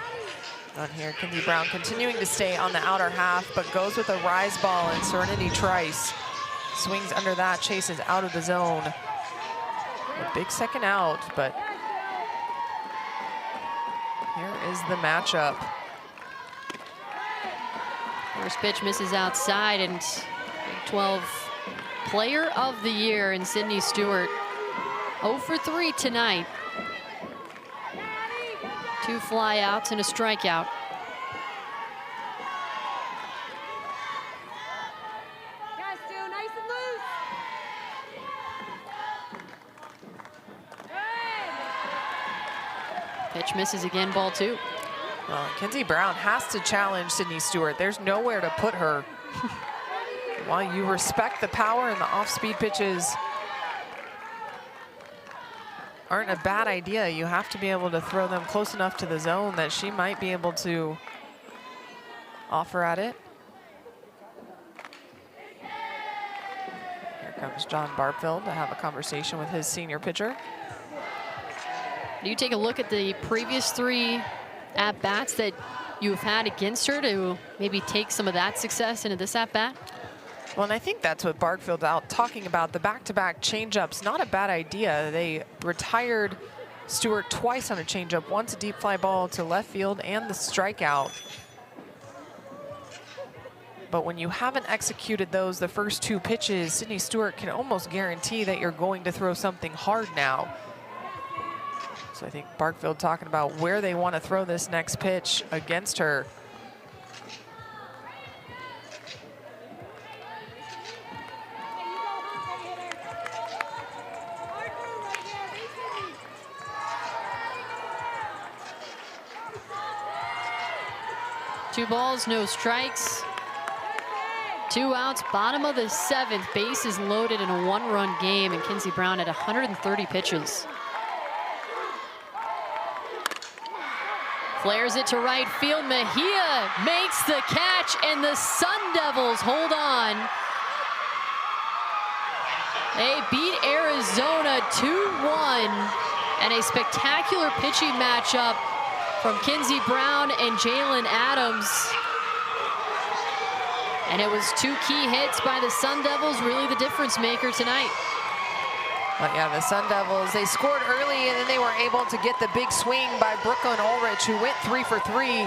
On here, Kinsey Brown continuing to stay on the outer half, but goes with a rise ball, and Serenity Trice swings under that, chases out of the zone. A big second out, but here is the matchup. First pitch misses outside, and Big 12 Player of the Year in Sydney Stewart. 0 for 3 tonight. 2 flyouts and a strikeout. Pitch misses again, ball two. Well, Kinsey Brown has to challenge Sydney Stewart. There's nowhere to put her. While you respect the power and the off-speed pitches aren't a bad idea, you have to be able to throw them close enough to the zone that she might be able to offer at it. Here comes John Barfield to have a conversation with his senior pitcher. Do you take a look at the previous 3 at-bats that you've had against her to maybe take some of that success into this at-bat? Well, and I think that's what Barfield's out talking about. The back-to-back changeups, not a bad idea. They retired Stewart twice on a changeup, once a deep fly ball to left field and the strikeout. But when you haven't executed those, the first 2 pitches, Sydney Stewart can almost guarantee that you're going to throw something hard now. So I think Barfield talking about where they want to throw this next pitch against her. Two balls, no strikes. 2 outs, bottom of the 7th. Base is loaded in a 1-run game, and Kinsey Brown at 130 pitches. Flares it to right field. Mejia makes the catch, and the Sun Devils hold on. They beat Arizona 2-1, and a spectacular pitching matchup from Kinsey Brown and Jalen Adams. And it was 2 key hits by the Sun Devils, really the difference maker tonight. But yeah, the Sun Devils, they scored early and then they were able to get the big swing by Brooklyn Ulrich, who went 3 for 3.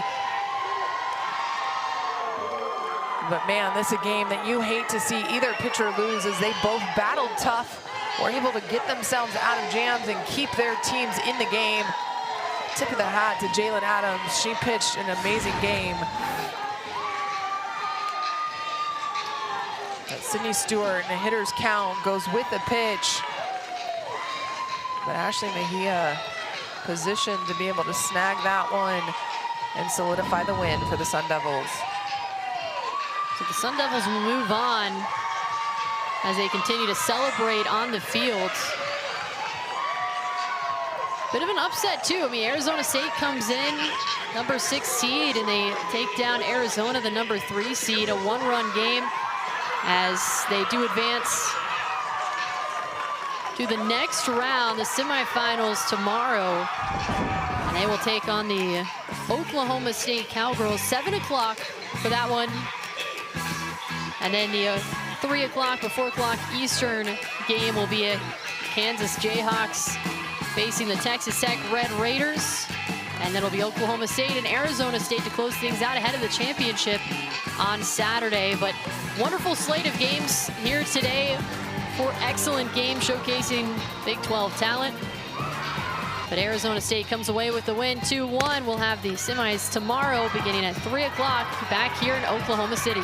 But man, this is a game that you hate to see either pitcher lose, as they both battled tough, were able to get themselves out of jams and keep their teams in the game. Tip of the hat to Jalen Adams. She pitched an amazing game. But Sydney Stewart in a hitter's count goes with the pitch. But Ashley Mejia positioned to be able to snag that one and solidify the win for the Sun Devils. So the Sun Devils will move on as they continue to celebrate on the field. Bit of an upset too. I mean, Arizona State comes in, number 6 seed, and they take down Arizona, the number 3 seed, a one-run game as they do advance to the next round, the semifinals tomorrow. And they will take on the Oklahoma State Cowgirls, 7 o'clock for that one. And then the 3 o'clock or 4 o'clock Eastern game will be a Kansas Jayhawks facing the Texas Tech Red Raiders. And then it'll be Oklahoma State and Arizona State to close things out ahead of the championship on Saturday. But wonderful slate of games here today. 4 excellent games showcasing Big 12 talent. But Arizona State comes away with the win 2-1. We'll have the semis tomorrow beginning at 3 o'clock back here in Oklahoma City.